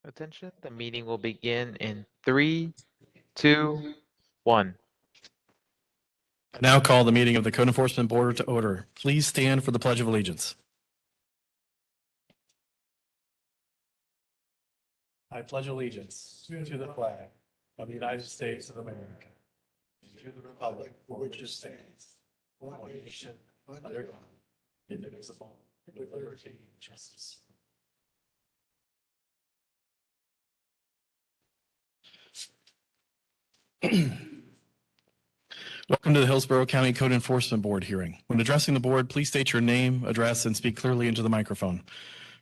Attention, the meeting will begin in 3, 2, 1. I now call the meeting of the Code Enforcement Board to order. Please stand for the Pledge of Allegiance. I pledge allegiance to the flag of the United States of America, and to the republic for which it stands, one nation, under God, indivisible, with liberty and justice. Welcome to the Hillsborough County Code Enforcement Board hearing. When addressing the board, please state your name, address, and speak clearly into the microphone.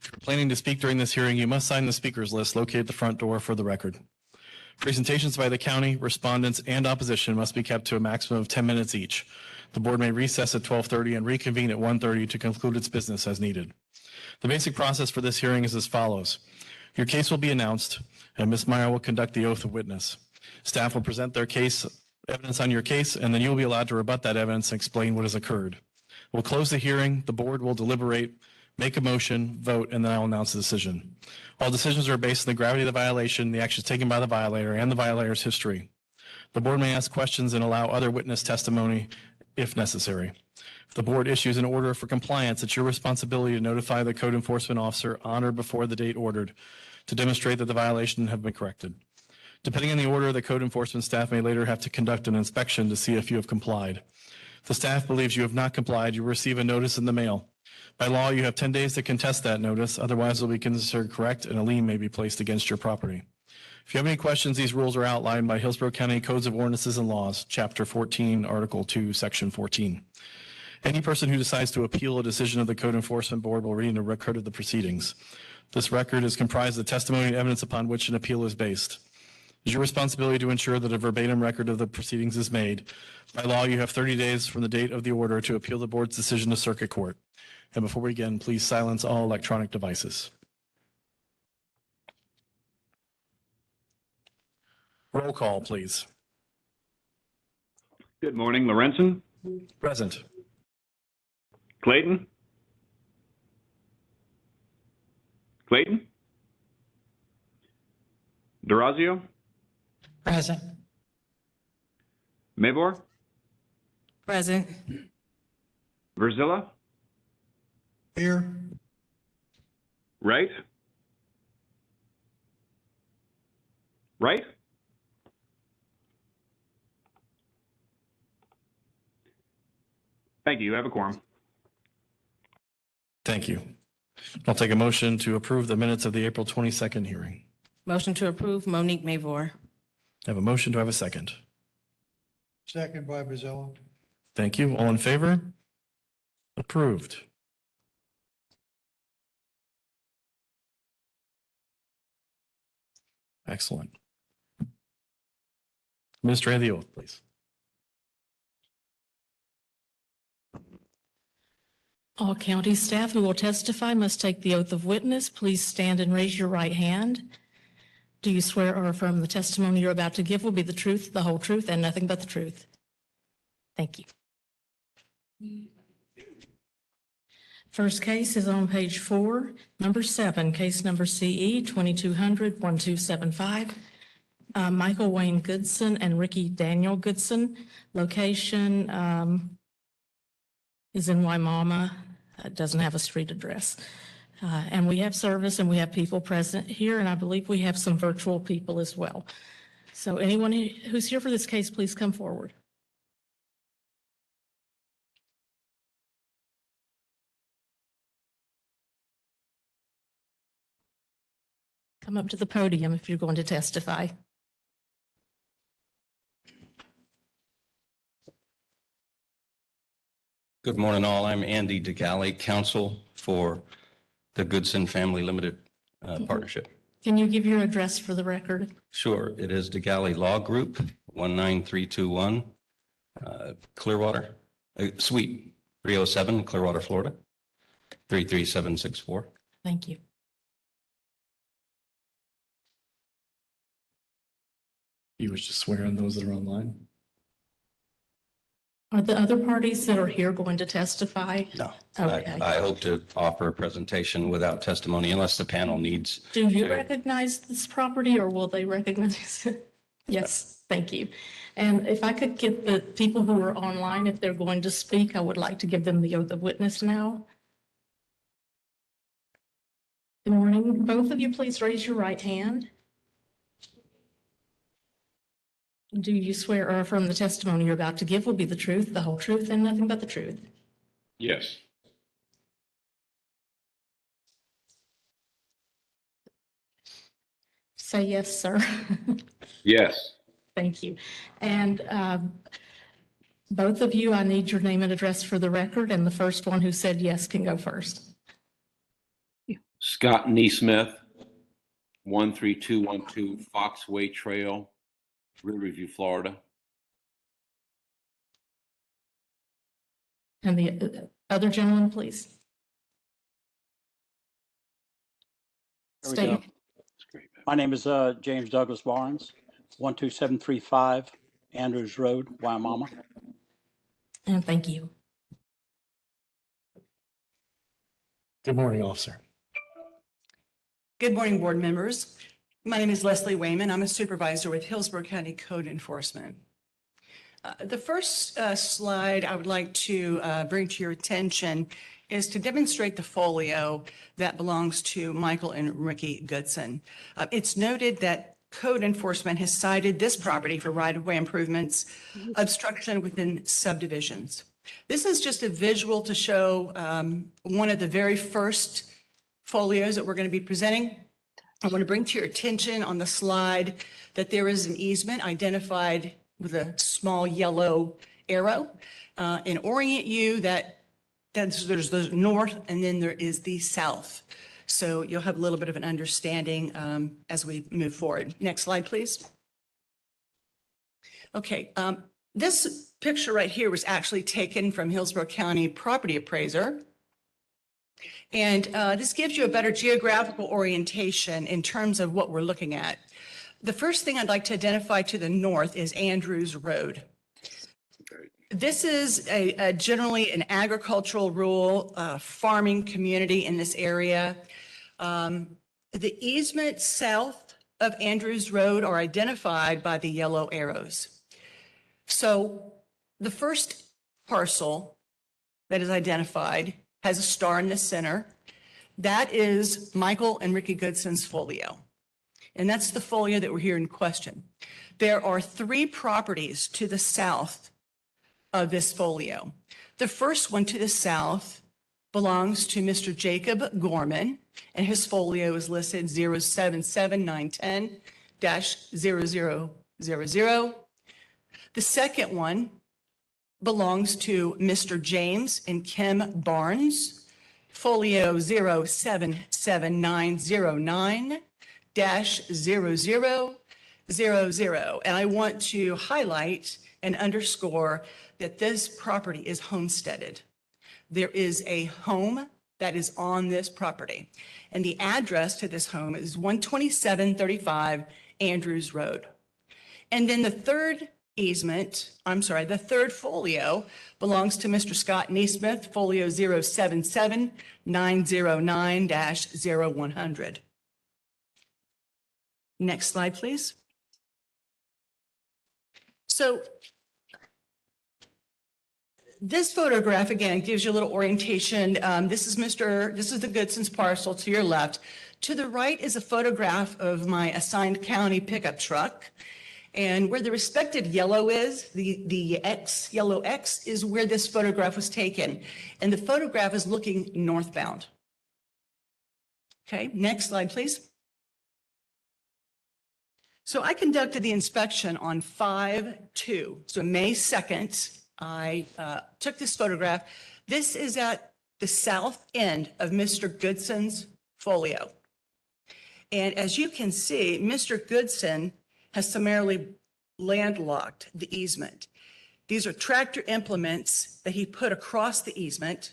If you're planning to speak during this hearing, you must sign the speakers list located at the front door for the record. Presentations by the county, respondents, and opposition must be kept to a maximum of 10 minutes each. The board may recess at 12:30 and reconvene at 1:30 to conclude its business as needed. The basic process for this hearing is as follows. Your case will be announced, and Ms. Meyer will conduct the oath of witness. Staff will present their evidence on your case, and then you will be allowed to rebut that evidence and explain what has occurred. We'll close the hearing, the board will deliberate, make a motion, vote, and then I'll announce the decision. All decisions are based on the gravity of the violation, the actions taken by the violator, and the violator's history. The board may ask questions and allow other witness testimony if necessary. If the board issues an order for compliance, it's your responsibility to notify the code enforcement officer on or before the date ordered to demonstrate that the violation has been corrected. Depending on the order, the code enforcement staff may later have to conduct an inspection to see if you have complied. If the staff believes you have not complied, you will receive a notice in the mail. By law, you have 10 days to contest that notice, otherwise it will be considered correct and a lien may be placed against your property. If you have any questions, these rules are outlined by Hillsborough County Codes of Ordinances and Laws, Chapter 14, Article 2, Section 14. Any person who decides to appeal a decision of the Code Enforcement Board will read a record of the proceedings. This record is comprised of testimony and evidence upon which an appeal is based. It is your responsibility to ensure that a verbatim record of the proceedings is made. By law, you have 30 days from the date of the order to appeal the board's decision to circuit court. And before we begin, please silence all electronic devices. Roll call, please. Good morning, Lorenzen. Present. Clayton? Clayton? Durazio? Present. Mabor? Present. Verzilla? Here. Right? Right? Thank you. You have a quorum. Thank you. I'll take a motion to approve the minutes of the April 22nd hearing. Motion to approve, Monique Mavor. I have a motion. Do I have a second? Second by Brazil. Thank you. All in favor? Approved. Excellent. Administrator, the oath, please. All county staff who will testify must take the oath of witness. Please stand and raise your right hand. Do you swear or affirm the testimony you're about to give will be the truth, the whole truth, and nothing but the truth? Thank you. First case is on page 4, number 7, case number CE 2200-1275. Michael Wayne Goodson and Ricky Daniel Goodson. Location is in Waimama. It doesn't have a street address. And we have service and we have people present here, and I believe we have some virtual people as well. So anyone who's here for this case, please come forward. Come up to the podium if you're going to testify. Good morning, all. I'm Andy DeGalley, counsel for the Goodson Family Limited Partnership. Can you give your address for the record? Sure. It is DeGalley Law Group, 19321 Clearwater, Suite 307, Clearwater, Florida, 33764. Thank you. You wish to swear on those that are online? Are the other parties that are here going to testify? No. Okay. I hope to offer a presentation without testimony unless the panel needs. Do you recognize this property or will they recognize it? Yes, thank you. And if I could get the people who are online, if they're going to speak, I would like to give them the oath of witness now. Good morning. Both of you, please raise your right hand. Do you swear or affirm the testimony you're about to give will be the truth, the whole truth, and nothing but the truth? Yes. Say yes, sir. Yes. Thank you. And both of you, I need your name and address for the record, and the first one who said yes can go first. Scott Neesmith, 13212 Foxway Trail, Riverview, Florida. And the other gentleman, please. There we State. go. My name is James Douglas Barnes, 12735 Andrews Road, Wyomama. And thank you. Good morning, officer. Good morning, board members. My name is Leslie Wayman. I'm a supervisor with Hillsborough County Code Enforcement. The first slide I would like to bring to your attention is to demonstrate the folio that belongs to Michael and Ricky Goodson. It's noted that code enforcement has cited this property for right-of-way improvements, obstruction within subdivisions. This is just a visual to show one of the very first folios that we're going to be presenting. I want to bring to your attention on the slide that there is an easement identified with a small yellow arrow and orient you that there's the north and then there is the south. So you'll have a little bit of an understanding as we move forward. Next slide, please. Okay, this picture right here was actually taken from Hillsborough County Property Appraiser. And this gives you a better geographical orientation in terms of what we're looking at. The first thing I'd like to identify to the north is Andrews Road. This is a generally an agricultural rural farming community in this area. The easements south of Andrews Road are identified by the yellow arrows. So the first parcel that is identified has a star in the center. That is Michael and Ricky Goodson's folio. And that's the folio that we're here in question. There are 3 properties to the south of this folio. The first one to the south belongs to Mr. Jacob Gorman, and his folio is listed 077910-0000. The second one belongs to Mr. James and Kim Barnes, folio 077909-0000. And I want to highlight and underscore that this property is homesteaded. There is a home that is on this property, and the address to this home is 12735 Andrews Road. And then the third folio belongs to Mr. Scott Neesmith, folio 077909-0100. Next slide, please. So this photograph, again, gives you a little orientation. This is the Goodson's parcel to your left. To the right is a photograph of my assigned county pickup truck. And where the respective yellow is, the X, yellow X, is where this photograph was taken. And the photograph is looking northbound. Okay, next slide, please. So I conducted the inspection on 5/2, so May 2nd. I took this photograph. This is at the south end of Mr. Goodson's folio. And as you can see, Mr. Goodson has summarily landlocked the easement. These are tractor implements that he put across the easement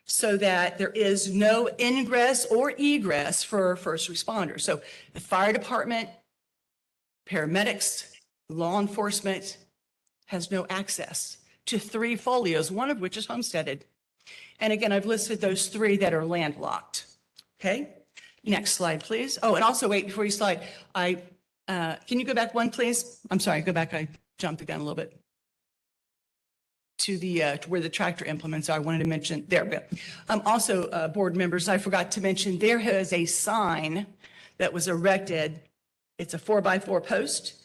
so that there is no ingress or egress for first responders. So the fire department, paramedics, law enforcement has no access to 3 folios, one of which is homesteaded. And again, I've listed those 3 that are landlocked. Okay? Next slide, please. Oh, and also wait, before you slide, can you go back one, please? I'm sorry, go back. I jumped the gun a little bit. To to where the tractor implements are. I wanted to mention, there we go. Also, board members, I forgot to mention, there is a sign that was erected. It's a 4x4 post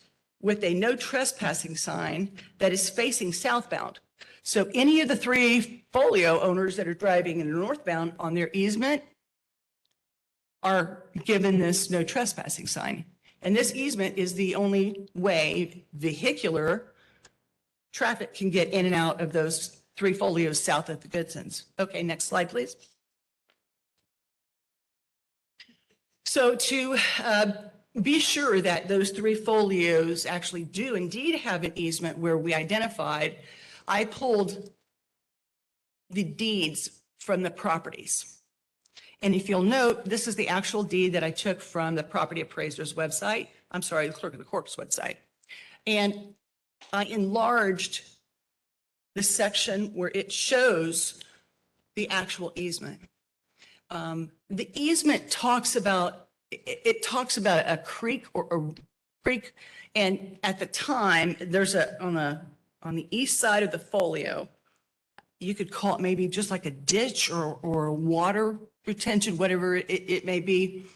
with a no trespassing sign that is facing southbound. So any of the 3 folio owners that are driving in the northbound on their easement are given this no trespassing sign. And this easement is the only way vehicular traffic can get in and out of those 3 folios south of the Goodsons. Okay, next slide, please. So to be sure that those 3 folios actually do indeed have an easement where we identified, I pulled the deeds from the properties. And if you'll note, this is the actual deed that I took from the property appraiser's website. I'm sorry, the clerk of the court's website. And I enlarged the section where it shows the actual easement. The easement talks about, it talks about a creek or a creek. And at the time, there's on the east side of the folio, you could call it maybe just like a ditch or a water retention, whatever it may be.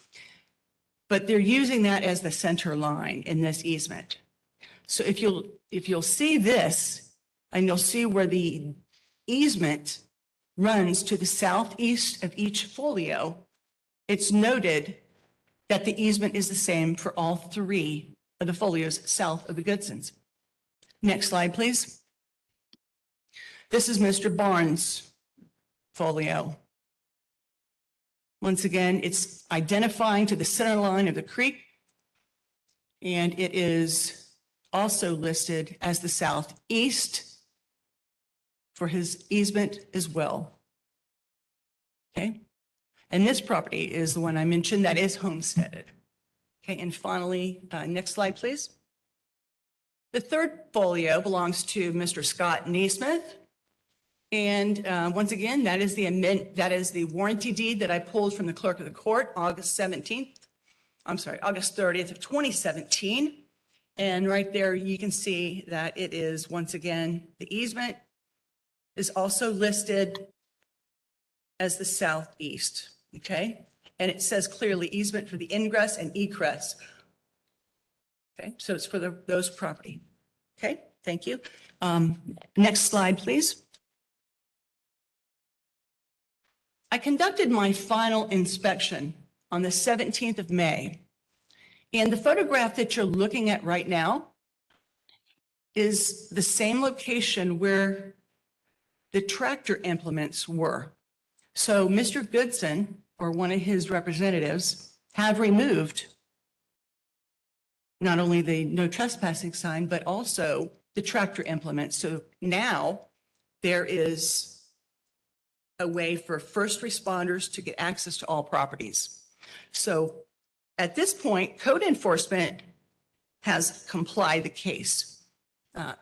But they're using that as the center line in this easement. So if you'll see this, and you'll see where the easement runs to the southeast of each folio, it's noted that the easement is the same for all 3 of the folios south of the Goodsons. Next slide, please. This is Mr. Barnes' folio. Once again, it's identifying to the center line of the creek, and it is also listed as the southeast for his easement as well. Okay? And this property is the one I mentioned that is homesteaded. Okay, and finally, next slide, please. The 3rd folio belongs to Mr. Scott Naismith. And once again, that is the warranty deed that I pulled from the clerk of the court, August 30th of 2017. And right there, you can see that it is, once again, the easement is also listed as the southeast, okay? And it says clearly easement for the ingress and egress. Okay, so it's for those property. Okay, thank you. Next slide, please. I conducted my final inspection on the 17th of May. And the photograph that you're looking at right now is the same location where the tractor implements were. So Mr. Goodson, or one of his representatives, have removed not only the no trespassing sign, but also the tractor implements. So now there is a way for first responders to get access to all properties. So at this point, code enforcement has complied the case.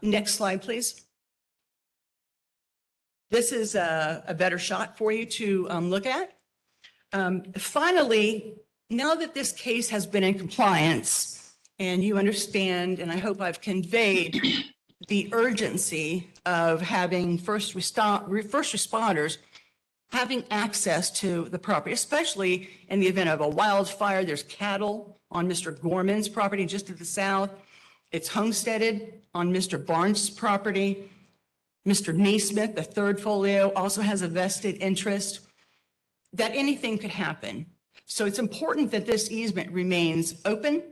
Next slide, please. This is a better shot for you to look at. Finally, now that this case has been in compliance and you understand, and I hope I've conveyed the urgency of having first responders having access to the property, especially in the event of a wildfire. There's cattle on Mr. Gorman's property just to the south. It's homesteaded on Mr. Barnes' property. Mr. Naismith, the 3rd folio, also has a vested interest that anything could happen. So it's important that this easement remains open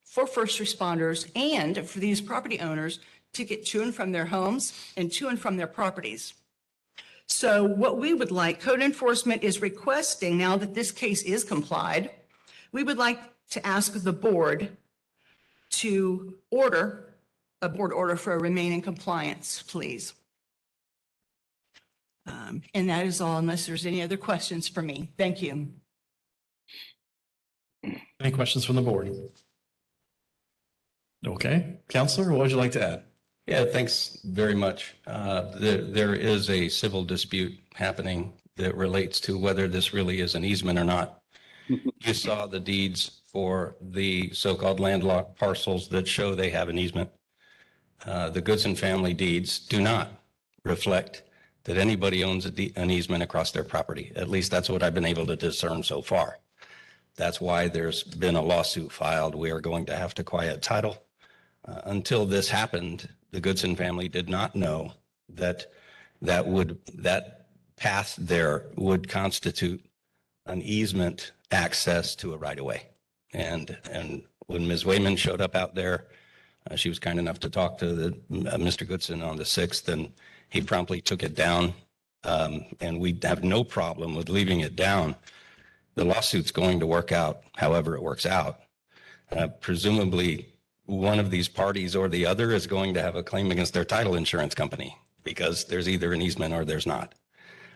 for first responders and for these property owners to get to and from their homes and to and from their properties. So what we would like, code enforcement is requesting, now that this case is complied, we would like to ask the board to order a board order for a remain in compliance, please. And that is all, unless there's any other questions for me. Thank you. Any questions from the board? Okay, Counselor, what would you like to add? Yeah, thanks very much. There is a civil dispute happening that relates to whether this really is an easement or not. You saw the deeds for the so-called landlocked parcels that show they have an easement. The Goodson family deeds do not reflect that anybody owns an easement across their property. At least that's what I've been able to discern so far. That's why there's been a lawsuit filed. We are going to have to quiet title. Until this happened, the Goodson family did not know that that path there would constitute an easement access to a right-of-way. And when Ms. Wayman showed up out there, she was kind enough to talk to Mr. Goodson on the 6th, and he promptly took it down. And we have no problem with leaving it down. The lawsuit's going to work out however it works out. Presumably, one of these parties or the other is going to have a claim against their title insurance company because there's either an easement or there's not.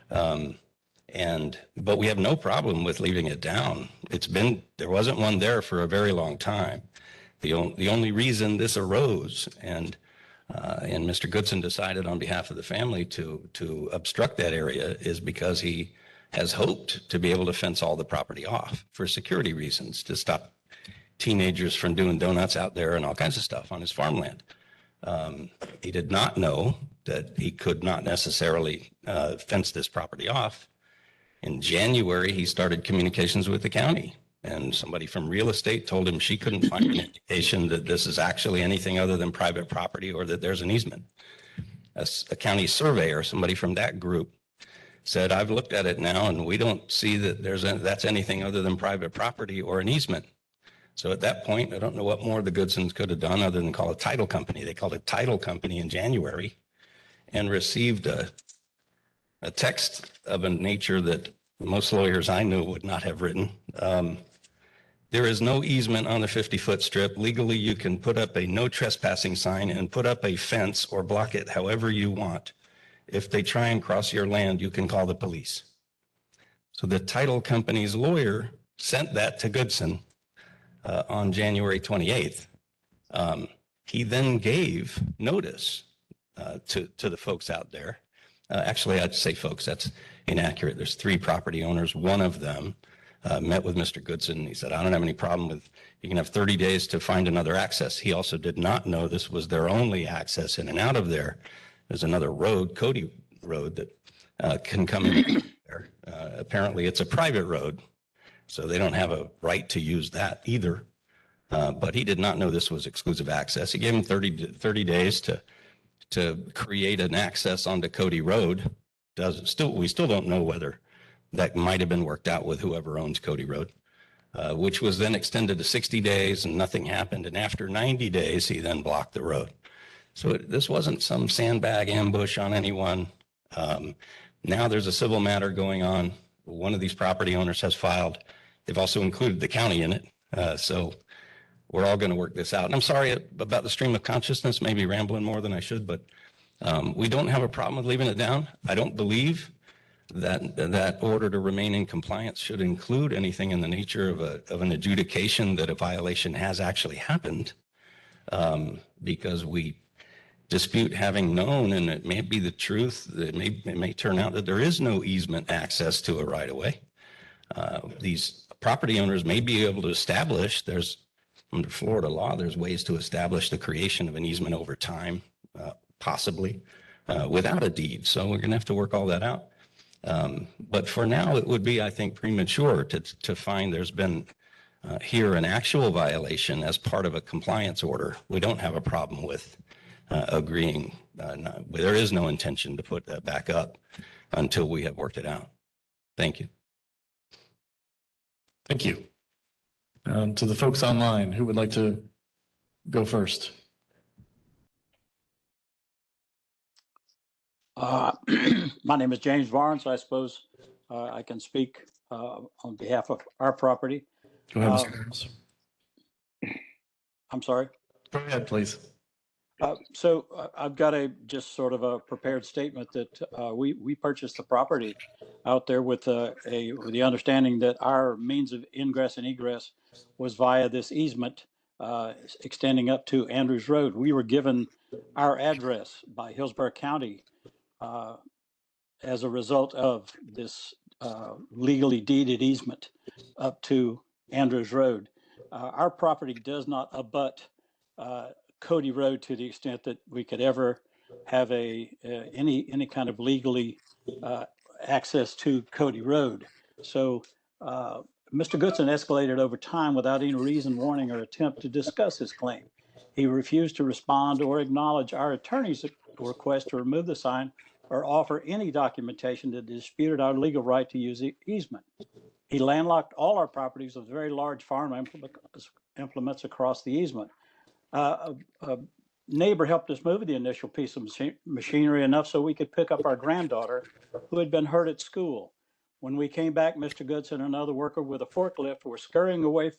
But we have no problem with leaving it down. There wasn't one there for a very long time. The only reason this arose and Mr. Goodson decided on behalf of the family to obstruct that area is because he has hoped to be able to fence all the property off for security reasons, to stop teenagers from doing donuts out there and all kinds of stuff on his farmland. He did not know that he could not necessarily fence this property off. In January, he started communications with the county, and somebody from real estate told him she couldn't find an indication that this is actually anything other than private property or that there's an easement. A county surveyor, somebody from that group, said, I've looked at it now and we don't see that that's anything other than private property or an easement. So at that point, I don't know what more the Goodsons could have done other than call a title company. They called a title company in January and received a text of a nature that most lawyers I knew would not have written. There is no easement on the 50-foot strip. Legally, you can put up a no trespassing sign and put up a fence or block it however you want. If they try and cross your land, you can call the police. So the title company's lawyer sent that to Goodson on January 28th. He then gave notice to the folks out there. Actually, I'd say folks, that's inaccurate. There's 3 property owners. One of them met with Mr. Goodson. He said, I don't have any problem with, you can have 30 days to find another access. He also did not know this was their only access in and out of there. There's another road, Cody Road, that can come in there. Apparently, it's a private road, so they don't have a right to use that either. But he did not know this was exclusive access. He gave him 30 days to create an access onto Cody Road. We still don't know whether that might have been worked out with whoever owns Cody Road, which was then extended to 60 days and nothing happened. And after 90 days, he then blocked the road. So this wasn't some sandbag ambush on anyone. Now there's a civil matter going on. One of these property owners has filed. They've also included the county in it. So we're all going to work this out. And I'm sorry about the stream of consciousness, maybe rambling more than I should, but we don't have a problem with leaving it down. I don't believe that order to remain in compliance should include anything in the nature of an adjudication that a violation has actually happened, because we dispute having known, and it may be the truth, it may turn out that there is no easement access to a right-of-way. These property owners may be able to establish, under Florida law, there's ways to establish the creation of an easement over time, possibly without a deed. So we're going to have to work all that out. But for now, it would be, I think, premature to find there's been here an actual violation as part of a compliance order. We don't have a problem with agreeing. There is no intention to put that back up until we have worked it out. Thank you. Thank you. To the folks online, who would like to go first? My name is James Barnes. I suppose I can speak on behalf of our property. Go ahead, Mr. Barnes. I'm sorry. Go ahead, please. So I've got just sort of a prepared statement that we purchased the property out there with the understanding that our means of ingress and egress was via this easement extending up to Andrews Road. We were given our address by Hillsborough County as a result of this legally deeded easement up to Andrews Road. Our property does not abut Cody Road to the extent that we could ever have any kind of legally access to Cody Road. So Mr. Goodson escalated over time without any reason, warning, or attempt to discuss his claim. He refused to respond or acknowledge our attorney's request to remove the sign or offer any documentation that disputed our legal right to use the easement. He landlocked all our properties with very large farm implements across the easement. A neighbor helped us move the initial piece of machinery enough so we could pick up our granddaughter who had been hurt at school. When we came back, Mr. Goodson and another worker with a forklift were scurrying away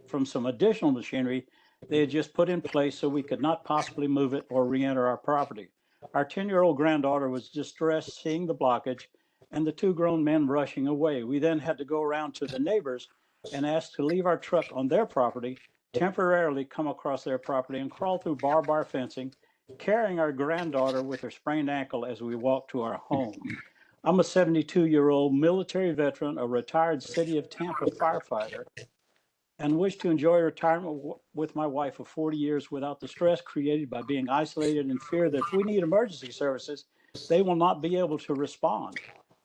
from some additional machinery they had just put in place so we could not possibly move it or re-enter our property. Our 10-year-old granddaughter was distressed seeing the blockage and the two grown men rushing away. We then had to go around to the neighbors and ask to leave our truck on their property, temporarily come across their property and crawl through barbed wire fencing, carrying our granddaughter with her sprained ankle as we walked to our home. I'm a 72-year-old military veteran, a retired City of Tampa firefighter, and wish to enjoy retirement with my wife of 40 years without the stress created by being isolated and fear that if we need emergency services, they will not be able to respond.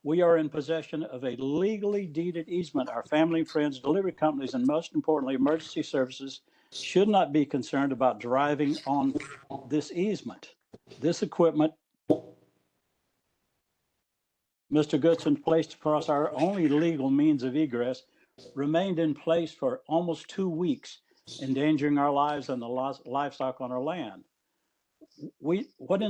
We are in possession of a legally deeded easement. Our family and friends, delivery companies, and most importantly, emergency services should not be concerned about driving on this easement. This equipment Mr. Goodson placed across our only legal means of egress remained in place for almost 2 weeks, endangering our lives and the livestock on our land. What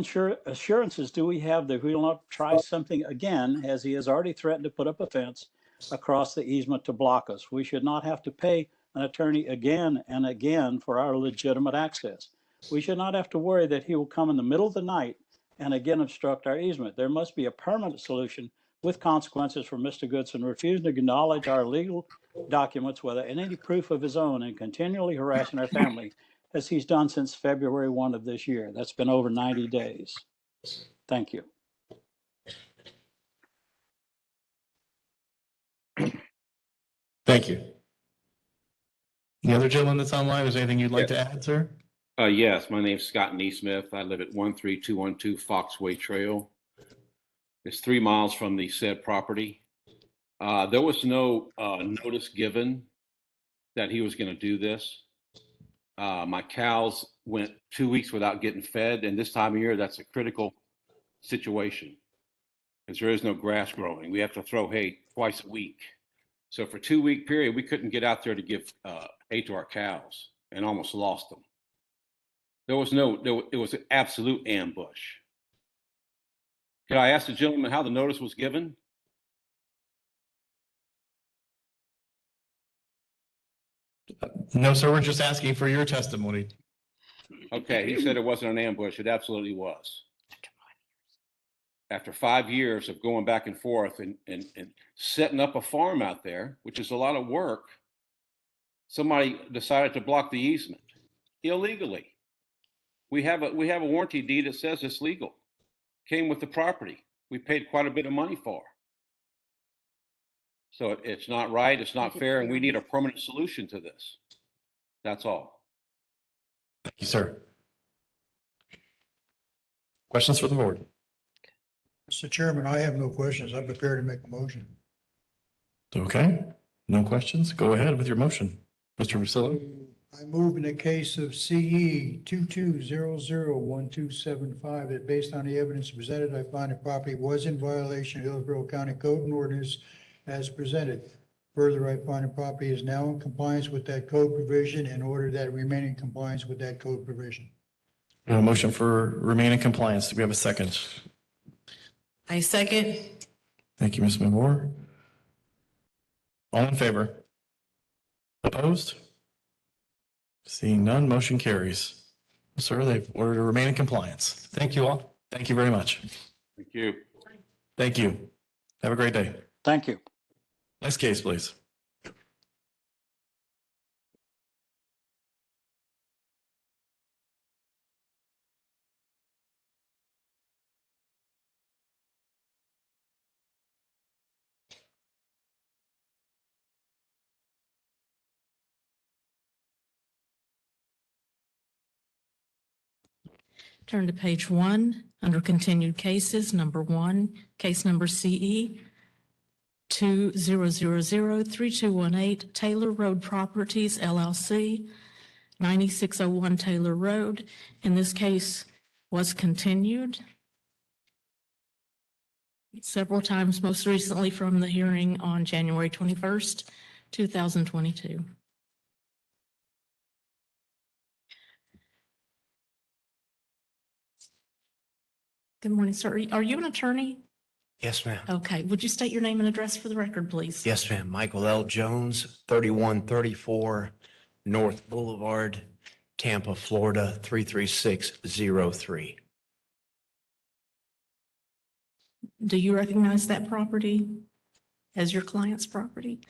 assurances do we have that we will not try something again, as he has already threatened to put up a fence across the easement to block us? We should not have to pay an attorney again and again for our legitimate access. We should not have to worry that he will come in the middle of the night and again obstruct our easement. There must be a permanent solution with consequences for Mr. Goodson refusing to acknowledge our legal documents, whether any proof of his own, and continually harassing our family as he's done since February 1 of this year. That's been over 90 days. Thank you. Thank you. The other gentleman that's online, is there anything you'd like to add, sir? Yes, my name's Scott Neesmith. I live at 13212 Foxway Trail. It's 3 miles from the said property. There was no notice given that he was going to do this. My cows went 2 weeks without getting fed, and this time of year, that's a critical situation because there is no grass growing. We have to throw hay twice a week. So for a 2-week period, we couldn't get out there to give hay to our cows and almost lost them. It was an absolute ambush. Could I ask the gentleman how the notice was given? No, sir, we're just asking for your testimony. Okay, he said it wasn't an ambush. It absolutely was. After 5 years of going back and forth and setting up a farm out there, which is a lot of work, somebody decided to block the easement illegally. We have a warranty deed that says it's legal. Came with the property. We paid quite a bit of money for. So it's not right, it's not fair, and we need a permanent solution to this. That's all. Thank you, sir. Questions for the board? Mr. Chairman, I have no questions. I'm prepared to make a motion. Okay, no questions? Go ahead with your motion, Mr. Russillo. I move in the case of CE 22001275 that based on the evidence presented, I find the property was in violation of Hillsborough County Code and Ordinance as presented. Further, I find the property is now in compliance with that code provision and order that it remain in compliance with that code provision. A motion for remain in compliance. Do we have a second? I second. Thank you, Ms. Moore. All in favor? Opposed? Seeing none, motion carries. Sir, they've ordered to remain in compliance. Thank you all. Thank you very much. Thank you. Thank you. Have a great day. Thank you. Next case, please. Turn to page 1, under continued cases, number 1, case number CE 20003218, Taylor Road Properties LLC, 9601 Taylor Road. In this case was continued several times, most recently from the hearing on January 21st, 2022. Good morning, sir. Are you an attorney? Yes, ma'am. Okay, would you state your name and address for the record, please? Yes, ma'am. Michael L. Jones, 3134 North Boulevard, Tampa, Florida, 33603. Do you recognize that property as your client's property?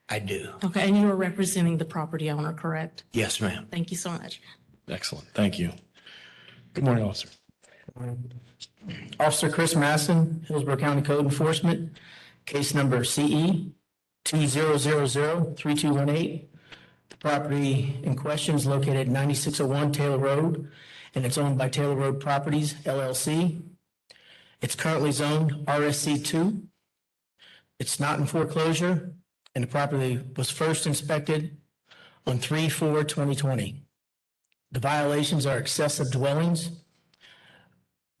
I do. Okay, and you are representing the property owner, correct? Yes, ma'am. Thank you so much. Excellent. Thank you. Good morning, officer. Officer Chris Masson, Hillsborough County Code Enforcement, case number CE 20003218. The property in question is located at 9601 Taylor Road, and it's owned by Taylor Road Properties LLC. It's currently zoned RSC2. It's not in foreclosure, and the property was first inspected on 3/4/2020. The violations are excessive dwellings.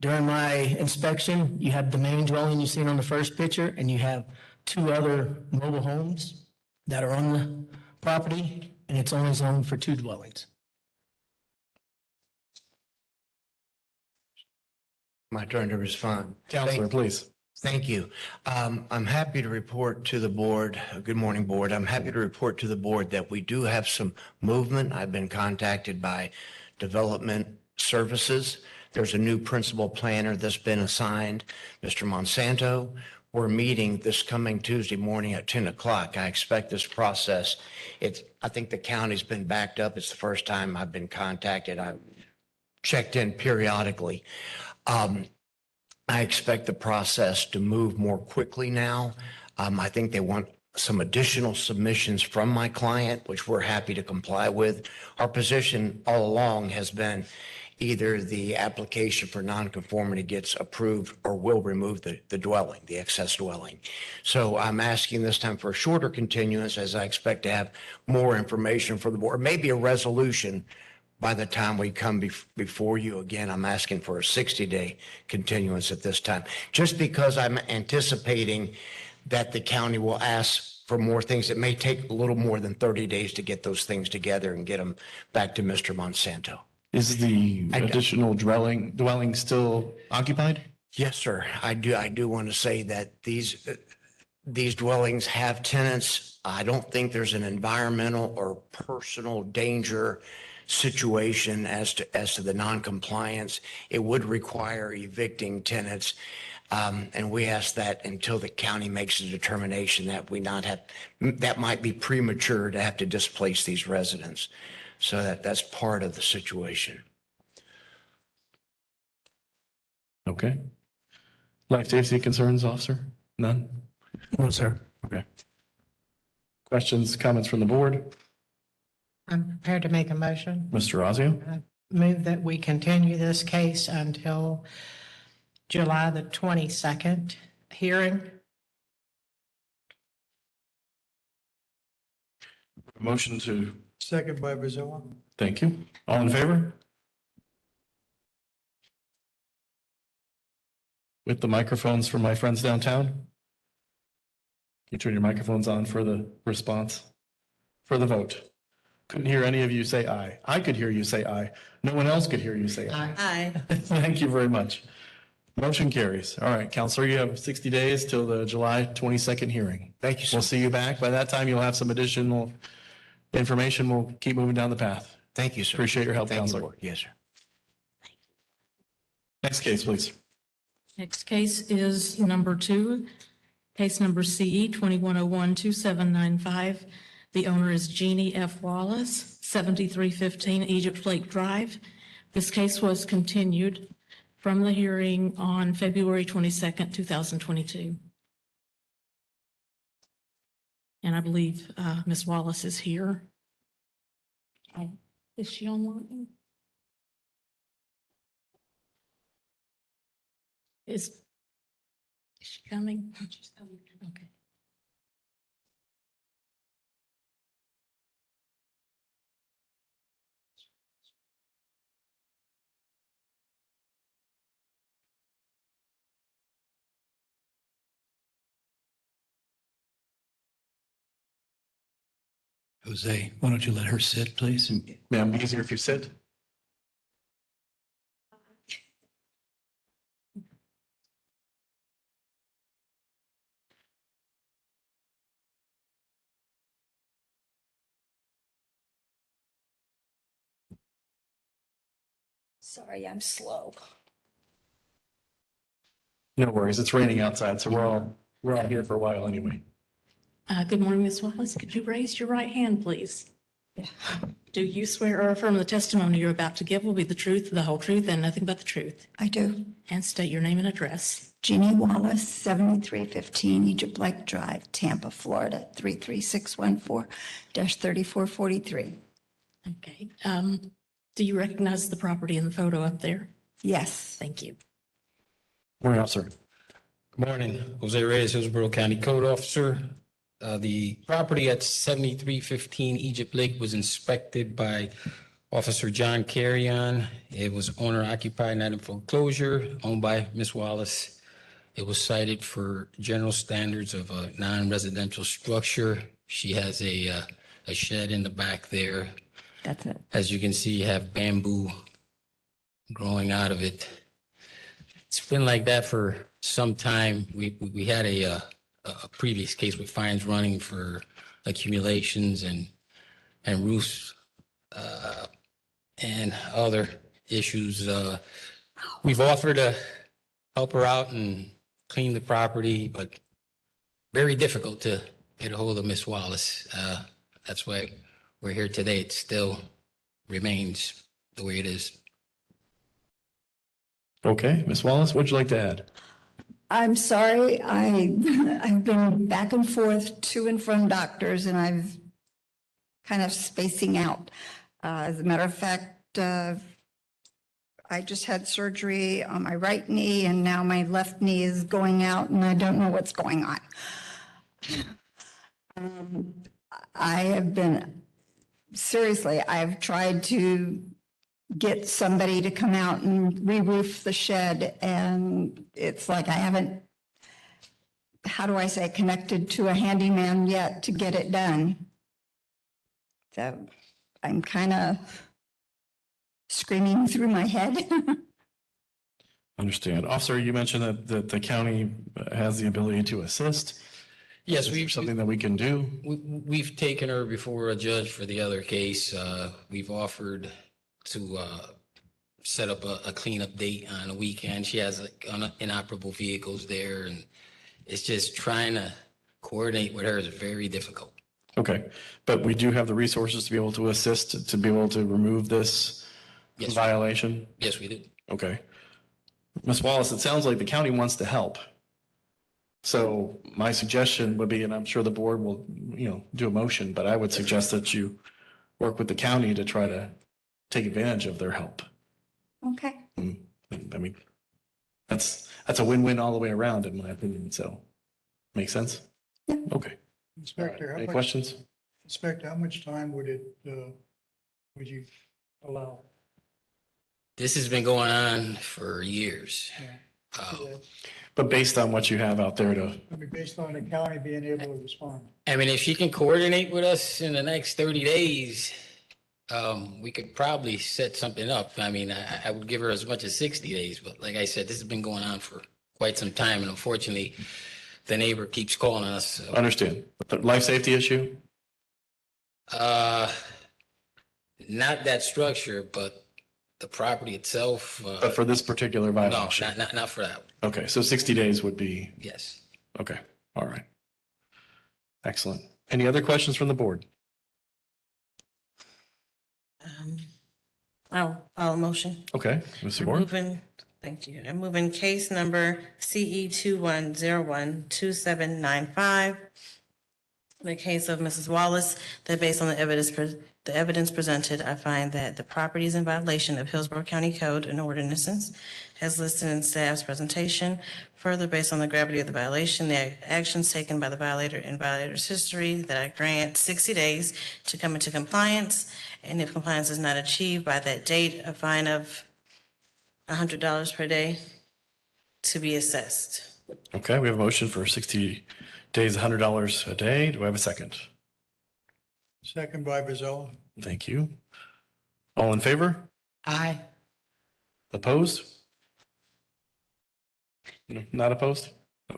During my inspection, you have the main dwelling you've seen on the first picture, and you have 2 other mobile homes that are on the property, and it's only zoned for 2 dwellings. My turn to respond. Counselor, please. Thank you. I'm happy to report to the board, good morning, board. I'm happy to report to the board that we do have some movement. I've been contacted by Development Services. There's a new principal planner that's been assigned, Mr. Monsanto. We're meeting this coming Tuesday morning at 10 o'clock. I expect this process, I think the county's been backed up. It's the first time I've been contacted. I've checked in periodically. I expect the process to move more quickly now. I think they want some additional submissions from my client, which we're happy to comply with. Our position all along has been either the application for nonconformity gets approved or we'll remove the dwelling, the excess dwelling. So I'm asking this time for a shorter continuance, as I expect to have more information for the board, maybe a resolution by the time we come before you. Again, I'm asking for a 60-day continuance at this time, just because I'm anticipating that the county will ask for more things. It may take a little more than 30 days to get those things together and get them back to Mr. Monsanto. Is the additional dwelling still occupied? Yes, sir. I do want to say that these dwellings have tenants. I don't think there's an environmental or personal danger situation as to the non-compliance. It would require evicting tenants. And we ask that until the county makes a determination that that might be premature to have to displace these residents. So that's part of the situation. Okay. Life safety concerns, officer? None? No, sir. Okay. Questions, comments from the board? I'm prepared to make a motion. Mr. Razio? Move that we continue this case until July the 22nd hearing. Motion to, Second by Vizoa. thank you. All in favor? With the microphones from my friends downtown? You turn your microphones on for the response, for the vote. Couldn't hear any of you say aye. I could hear you say aye. No one else could hear you say aye. Aye. Thank you very much. Motion carries. All right, Counselor, you have 60 days till the July 22nd hearing. Thank you, sir. We'll see you back. By that time, you'll have some additional information. We'll keep moving down the path. Thank you, sir. Appreciate your help, Thank you, Counselor. board. Yes, sir. Next case, please. Next case is number 2, case number CE 21012795. The owner is Jeannie F. Wallace, 7315 Egypt Lake Drive. This case was continued from the hearing on February 22nd, 2022. And I believe Ms. Wallace is here. Is she online? Is she coming? She's coming. Okay. Jose, why don't you let her sit, please? Ma'am, easier if you sit. Sorry, I'm slow. No worries. It's raining outside, so we're all here for a while anyway. Good morning, Ms. Wallace. Could you raise your right hand, please? Yeah. Do you swear or affirm the testimony you're about to give will be the truth, the whole truth, and nothing but the truth? I do. And state your name and address. Jeannie Wallace, 7315 Egypt Lake Drive, Tampa, Florida, 33614-3443. Okay. Do you recognize the property in the photo up there? Yes. Thank you. Morning, officer. Good morning, Jose Reyes, Hillsborough County Code Officer. The property at 7315 Egypt Lake was inspected by Officer John Carrion. It was owner occupied, not in foreclosure, owned by Ms. Wallace. It was cited for general standards of a non-residential structure. She has a shed in the back there. That's it. As you can see, you have bamboo growing out of it. It's been like that for some time. We had a previous case with fines running for accumulations and roofs and other issues. We've offered to help her out and clean the property, but very difficult to get a hold of Miss Wallace. That's why we're here today. It still remains the way it is. Okay, Ms. Wallace, what'd you like to add? I'm sorry. I've been back and forth to and from doctors, and I've kind of spacing out. As a matter of fact, I just had surgery on my right knee, and now my left knee is going out, and I don't know what's going on. I have been, seriously, I've tried to get somebody to come out and re-roof the shed, and it's like I haven't, how do I say, connected to a handyman yet to get it done. So I'm kind of screaming through my head. Understand. Officer, you mentioned that the county has the ability to assist. Yes, Is there something that we can do? We've taken her before a judge for the other case. We've offered to set up a cleanup date on a weekend. She has inoperable vehicles there, and it's just trying to coordinate with her is very difficult. Okay, but we do have the resources to be able to assist, to be able to remove this Yes, violation? Yes, we do. Okay. Ms. Wallace, it sounds like the county wants to help. So my suggestion would be, and I'm sure the board will, do a motion, but I would suggest that you work with the county to try to take advantage of their help. Okay. I mean, that's a win-win all the way around, in my opinion, so. Make sense? Yeah. Okay. Inspector, Any questions? Inspector, how much time would you allow? This has been going on for years. But based on what you have out there to, I mean, based on the county being able to respond. I mean, if she can coordinate with us in the next 30 days, we could probably set something up. I mean, I would give her as much as 60 days, but like I said, this has been going on for quite some time, and unfortunately, the neighbor keeps calling us. So. understand, the life safety issue? Not that structure, but the property itself. But for this particular No, violation? not for that. Okay, so 60 days would be, Yes. okay, all right. Excellent. Any other questions from the board? I'll motion. Okay, Mr. Moore? Thank you. I'm moving case number CE 21012795. The case of Mrs. Wallace, that based on the evidence the evidence presented, I find that the property is in violation of Hillsborough County Code and ordinances as listed in staff's presentation. Further, based on the gravity of the violation, the actions taken by the violator and violator's history, that I grant 60 days to come into compliance. And if compliance is not achieved by that date, a fine of $100 per day to be assessed. Okay, we have a motion for 60 days, $100 a day. Do I have a second? Second by Brazil. Thank you. All in favor? Aye. Opposed? No, not opposed?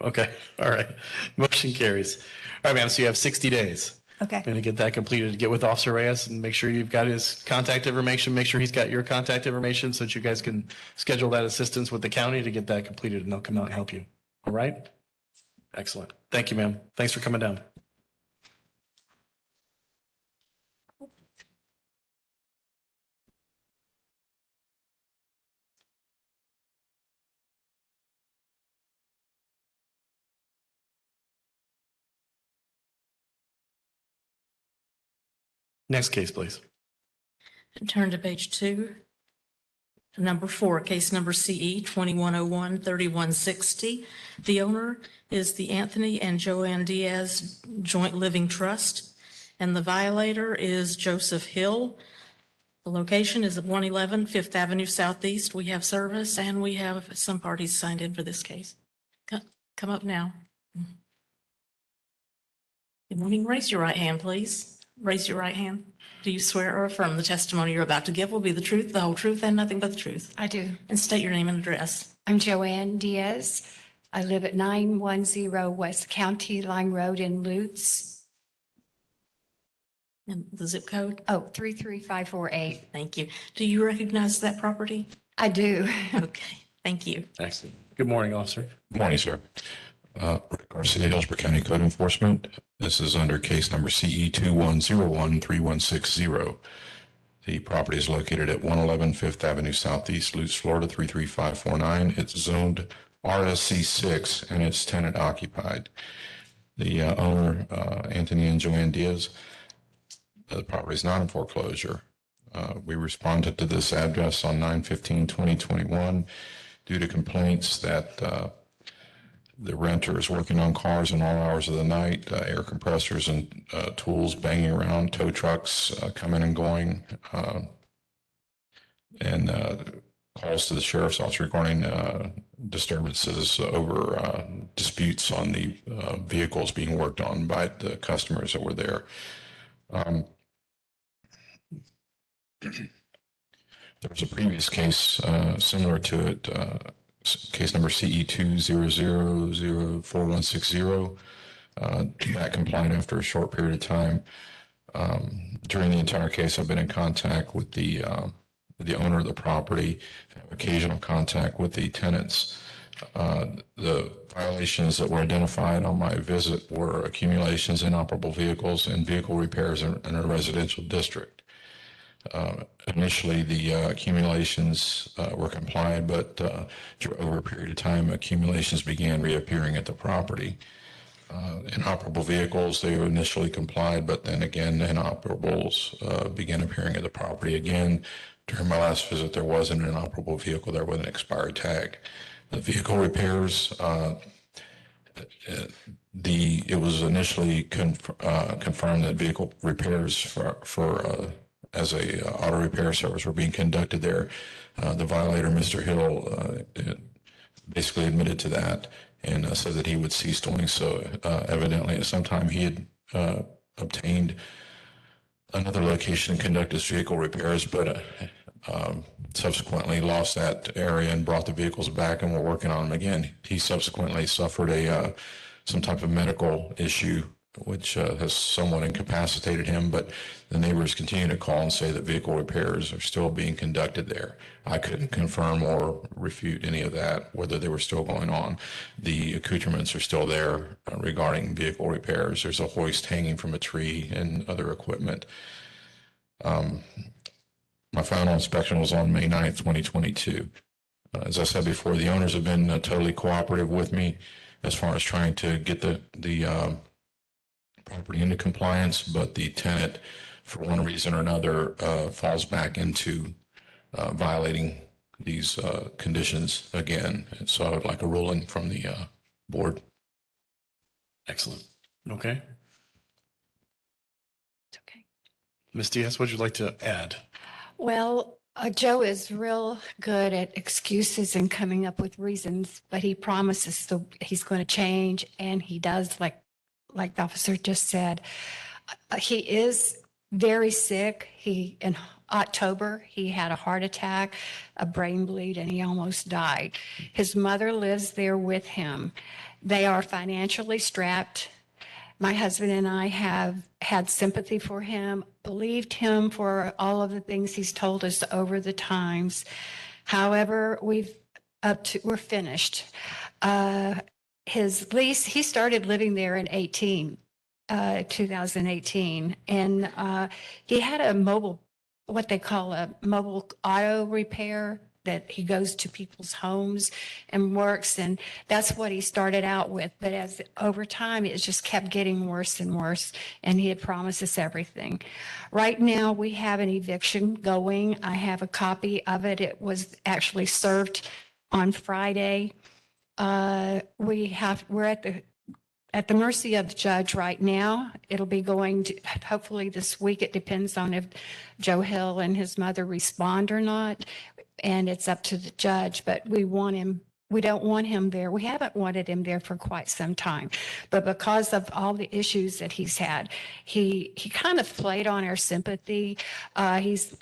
Okay, all right. Motion carries. All right, ma'am, so you have 60 days. Okay. Going to get that completed, get with Officer Reyes and make sure you've got his contact information, make sure he's got your contact information so that you guys can schedule that assistance with the county to get that completed and they'll come out and help you. All right? Excellent. Thank you, ma'am. Thanks for coming down. Next case, please. Turn to page 2. Number 4, case number CE 2101-3160. The owner is the Anthony and Joanne Diaz Joint Living Trust, and the violator is Joseph Hill. The location is at 111 Fifth Avenue Southeast. We have service, and we have some parties signed in for this case. Come up now. Good morning. Raise your right hand, please. Raise your right hand. Do you swear or affirm the testimony you're about to give will be the truth, the whole truth, and nothing but the truth? I do. And state your name and address. I'm Joanne Diaz. I live at 910 West County Line Road in Lutz. And the zip code? Oh, 33548. Thank you. Do you recognize that property? I do. Okay, thank you. Excellent. Good morning, officer. Good morning, sir. Rick Garcia, Hillsborough County Code Enforcement. This is under case number CE 2101-3160. The property is located at 111 Fifth Avenue Southeast, Lutz, Florida 33549. It's zoned RSC6 and it's tenant occupied. The owner, Anthony and Joanne Diaz, the property is not in foreclosure. We responded to this address on 9/15/2021 due to complaints that the renter is working on cars in all hours of the night, air compressors and tools banging around, tow trucks coming and going, and calls to the sheriff's office regarding disturbances over disputes on the vehicles being worked on by the customers that were there. There was a previous case similar to it, case number CE 2000460, that complied after a short period of time. During the entire case, I've been in contact with the owner of the property, occasional contact with the tenants. The violations that were identified on my visit were accumulations, inoperable vehicles, and vehicle repairs in a residential district. Initially, the accumulations were complied, but over a period of time, accumulations began reappearing at the property. Inoperable vehicles, they were initially complied, but then again, inoperables began appearing at the property again. During my last visit, there was an inoperable vehicle there with an expired tag. The vehicle repairs, it was initially confirmed that vehicle repairs as a auto repair service were being conducted there. The violator, Mr. Hill, basically admitted to that and said that he would cease doing so. Evidently, at some time he had obtained another location and conducted vehicle repairs, but subsequently lost that area and brought the vehicles back, and we're working on them again. He subsequently suffered some type of medical issue which has somewhat incapacitated him, but the neighbors continue to call and say that vehicle repairs are still being conducted there. I couldn't confirm or refute any of that, whether they were still going on. The accoutrements are still there regarding vehicle repairs. There's a hoist hanging from a tree and other equipment. My final inspection was on May 9th, 2022. As I said before, the owners have been totally cooperative with me as far as trying to get the property into compliance, but the tenant for one reason or another, falls back into violating these conditions again. And so I would like a ruling from the board. Excellent. Okay. It's okay. Ms. Diaz, would you like to add? Well, Joe is real good at excuses and coming up with reasons, but he promises he's going to change, and he does, like the officer just said. He is very sick. In October, he had a heart attack, a brain bleed, and he almost died. His mother lives there with him. They are financially strapped. My husband and I have had sympathy for him, believed him for all of the things he's told us over the times. However, we're finished. His lease, he started living there in 2018, and he had what they call a mobile auto repair, that he goes to people's homes and works, and that's what he started out with. But as over time, it just kept getting worse and worse, and he had promised us everything. Right now, we have an eviction going. I have a copy of it. It was actually served on Friday. We're at the mercy of the judge right now. It'll be going to, hopefully this week. It depends on if Joe Hill and his mother respond or not. And it's up to the judge, but we don't want him there. We haven't wanted him there for quite some time, but because of all the issues that he's had, he kind of played on our sympathy. He's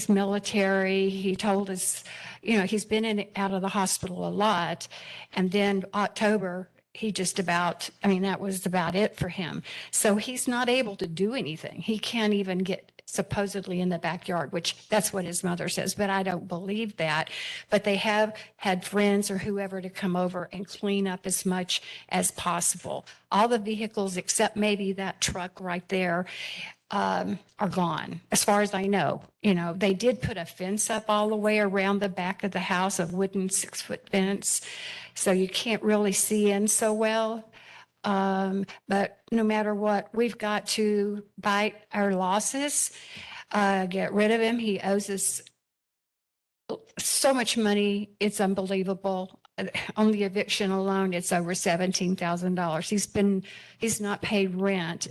military. He told us, he's been in out of the hospital a lot. And then October, that was about it for him. So he's not able to do anything. He can't even get supposedly in the backyard, which that's what his mother says, but I don't believe that. But they have had friends or whoever to come over and clean up as much as possible. All the vehicles, except maybe that truck right there, are gone, as far as I know. They did put a fence up all the way around the back of the house, a wooden 6-foot fence, so you can't really see in so well. But no matter what, we've got to bite our losses, get rid of him. He owes us so much money. It's unbelievable. On the eviction alone, it's over $17,000. He's not paid rent.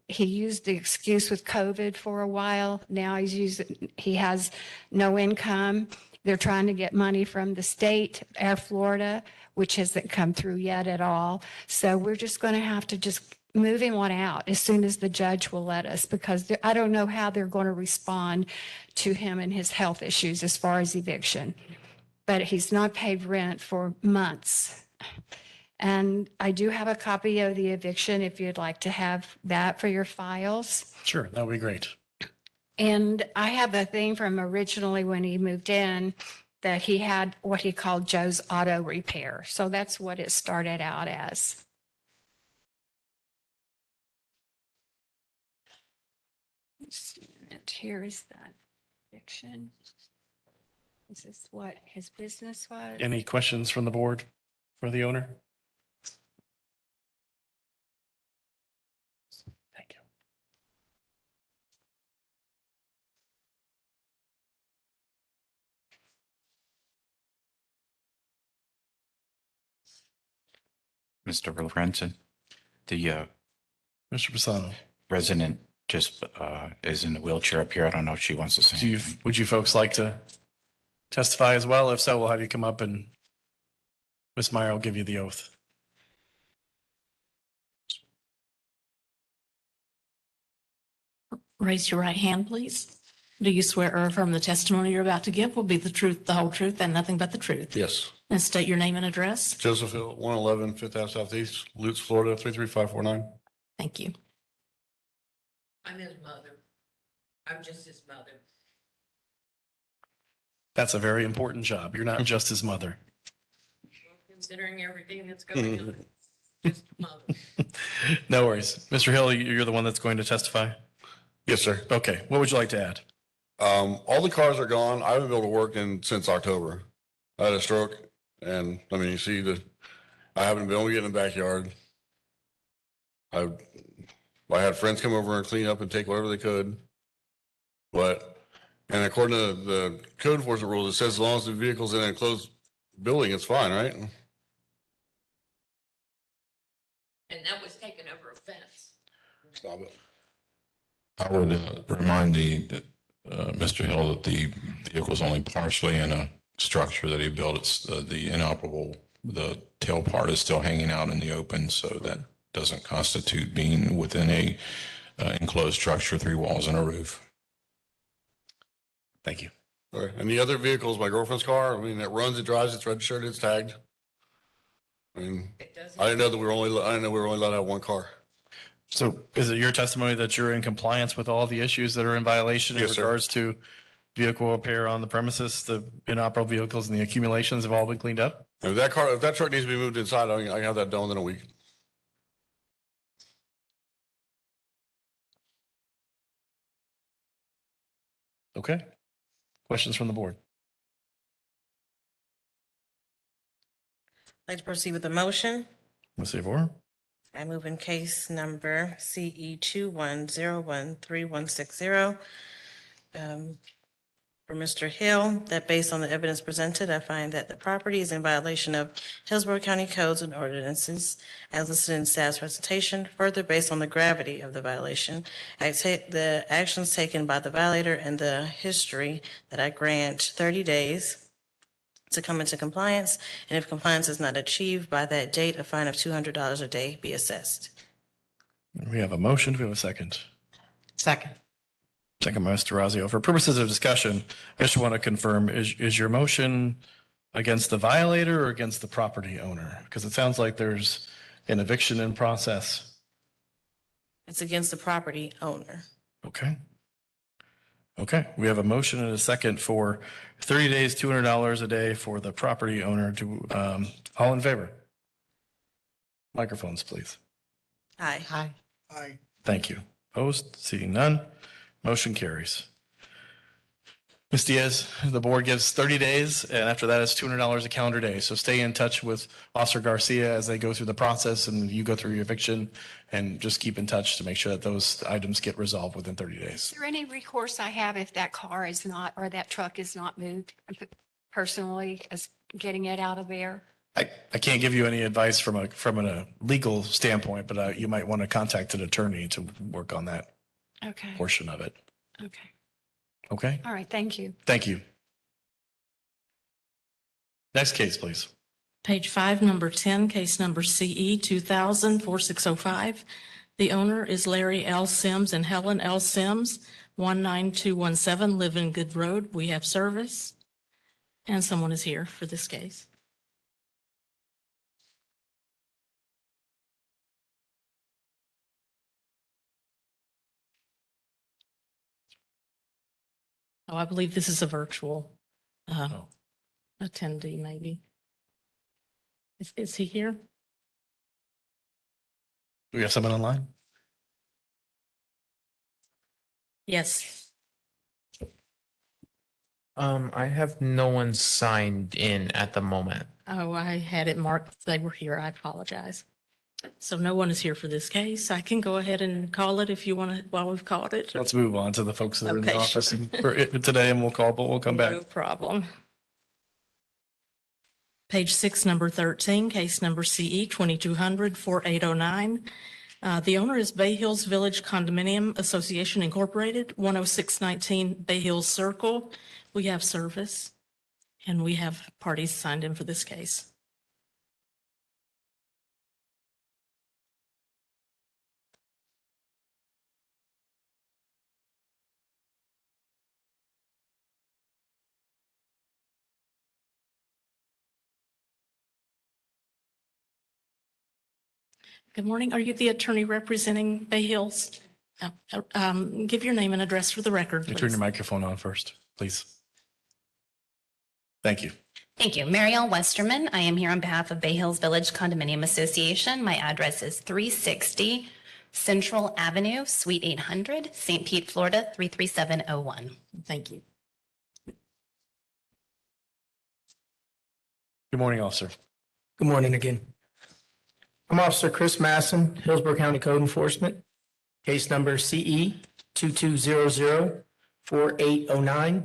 He used the excuse with COVID for a while. Now he has no income. They're trying to get money from the state, Air Florida, which hasn't come through yet at all. So we're just going to have to just move him on out as soon as the judge will let us, because I don't know how they're going to respond to him and his health issues as far as eviction. But he's not paid rent for months. And I do have a copy of the eviction if you'd like to have that for your files. Sure, that would be great. And I have a thing from originally when he moved in that he had what he called Joe's Auto Repair. So that's what it started out as. Here is that eviction. Is this what his business was? Any questions from the board for the owner? Thank you. Mr. Lorenzen, the Mr. Pisano, resident just is in a wheelchair up here. I don't know if she wants to say anything. would you folks like to testify as well? If so, we'll have you come up and Ms. Meyer will give you the oath. Raise your right hand, please. Do you swear or affirm the testimony you're about to give will be the truth, the whole truth, and nothing but the truth? Yes. And state your name and address. Joseph Hill, 111 Fifth Ave Southeast, Lutz, Florida, 33549. Thank you. I'm his mother. I'm just his mother. That's a very important job. You're not just his mother. Considering everything that's going on, just mother. No worries. Mr. Hill, you're the one that's going to testify? Yes, sir. Okay. What would you like to add? All the cars are gone. I haven't been able to work since October. I had a stroke, and you see I haven't been able to get in the backyard. I had friends come over and clean up and take whatever they could. And according to the code enforcement rules, it says as long as the vehicle's in an enclosed building, it's fine, right? And that was taken over a fence. Stop it. I would remind Mr. Hill that the vehicle is only partially in a structure that he built. It's the inoperable, the tail part is still hanging out in the open, so that doesn't constitute being within a enclosed structure, 3 walls and a roof. Thank you. All right. And the other vehicle is my girlfriend's car. I mean, it runs, it drives, it's registered, it's tagged. I mean, I didn't know we were only allowed to have one car. So is it your testimony that you're in compliance with all the issues that are in violation in Yes, sir. regards to vehicle repair on the premises? The inoperable vehicles and the accumulations have all been cleaned up? If that truck needs to be moved inside, I can have that done within a week. Okay. Questions from the board? I'd like to proceed with the motion. Ms. Savor? I move in case number CE 21013160. For Mr. Hill, that based on the evidence presented, I find that the property is in violation of Hillsborough County codes and ordinances as listed in staff's presentation. Further, based on the gravity of the violation, I take the actions taken by the violator and the history that I grant 30 days to come into compliance, and if compliance is not achieved by that date, a fine of $200 a day be assessed. We have a motion. Do we have a second? Second. Second by Mr. Razio. For purposes of discussion, I just want to confirm, is your motion against the violator or against the property owner? Because it sounds like there's an eviction in process. It's against the property owner. Okay. Okay, we have a motion and a second for 30 days, $200 a day for the property owner to, all in favor? Microphones, please. Aye. Aye. Aye. Thank you. Opposed? Seeing none, motion carries. Ms. Diaz, the board gives 30 days, and after that, it's $200 a calendar day. So stay in touch with Officer Garcia as they go through the process and you go through your eviction, and just keep in touch to make sure that those items get resolved within 30 days. Is there any recourse I have if that car is not, or that truck is not moved personally as getting it out of there? I can't give you any advice from a legal standpoint, but you might want to contact an attorney to work on that Okay. portion of it. Okay. Okay? All right. Thank you. Thank you. Next case, please. Page 5, number 10, case number CE 2000-4605. The owner is Larry L. Sims and Helen L. Sims, 19217 Living Good Road. We have service, and someone is here for this case. Oh, I believe this is a virtual attendee, maybe. Is he here? Do we have someone online? Yes. I have no one signed in at the moment. Oh, I had it marked they were here. I apologize. So no one is here for this case. I can go ahead and call it if you want to, while we've called it. Let's move on to the folks that are in the Okay, office sure. for today, and we'll call, but we'll come back. No problem. Page 6, number 13, case number CE 2200-4809. The owner is Bay Hills Village Condominium Association Incorporated, 10619 Bay Hills Circle. We have service, and we have parties signed in for this case. Good morning. Are you the attorney representing Bay Hills? Give your name and address for the record, You turn please. your microphone on first, please. Thank you. Thank you. Marielle Westerman. I am here on behalf of Bay Hills Village Condominium Association. My address is 360 Central Avenue, Suite 800, St. Pete, Florida, 33701. Thank you. Good morning, officer. Good morning again. I'm Officer Chris Masson, Hillsborough County Code Enforcement. Case number CE 22004809.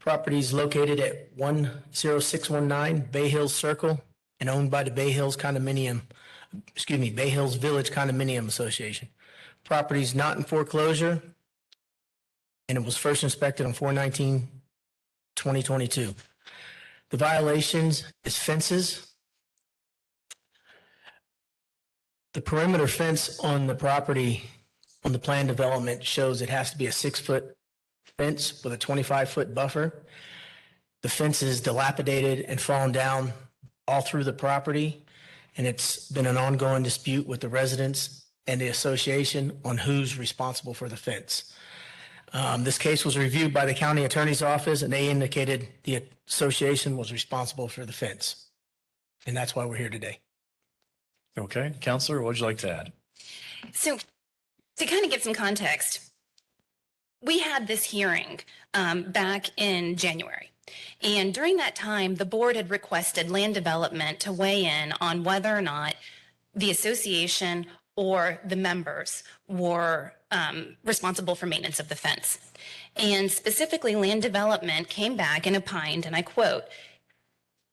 Property is located at 10619 Bay Hills Circle and owned by the Bay Hills Village Condominium Association. Property is not in foreclosure, and it was first inspected on 4/19/2022. The violations is fences. The perimeter fence on the property, on the plan development, shows it has to be a 6-foot fence with a 25-foot buffer. The fence is dilapidated and fallen down all through the property, and it's been an ongoing dispute with the residents and the association on who's responsible for the fence. This case was reviewed by the county attorney's office, and they indicated the association was responsible for the fence. And that's why we're here today. Okay, Counselor, what would you like to add? So to kind of give some context, we had this hearing back in January. And during that time, the board had requested land development to weigh in on whether or not the association or the members were responsible for maintenance of the fence. And specifically, land development came back and opined, and I quote,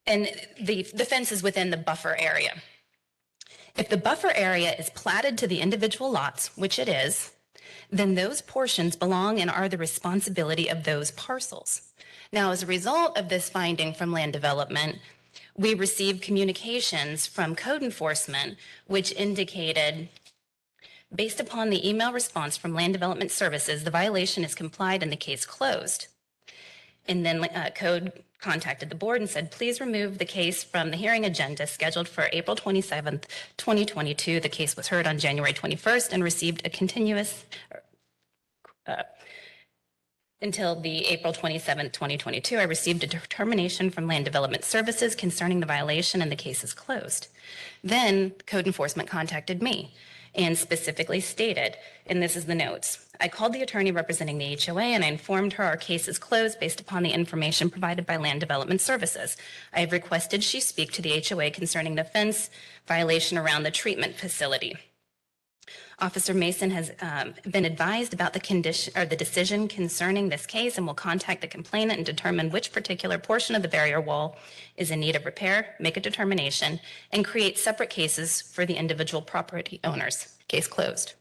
and the fence is within the buffer area. If the buffer area is platted to the individual lots, which it is, then those portions belong and are the responsibility of those parcels. Now, as a result of this finding from land development, we received communications from code enforcement, which indicated, based upon the email response from Land Development Services, the violation is complied and the case closed. And then code contacted the board and said, please remove the case from the hearing agenda scheduled for April 27th, 2022. The case was heard on January 21st and received a continuous until the April 27th, 2022. I received a determination from Land Development Services concerning the violation, and the case is closed. Then code enforcement contacted me and specifically stated, and this is the notes, I called the attorney representing the HOA and I informed her our case is closed based upon the information provided by Land Development Services. I have requested she speak to the HOA concerning the fence violation around the treatment facility. Officer Mason has been advised about the condition or the decision concerning this case and will contact the complainant and determine which particular portion of the barrier wall is in need of repair, make a determination, and create separate cases for the individual property owners. Case closed.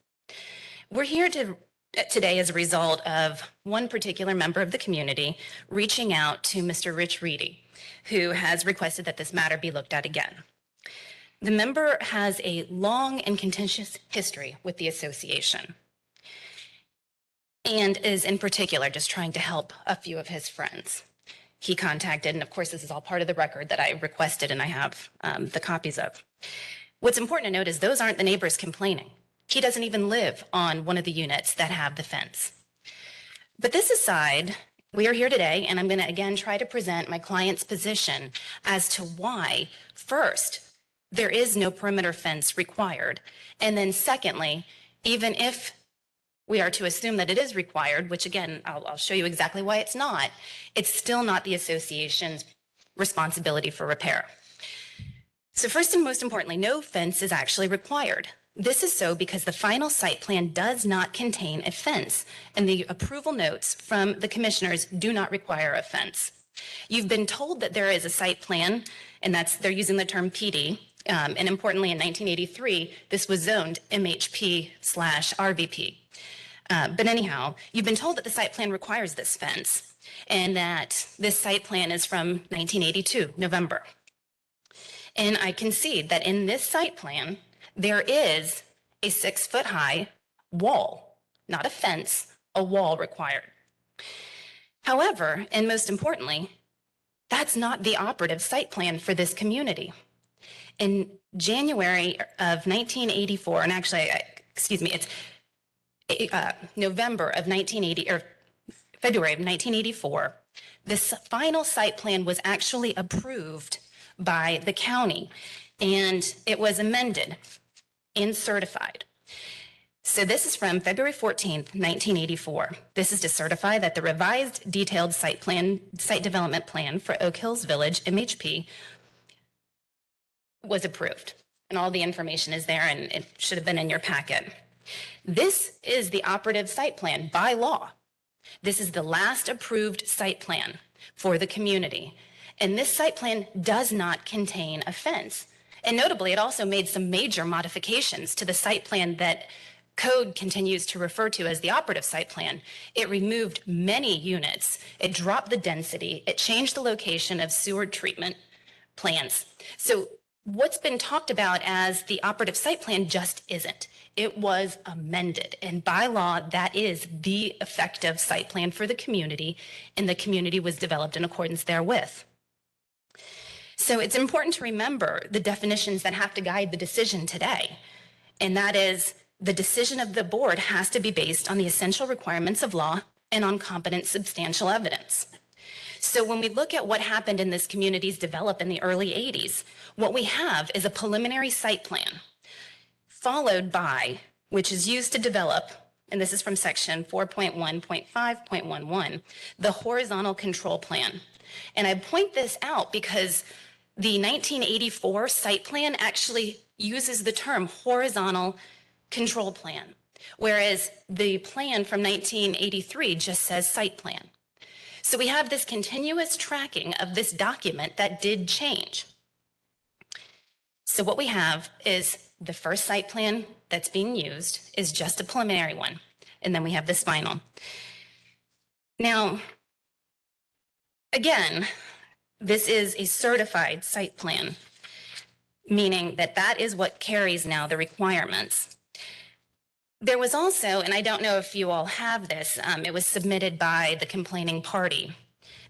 We're here today as a result of one particular member of the community reaching out to Mr. Rich Reedy, who has requested that this matter be looked at again. The member has a long and contentious history with the association and is in particular just trying to help a few of his friends. He contacted, and of course this is all part of the record that I requested and I have the copies of. What's important to note is those aren't the neighbors complaining. He doesn't even live on one of the units that have the fence. But this aside, we are here today and I'm going to again try to present my client's position as to why, first, there is no perimeter fence required. And then secondly, even if we are to assume that it is required, which again, I'll show you exactly why it's not, it's still not the association's responsibility for repair. So first and most importantly, no fence is actually required. This is so because the final site plan does not contain a fence, and the approval notes from the commissioners do not require a fence. You've been told that there is a site plan, and they're using the term PD. And importantly, in 1983, this was zoned MHP/RVP. But anyhow, you've been told that the site plan requires this fence and that this site plan is from 1982, November. And I concede that in this site plan, there is a 6-foot-high wall, not a fence, a wall required. However, and most importantly, that's not the operative site plan for this community. In January of 1984, and actually, excuse me, it's November of 1980, or February of 1984, this final site plan was actually approved by the county, and it was amended and certified. So this is from February 14th, 1984. This is to certify that the revised detailed site development plan for Oak Hills Village, MHP, was approved. And all the information is there, and it should have been in your packet. This is the operative site plan by law. This is the last approved site plan for the community. And this site plan does not contain a fence. And notably, it also made some major modifications to the site plan that code continues to refer to as the operative site plan. It removed many units. It dropped the density. It changed the location of sewer treatment plants. So what's been talked about as the operative site plan just isn't. It was amended. And by law, that is the effective site plan for the community, and the community was developed in accordance therewith. So it's important to remember the definitions that have to guide the decision today. And that is, the decision of the board has to be based on the essential requirements of law and on competent substantial evidence. So when we look at what happened in this community's developed in the early 80s, what we have is a preliminary site plan followed by, which is used to develop, and this is from section 4.1.5.11, the horizontal control plan. And I point this out because the 1984 site plan actually uses the term horizontal control plan, whereas the plan from 1983 just says site plan. So we have this continuous tracking of this document that did change. So what we have is the first site plan that's being used is just a preliminary one, and then we have this final. Now, again, this is a certified site plan, meaning that that is what carries now the requirements. There was also, and I don't know if you all have this, it was submitted by the complaining party.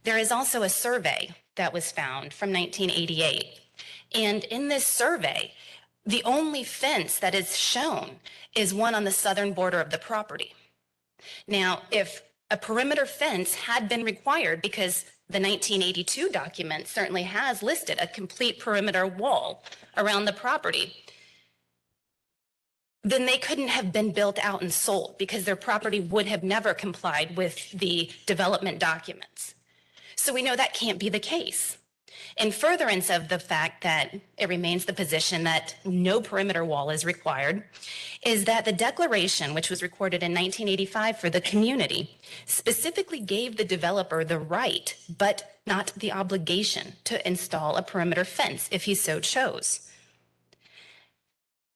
There is also a survey that was found from 1988. And in this survey, the only fence that is shown is one on the southern border of the property. Now, if a perimeter fence had been required, because the 1982 document certainly has listed a complete perimeter wall around the property, then they couldn't have been built out and sold because their property would have never complied with the development documents. So we know that can't be the case. In furtherance of the fact that it remains the position that no perimeter wall is required, is that the declaration, which was recorded in 1985 for the community, specifically gave the developer the right, but not the obligation, to install a perimeter fence if he so chose.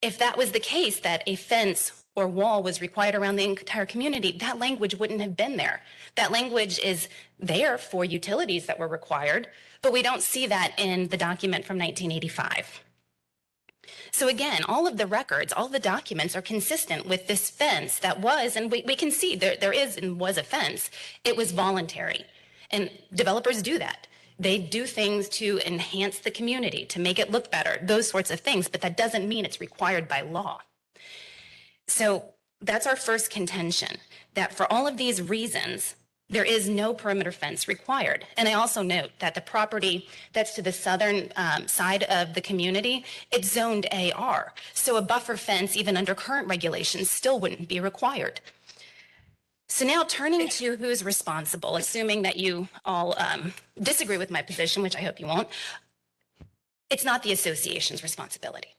If that was the case, that a fence or wall was required around the entire community, that language wouldn't have been there. That language is there for utilities that were required, but we don't see that in the document from 1985. So again, all of the records, all of the documents are consistent with this fence that was, and we can see there is and was a fence. It was voluntary, and developers do that. They do things to enhance the community, to make it look better, those sorts of things, but that doesn't mean it's required by law. So that's our first contention, that for all of these reasons, there is no perimeter fence required. And I also note that the property that's to the southern side of the community, it's zoned AR. So a buffer fence, even under current regulations, still wouldn't be required. So now turning to who's responsible, assuming that you all disagree with my position, which I hope you won't, it's not the association's responsibility.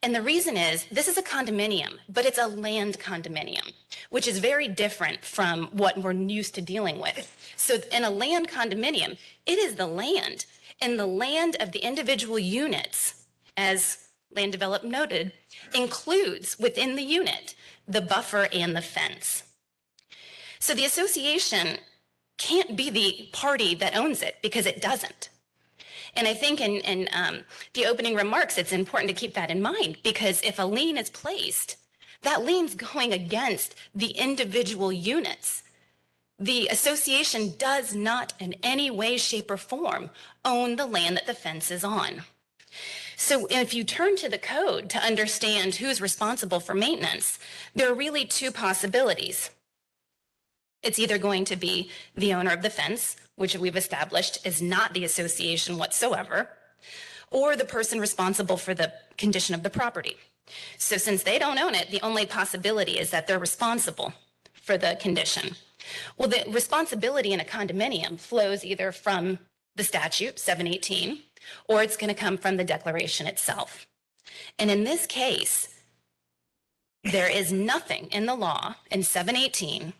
And the reason is, this is a condominium, but it's a land condominium, which is very different from what we're used to dealing with. So in a land condominium, it is the land, and the land of the individual units, as Land Develop noted, includes within the unit the buffer and the fence. So the association can't be the party that owns it, because it doesn't. And I think in the opening remarks, it's important to keep that in mind, because if a lien is placed, that lien's going against the individual units. The association does not in any way, shape, or form own the land that the fence is on. So if you turn to the code to understand who's responsible for maintenance, there are really two possibilities. It's either going to be the owner of the fence, which we've established is not the association whatsoever, or the person responsible for the condition of the property. So since they don't own it, the only possibility is that they're responsible for the condition. Well, the responsibility in a condominium flows either from the statute, 718, or it's going to come from the declaration itself. And in this case, There is nothing in the law in 718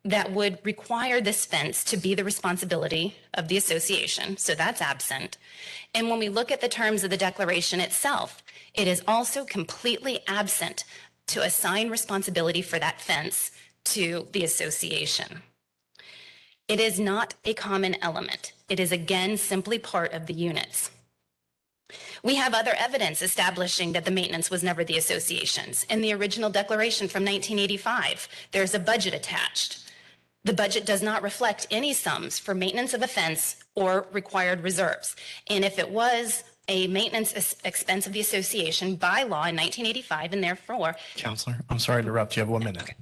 that would require this fence to be the responsibility of the association, so that's absent. And when we look at the terms of the declaration itself, it is also completely absent to assign responsibility for that fence to the association. It is not a common element. It is again simply part of the units. We have other evidence establishing that the maintenance was never the association's. In the original declaration from 1985, there's a budget attached. The budget does not reflect any sums for maintenance of a fence or required reserves. And if it was a maintenance expense of the association by law in 1985, and therefore Counselor, I'm sorry to interrupt. You have 1 minute.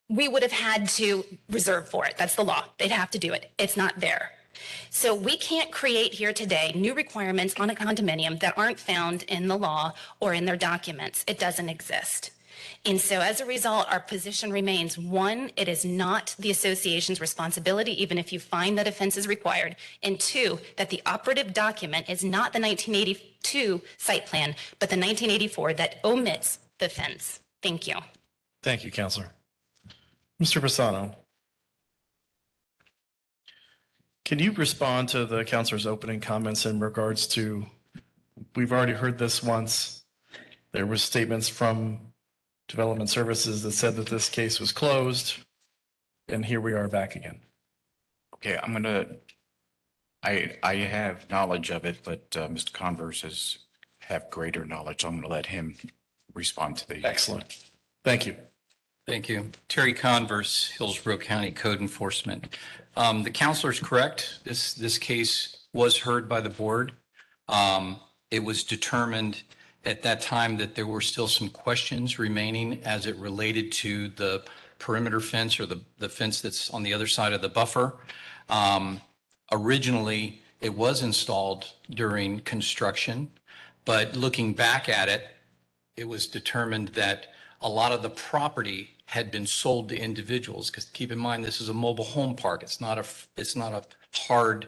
we would have had to reserve for it. That's the law. They'd have to do it. It's not there. So we can't create here today new requirements on a condominium that aren't found in the law or in their documents. It doesn't exist. And so as a result, our position remains, one, it is not the association's responsibility, even if you find that a fence is required. And two, that the operative document is not the 1982 site plan, but the 1984 that omits the fence. Thank you. Thank you, Counselor. Mr. Bassano, can you respond to the counselor's opening comments in regards to, we've already heard this once, there were statements from Development Services that said that this case was closed, and here we are back again. Okay, I have knowledge of it, but Mr. Converse have greater knowledge. So I'm going to let him respond to the. Excellent. Thank you. Thank you. Terry Converse, Hillsborough County Code Enforcement. The counselor is correct. This case was heard by the board. It was determined at that time that there were still some questions remaining as it related to the perimeter fence or the fence that's on the other side of the buffer. Originally, it was installed during construction, but looking back at it, it was determined that a lot of the property had been sold to individuals, because keep in mind, this is a mobile home park. It's not a hard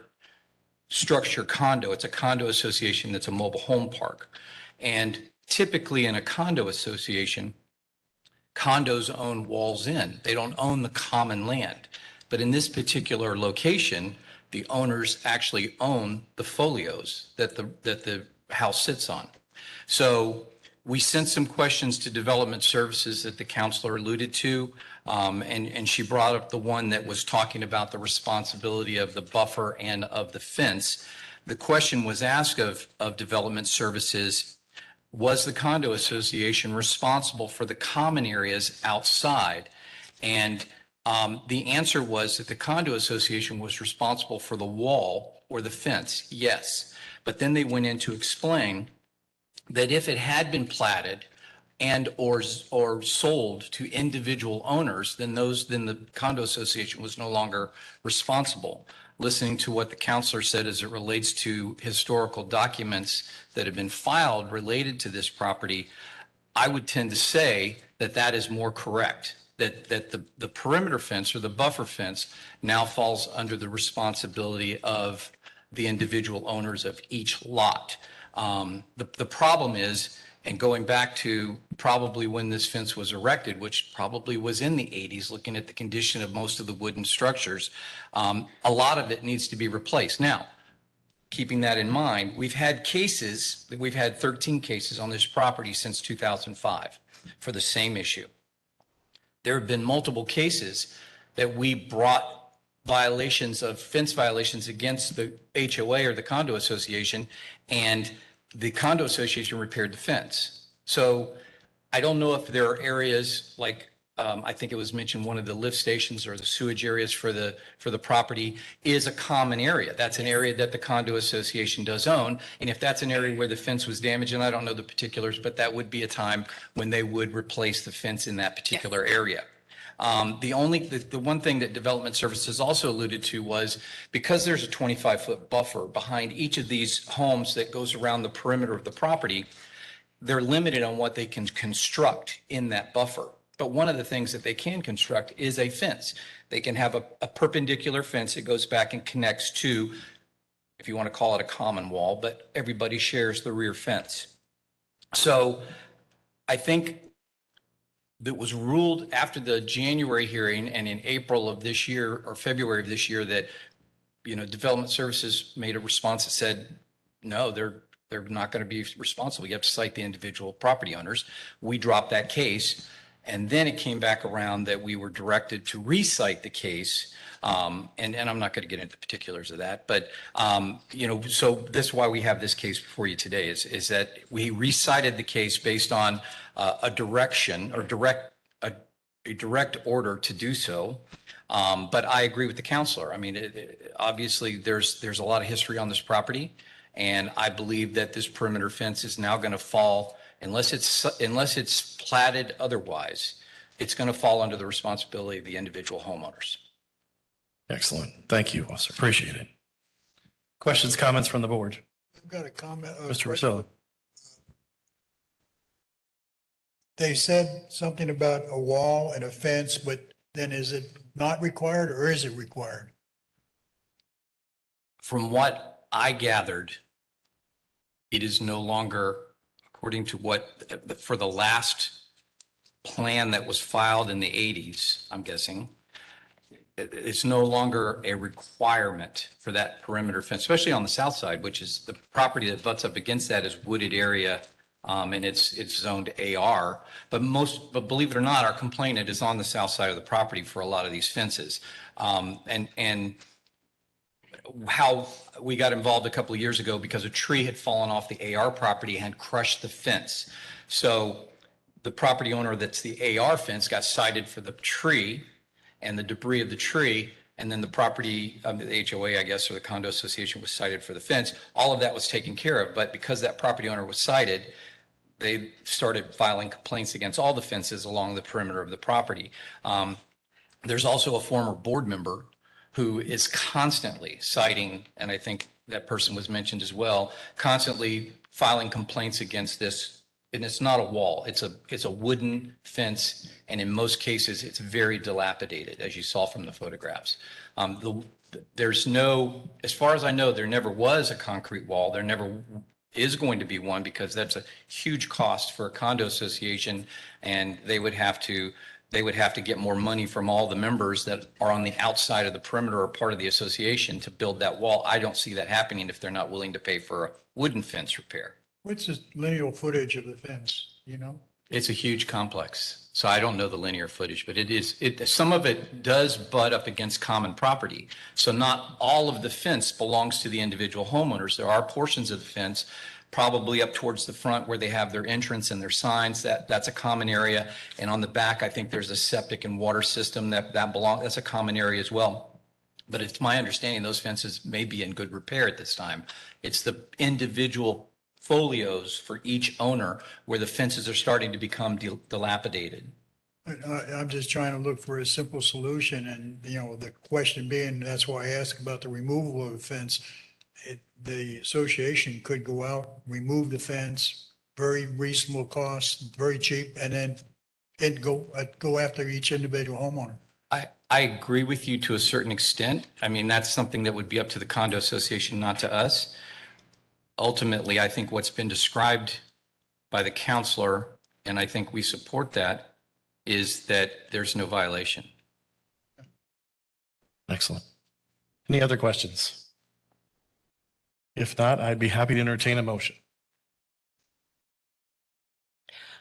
structure condo. It's a condo association that's a mobile home park. And typically in a condo association, condos own walls in. They don't own the common land. But in this particular location, the owners actually own the folios that the house sits on. So we sent some questions to Development Services that the counselor alluded to, and she brought up the one that was talking about the responsibility of the buffer and of the fence. The question was asked of Development Services, was the condo association responsible for the common areas outside? And the answer was that the condo association was responsible for the wall or the fence, yes. But then they went in to explain that if it had been platted and or sold to individual owners, then the condo association was no longer responsible. Listening to what the counselor said as it relates to historical documents that have been filed related to this property, I would tend to say that that is more correct, that the perimeter fence or the buffer fence now falls under the responsibility of the individual owners of each lot. The problem is, and going back to probably when this fence was erected, which probably was in the 80s, looking at the condition of most of the wooden structures, a lot of it needs to be replaced. Now, keeping that in mind, we've had 13 cases on this property since 2005 for the same issue. There have been multiple cases that we brought fence violations against the HOA or the condo association, and the condo association repaired the fence. So I don't know if there are areas like, I think it was mentioned, one of the lift stations or the sewage areas for the property is a common area. That's an area that the condo association does own. And if that's an area where the fence was damaged, and I don't know the particulars, but that would be a time when they would replace the fence in that particular area. The one thing that Development Services also alluded to was, because there's a 25-foot buffer behind each of these homes that goes around the perimeter of the property, they're limited on what they can construct in that buffer. But one of the things that they can construct is a fence. They can have a perpendicular fence that goes back and connects to, if you want to call it a common wall, but everybody shares the rear fence. So I think that was ruled after the January hearing and in April of this year or February of this year that, Development Services made a response that said, no, they're not going to be responsible. You have to cite the individual property owners. We dropped that case. And then it came back around that we were directed to recite the case. And I'm not going to get into the particulars of that, but, so this is why we have this case before you today is that we recited the case based on a direction or a direct order to do so. But I agree with the counselor. I mean, obviously there's a lot of history on this property. And I believe that this perimeter fence is now going to fall, unless it's platted otherwise, it's going to fall under the responsibility of the individual homeowners. Excellent. Thank you, officer. Appreciate it. Questions, comments from the board? I've got a comment. Mr. Rosillo. They said something about a wall and a fence, but then is it not required or is it required? From what I gathered, it is no longer, according to for the last plan that was filed in the 80s, I'm guessing, it's no longer a requirement for that perimeter fence, especially on the south side, which is the property that butts up against that is wooded area, and it's zoned AR. But believe it or not, our complainant is on the south side of the property for a lot of these fences. And how we got involved a couple of years ago because a tree had fallen off the AR property and had crushed the fence. So the property owner that's the AR fence got cited for the tree and the debris of the tree. And then the property, the HOA, I guess, or the condo association was cited for the fence. All of that was taken care of. But because that property owner was cited, they started filing complaints against all the fences along the perimeter of the property. There's also a former board member who is constantly citing, and I think that person was mentioned as well, constantly filing complaints against this. And it's not a wall, it's a wooden fence. And in most cases, it's very dilapidated, as you saw from the photographs. There's no, as far as I know, there never was a concrete wall. There never is going to be one because that's a huge cost for a condo association. And they would have to get more money from all the members that are on the outside of the perimeter or part of the association to build that wall. I don't see that happening if they're not willing to pay for a wooden fence repair. What's the lineal footage of the fence, you know? It's a huge complex. So I don't know the linear footage, but some of it does butt up against common property. So not all of the fence belongs to the individual homeowners. There are portions of the fence probably up towards the front where they have their entrance and their signs. That's a common area. And on the back, I think there's a septic and water system that's a common area as well. But it's my understanding those fences may be in good repair at this time. It's the individual folios for each owner where the fences are starting to become dilapidated. I'm just trying to look for a simple solution and, the question being, that's why I asked about the removal of the fence. The association could go out, remove the fence, very reasonable cost, very cheap, and then go after each individual homeowner. I agree with you to a certain extent. I mean, that's something that would be up to the condo association, not to us. Ultimately, I think what's been described by the counselor, and I think we support that, is that there's no violation. Excellent. Any other questions? If not, I'd be happy to entertain a motion.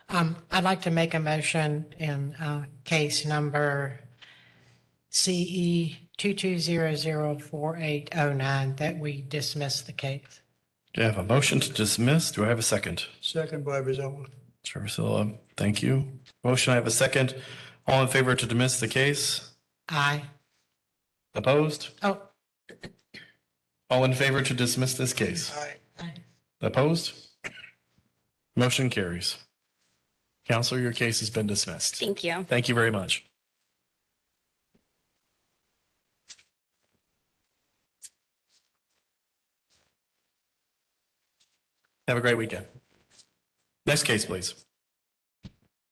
I'd like to make a motion in case number CE 22004809 that we dismiss the case. Do I have a motion to dismiss? Do I have a second? Second by Rosillo. Mr. Rosillo, thank you. Motion, I have a second. All in favor to dismiss the case? Aye. Opposed? Oh. All in favor to dismiss this case? Aye. Opposed? Motion carries. Counselor, your case has been dismissed. Thank you. Thank you very much. Have a great weekend. Next case, please.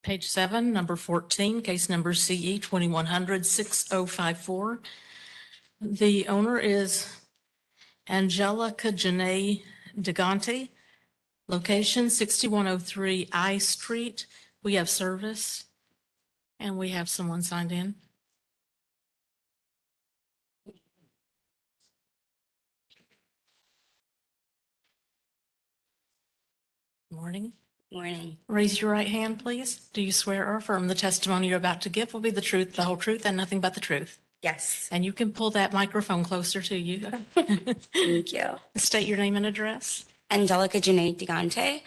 Page 7, number 14, case number CE 2100-6054. The owner is Angelica Janae DeGante, location 6103 I Street. We have service. And we have someone signed in. Morning. Morning. Raise your right hand, please. Do you swear or affirm the testimony you're about to give will be the truth, the whole truth, and nothing but the truth? Yes. And you can pull that microphone closer to you. Thank you. State your name and address. Angelica Janae Digante,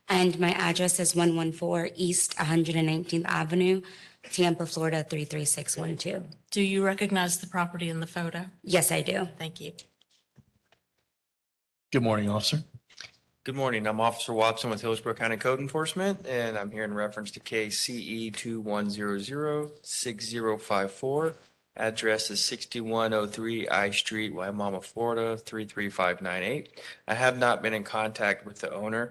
and my address is 114 East 119th Avenue, Tampa, Florida 33612. Do you recognize the property in the photo? Yes, I do. Thank you. Good morning, officer. Good morning. I'm Officer Watson with Hillsborough County Code Enforcement, and I'm here in reference to case CE 21006054. Address is 6103 I Street, Waimama, Florida 33598. I have not been in contact with the owner.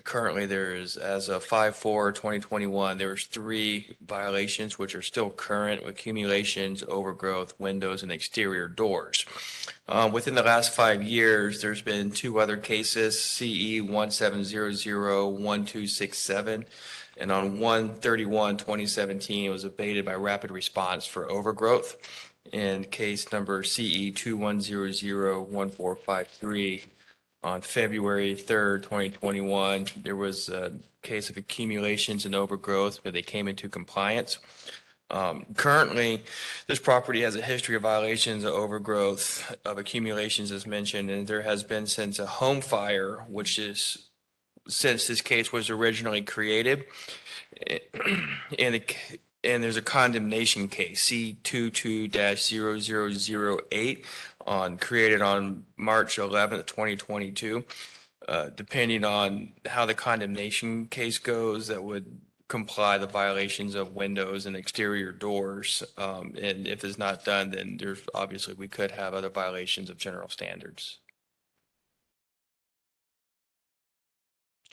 Currently, there is, as of 5/4/2021, there's 3 violations which are still current: accumulations, overgrowth, windows, and exterior doors. Within the last 5 years, there's been 2 other cases, CE 17001267, and on 1/31/2017, it was abated by rapid response for overgrowth. And case number CE 21001453. On February 3rd, 2021, there was a case of accumulations and overgrowth where they came into compliance. Currently, this property has a history of violations of overgrowth, of accumulations as mentioned, and there has been since a home fire, which is since this case was originally created. And there's a condemnation case, C22-0008, created on March 11th, 2022. Depending on how the condemnation case goes, that would comply the violations of windows and exterior doors. And if it's not done, then there's obviously, we could have other violations of general standards.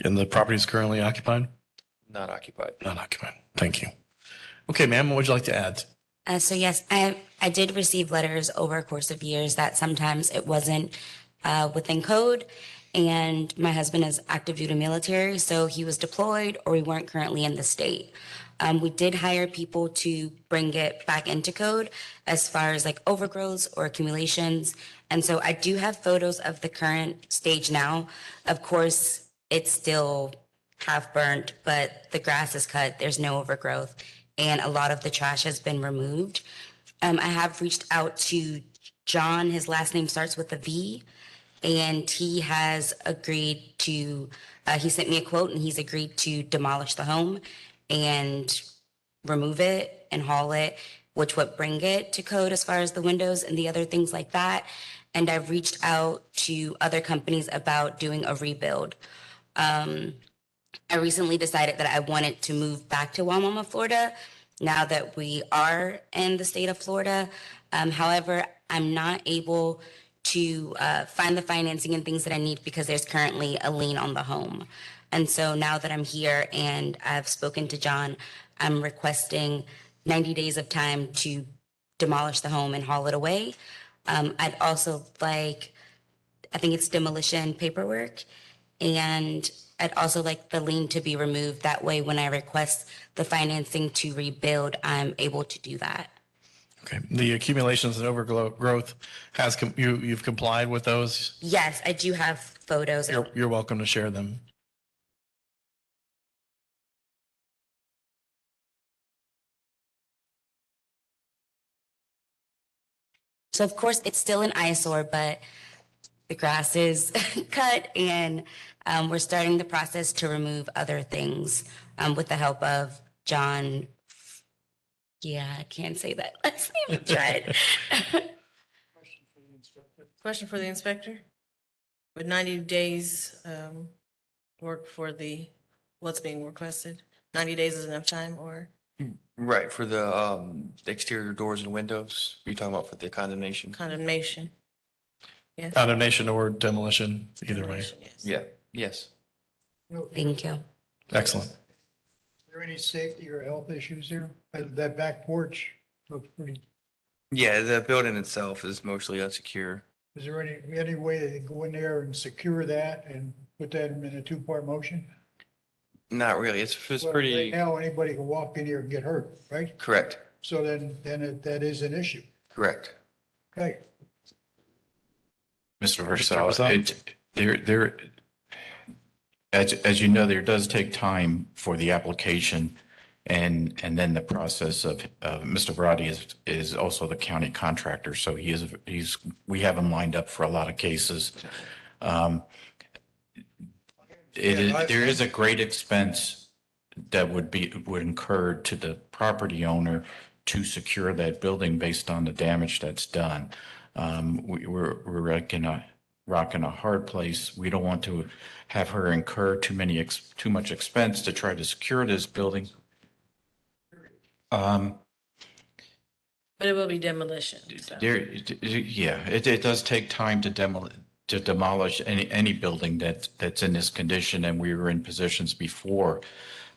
And the property is currently occupied? Not occupied. Not occupied. Thank you. Okay, ma'am, what would you like to add? So yes, I did receive letters over a course of years that sometimes it wasn't within code. And my husband is active duty military, so he was deployed or we weren't currently in the state. We did hire people to bring it back into code as far as like overgrowths or accumulations. And so I do have photos of the current stage now. Of course, it's still half burnt, but the grass is cut, there's no overgrowth, and a lot of the trash has been removed. I have reached out to John, his last name starts with a V, and he has agreed to, he sent me a quote and he's agreed to demolish the home and remove it and haul it, which would bring it to code as far as the windows and the other things like that. And I've reached out to other companies about doing a rebuild. I recently decided that I wanted to move back to Waimama, Florida, now that we are in the state of Florida. However, I'm not able to find the financing and things that I need because there's currently a lien on the home. And so now that I'm here and I've spoken to John, I'm requesting 90 days of time to demolish the home and haul it away. I'd also like, I think it's demolition paperwork, and I'd also like the lien to be removed. That way, when I request the financing to rebuild, I'm able to do that. Okay, the accumulations and overgrowth you've complied with those? Yes, I do have photos. You're welcome to share them. So of course, it's still an eyesore, but the grass is cut, and we're starting the process to remove other things with the help of John. Yeah, I can't say that. Let's even try it. Question for the inspector? Would 90 days work for what's being requested? 90 days is enough time, or? Right, for the exterior doors and windows, you're talking about for the condemnation? Condemnation. Yes. Condemnation or demolition, either way. Yeah, yes. Thank you. Excellent. Is there any safety or health issues there? That back porch looks pretty, Yeah, the building itself is mostly unsecure. is there any way they can go in there and secure that and put that in a 2-part motion? Not really. It's Well, pretty right now, anybody can walk in here and get hurt, right? correct. So that is an issue. Correct. Okay. Mr. Mr. Versailles, as you know, there does take time for the application and then the process of, Mr. Brady is also the county contractor. So we have him lined up for a lot of cases. There is a great expense that would incur to the property owner to secure that building based on the damage that's done. We're like in a rock in a hard place. We don't want to have her incur too much expense to try to secure this building. But it will be demolition. So. It does take time to demolish any building that's in this condition, and we were in positions before.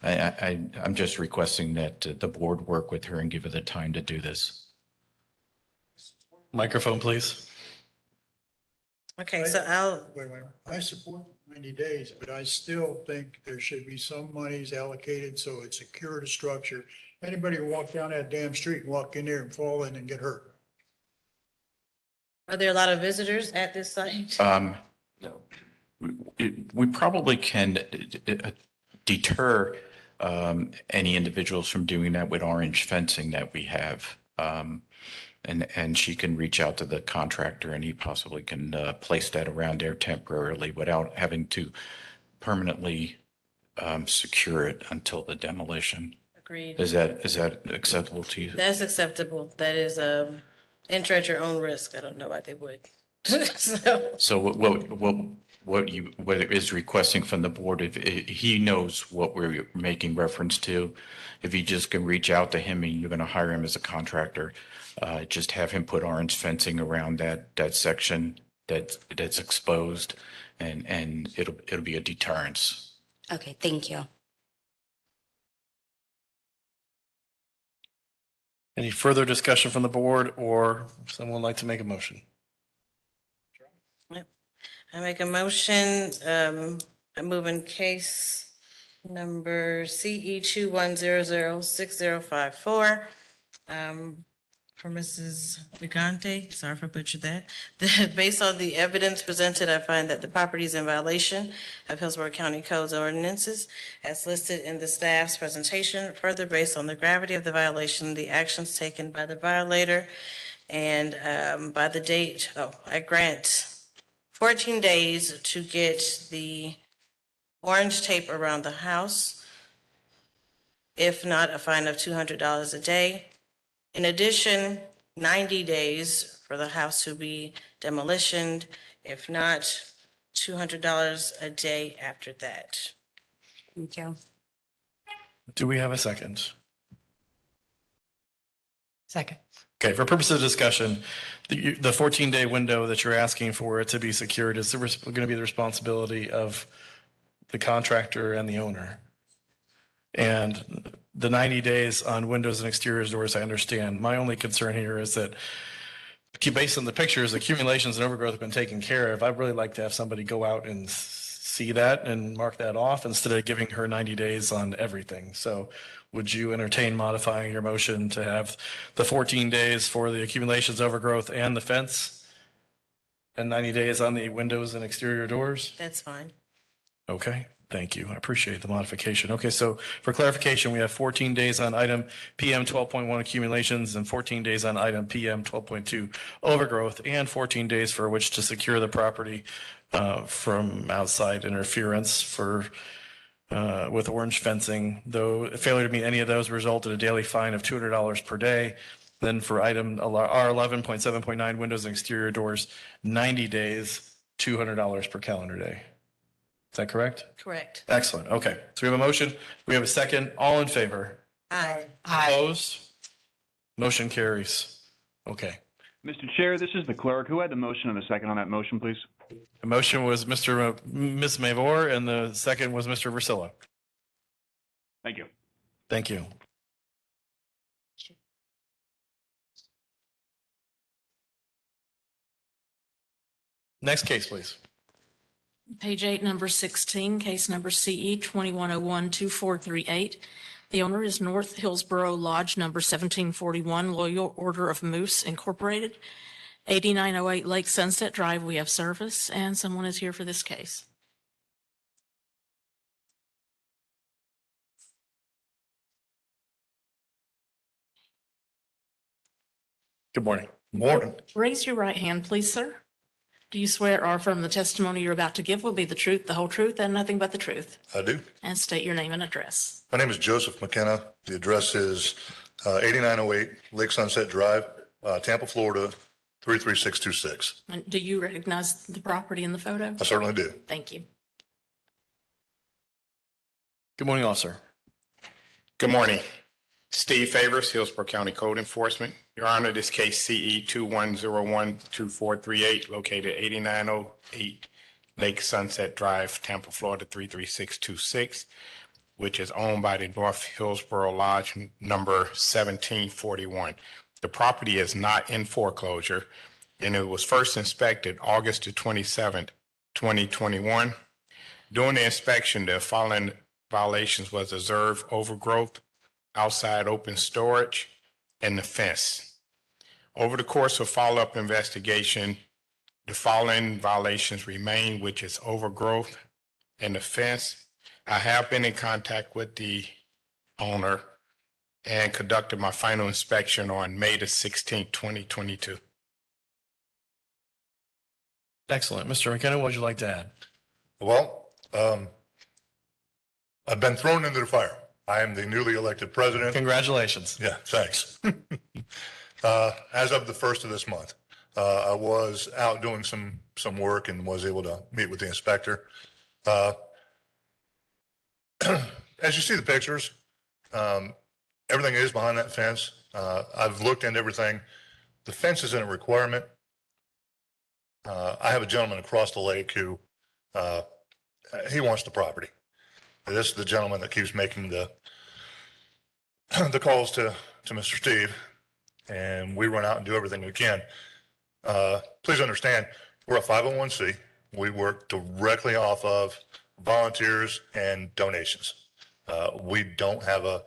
I'm just requesting that the board work with her and give her the time to do this. Microphone, please. Okay, so Wait. I support 90 days, but I still think there should be some monies allocated so it's secure to structure. Anybody can walk down that damn street and walk in there and fall in and get hurt. Are there a lot of visitors at this site? No. We probably can deter any individuals from doing that with orange fencing that we have. And she can reach out to the contractor and he possibly can place that around there temporarily without having to permanently secure it until the demolition. Agreed. Is that acceptable to you? That's acceptable. That is, enter at your own risk. I don't know why they would. So what is requesting from the board, if he knows what we're making reference to, if you just can reach out to him and you're going to hire him as a contractor, just have him put orange fencing around that section that's exposed and it'll be a deterrence. Okay, thank you. Any further discussion from the board or someone like to make a motion? I make a motion, I move in case number CE 21006054, for Mrs. Vigante, sorry if I butchered that, that based on the evidence presented, I find that the property is in violation of Hillsborough County Codes ordinances as listed in the staff's presentation. Further, based on the gravity of the violation, the actions taken by the violator, and by the date, I grant 14 days to get the orange tape around the house. If not, a fine of $200 a day. In addition, 90 days for the house to be demolitioned. If not, $200 a day after that. Thank you. Do we have a second? Second. Okay, for purposes of discussion, the 14-day window that you're asking for it to be secured is going to be the responsibility of the contractor and the owner. And the 90 days on windows and exterior doors, I understand. My only concern here is that based on the pictures, accumulations and overgrowth have been taken care of. I'd really like to have somebody go out and see that and mark that off instead of giving her 90 days on everything. So would you entertain modifying your motion to have the 14 days for the accumulations, overgrowth, and the fence? And 90 days on the windows and exterior doors? That's fine. Okay, thank you. I appreciate the modification. Okay, so for clarification, we have 14 days on item PM 12.1 accumulations and 14 days on item PM 12.2 overgrowth and 14 days for which to secure the property from outside interference with orange fencing. Though failure to meet any of those result in a daily fine of $200 per day. Then for item R11.7.9 windows and exterior doors, 90 days, $200 per calendar day. Is that correct? Correct. Excellent. Okay. So we have a motion. We have a second. All in favor? Aye. Opposed? Motion carries. Okay. Mr. Chair, this is the clerk. Who had the motion and the second on that motion, please? The motion was Ms. Mavor and the second was Mr. Versilla. Thank you. Thank you. Next case, please. Page 8, number 16, case number CE 21012438. The owner is North Hillsborough Lodge number 1741, Loyal Order of Moose Incorporated, 8908 Lake Sunset Drive. We have service, and someone is here for this case. Good morning. Morning. Raise your right hand, please, sir. Do you swear or affirm the testimony you're about to give will be the truth, the whole truth, and nothing but the truth? I do. And state your name and address. My name is Joseph McKenna. The address is 8908 Lake Sunset Drive, Tampa, Florida, 33626. And do you recognize the property in the photo? I certainly do. Thank you. Good morning, officer. Good morning. Steve Favors, Hillsborough County Code Enforcement. Your Honor, this case CE 21012438, located 8908 Lake Sunset Drive, Tampa, Florida 33626, which is owned by the North Hillsborough Lodge number 1741. The property is not in foreclosure, and it was first inspected August the 27th, 2021. During the inspection, the following violations was observed: overgrowth, outside open storage, and the fence. Over the course of follow-up investigation, the following violations remain, which is overgrowth and the fence. I have been in contact with the owner and conducted my final inspection on May the 16th, 2022. Excellent. Mr. McKenna, what would you like to add? Well, I've been thrown into the fire. I am the newly elected president. Congratulations. Yeah, thanks. As of the first of this month, I was out doing some work and was able to meet with the inspector. As you see the pictures, everything is behind that fence. I've looked into everything. The fence isn't a requirement. I have a gentleman across the lake who he wants the property. This is the gentleman that keeps making the calls to Mr. Steve, and we run out and do everything we can. Please understand, we're a 501c. We work directly off of volunteers and donations. We don't have a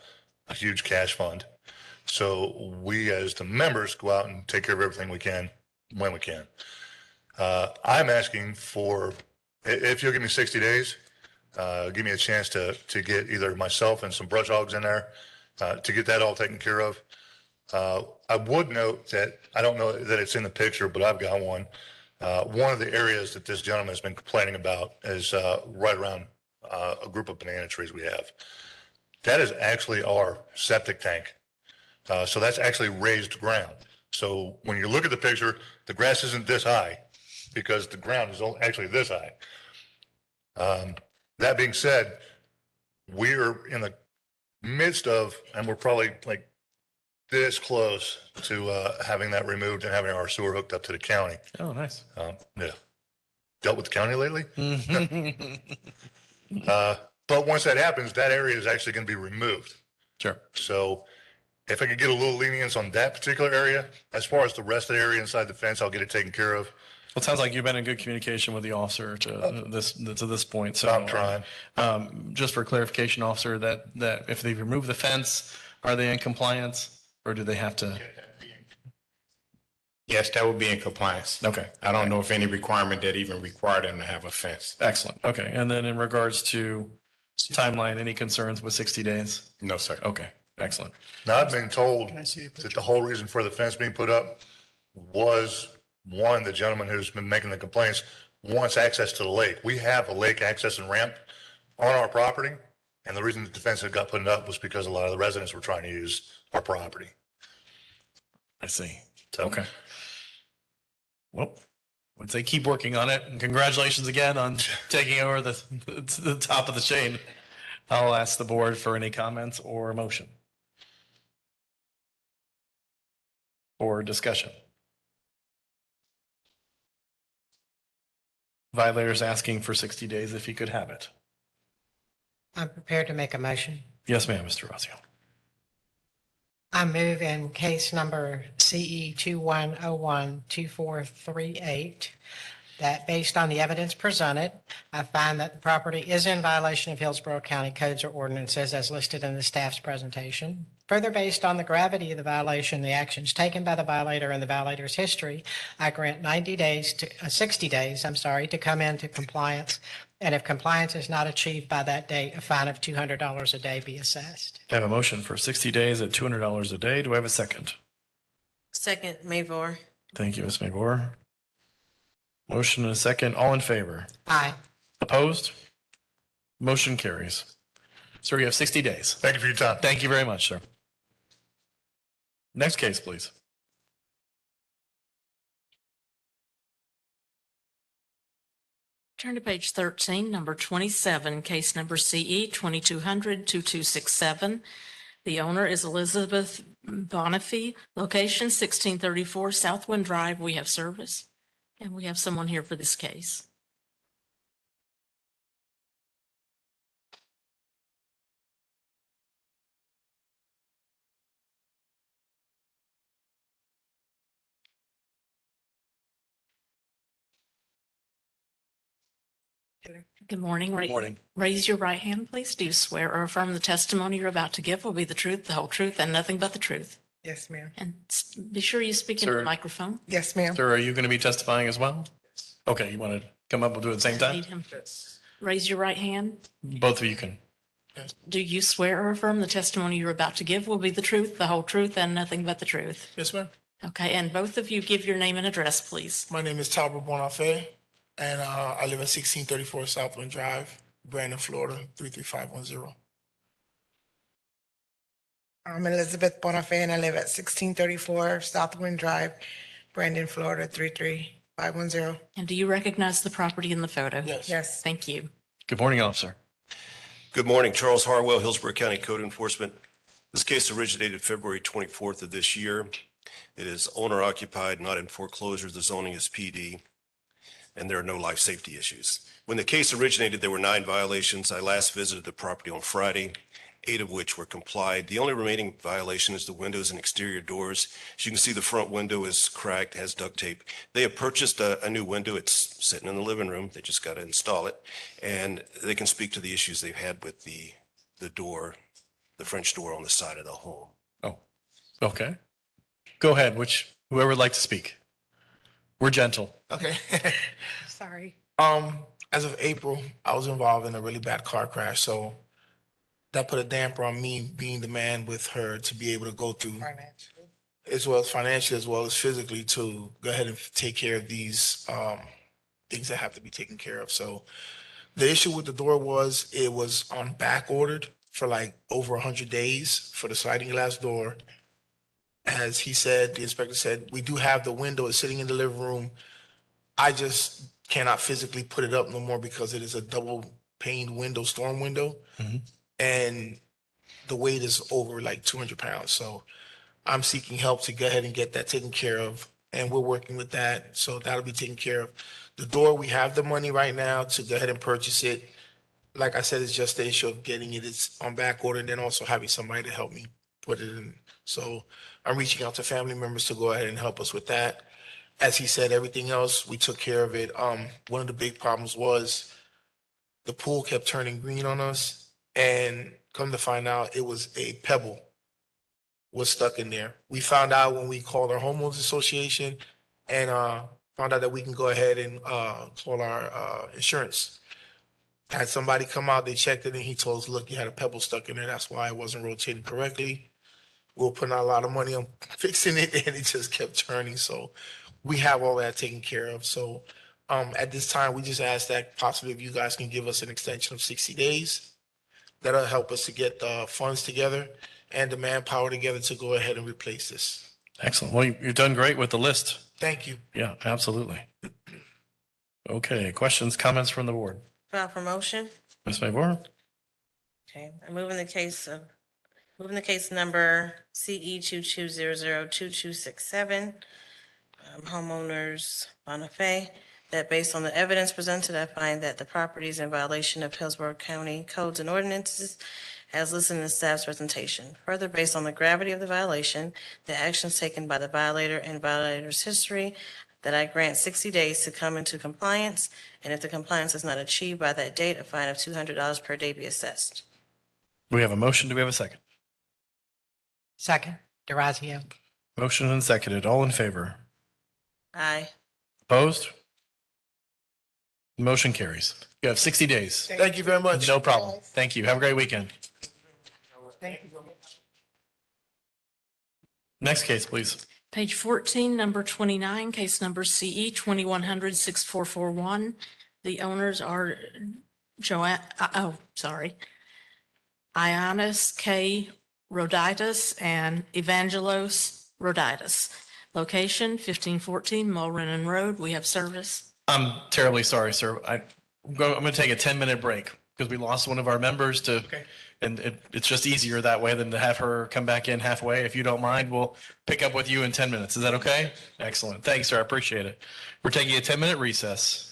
huge cash fund. So we, as the members, go out and take care of everything we can when we can. I'm asking for, if you'll give me 60 days, give me a chance to get either myself and some brush hogs in there to get that all taken care of. I would note that I don't know that it's in the picture, but I've got one. One of the areas that this gentleman has been complaining about is right around a group of banana trees we have. That is actually our septic tank. So that's actually raised ground. So when you look at the picture, the grass isn't this high because the ground is actually this high. That being said, we're in the midst of, and we're probably like this close to having that removed and having our sewer hooked up to the county. Oh, nice. Yeah. Dealt with the county lately? But once that happens, that area is actually going to be removed. Sure. So if I could get a little lenience on that particular area, as far as the rest of the area inside the fence, I'll get it taken care of. Well, it sounds like you've been in good communication with the officer to this point. So I'm trying. Just for clarification, officer, that if they remove the fence, are they in compliance or do they have to? Yes, that would be in compliance. Okay. I don't know if any requirement that even required them to have a fence. Excellent. Okay. And then in regards to timeline, any concerns with 60 days? No, sir. Okay. Excellent. Now, I've been told that the whole reason for the fence being put up was, one, the gentleman who's been making the complaints wants access to the lake. We have a lake access and ramp on our property. And the reason that the fence had got put up was because a lot of the residents were trying to use our property. I see. So, okay. Well, I'd say keep working on it. And congratulations again on taking over the top of the chain. I'll ask the board for any comments or motion or discussion. Violators asking for 60 days if he could have it. I'm prepared to make a motion. Yes, ma'am, Mr. Rosio. I move in case number CE 21012438 that based on the evidence presented, I find that the property is in violation of Hillsborough County codes or ordinances as listed in the staff's presentation. Further, based on the gravity of the violation, the actions taken by the violator and the violator's history, I grant 60 days, to come into compliance. And if compliance is not achieved by that date, a fine of $200 a day be assessed. I have a motion for 60 days at $200 a day. Do I have a second? Second, Mavor. Thank you, Ms. Maybor. Motion and a second. All in favor? Aye. Opposed? Motion carries. Sir, you have 60 days. Thank you for your time. Thank you very much, sir. Next case, please. Turn to page 13, number 27, case number CE 2200-2267. The owner is Elizabeth Bonifay, location 1634 Southwind Drive. We have service, and we have someone here for this case. Good morning. Good morning. Raise your right hand, please. Do you swear or affirm the testimony you're about to give will be the truth, the whole truth, and nothing but the truth? Yes, ma'am. And be sure you speak into Sir. the microphone. Yes, ma'am. Sir, are you going to be testifying as well? Okay, you want to come up and do it at the same time? Need him. Raise your right hand. Both of you can. Do you swear or affirm the testimony you're about to give will be the truth, the whole truth, and nothing but the truth? Yes, ma'am. Okay, and both of you give your name and address, please. My name is Talbot Bonifay, and I live at 1634 Southwind Drive, Brandon, Florida, 33510. I'm Elizabeth Bonifay, and I live at 1634 Southwind Drive, Brandon, Florida, 33510. And do you recognize the property in the photo? Yes. Yes. Thank you. Good morning, officer. Good morning, Charles Harwell, Hillsborough County Code Enforcement. This case originated February 24th of this year. It is owner occupied, not in foreclosure. The zoning is PD, and there are no life safety issues. When the case originated, there were 9 violations. I last visited the property on Friday, 8 of which were complied. The only remaining violation is the windows and exterior doors. As you can see, the front window is cracked, has duct tape. They have purchased a new window. It's sitting in the living room. They just got to install it. And they can speak to the issues they've had with the door, the French door on the side of the home. Oh, okay. Go ahead. Whoever would like to speak. We're gentle. Okay. Sorry. As of April, I was involved in a really bad car crash, so that put a damper on me being the man with her to be able to go through, as well as financially, as well as physically, to go ahead and take care of these things that have to be taken care of. So the issue with the door was it was on back ordered for like over 100 days for the sliding glass door. As he said, the inspector said, we do have the window, it's sitting in the living room. I just cannot physically put it up no more because it is a double pane window, storm window. And the weight is over like 200 pounds. So I'm seeking help to go ahead and get that taken care of. And we're working with that. So that'll be taken care of. The door, we have the money right now to go ahead and purchase it. Like I said, it's just the issue of getting it. It's on back order and then also having somebody to help me put it in. So I'm reaching out to family members to go ahead and help us with that. As he said, everything else, we took care of it. One of the big problems was the pool kept turning green on us. And come to find out, it was a pebble was stuck in there. We found out when we called our homeowners association and found out that we can go ahead and call our insurance. Had somebody come out, they checked it, and he told us, look, you had a pebble stuck in there. That's why it wasn't rotating correctly. We were putting out a lot of money on fixing it, and it just kept turning. So we have all that taken care of. So at this time, we just ask that possibly if you guys can give us an extension of 60 days. That'll help us to get the funds together and the manpower together to go ahead and replace this. Excellent. Well, you've done great with the list. Thank you. Yeah, absolutely. Okay, questions, comments from the board? File for motion. Ms. Maybor? Okay, I'm moving the case number CE 22002267. Homeowners Bonifay, that based on the evidence presented, I find that the property is in violation of Hillsborough County codes and ordinances as listed in the staff's presentation. Further, based on the gravity of the violation, the actions taken by the violator and violator's history, that I grant 60 days to come into compliance, and if the compliance is not achieved by that date, a fine of $200 per day be assessed. We have a motion. Do we have a second? Second, DeRazio. Motion and seconded. All in favor? Aye. Opposed? Motion carries. You have 60 days. Thank you very much. No problem. Thank you. Have a great weekend. Thank you. Next case, please. Page 14, number 29, case number CE 2100-6441. The owners are Ioannis K. Roditis and Evangelos Roditis. Location 1514 Mulrennan Road. We have service. I'm terribly sorry, sir. I'm going to take a 10-minute break because we lost one of our members and it's just easier that way than to have her come back in halfway. If you don't mind, we'll pick up with you in 10 minutes. Is that okay? Excellent. Thanks, sir. I appreciate it. We're taking a 10-minute recess.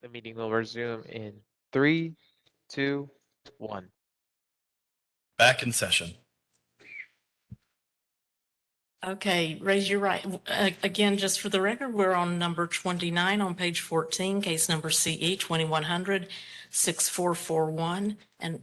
The meeting will resume in 3, 2, 1. Back in session. Okay, raise your right. Again, just for the record, we're on number 29 on page 14, case number CE 2100-6441. And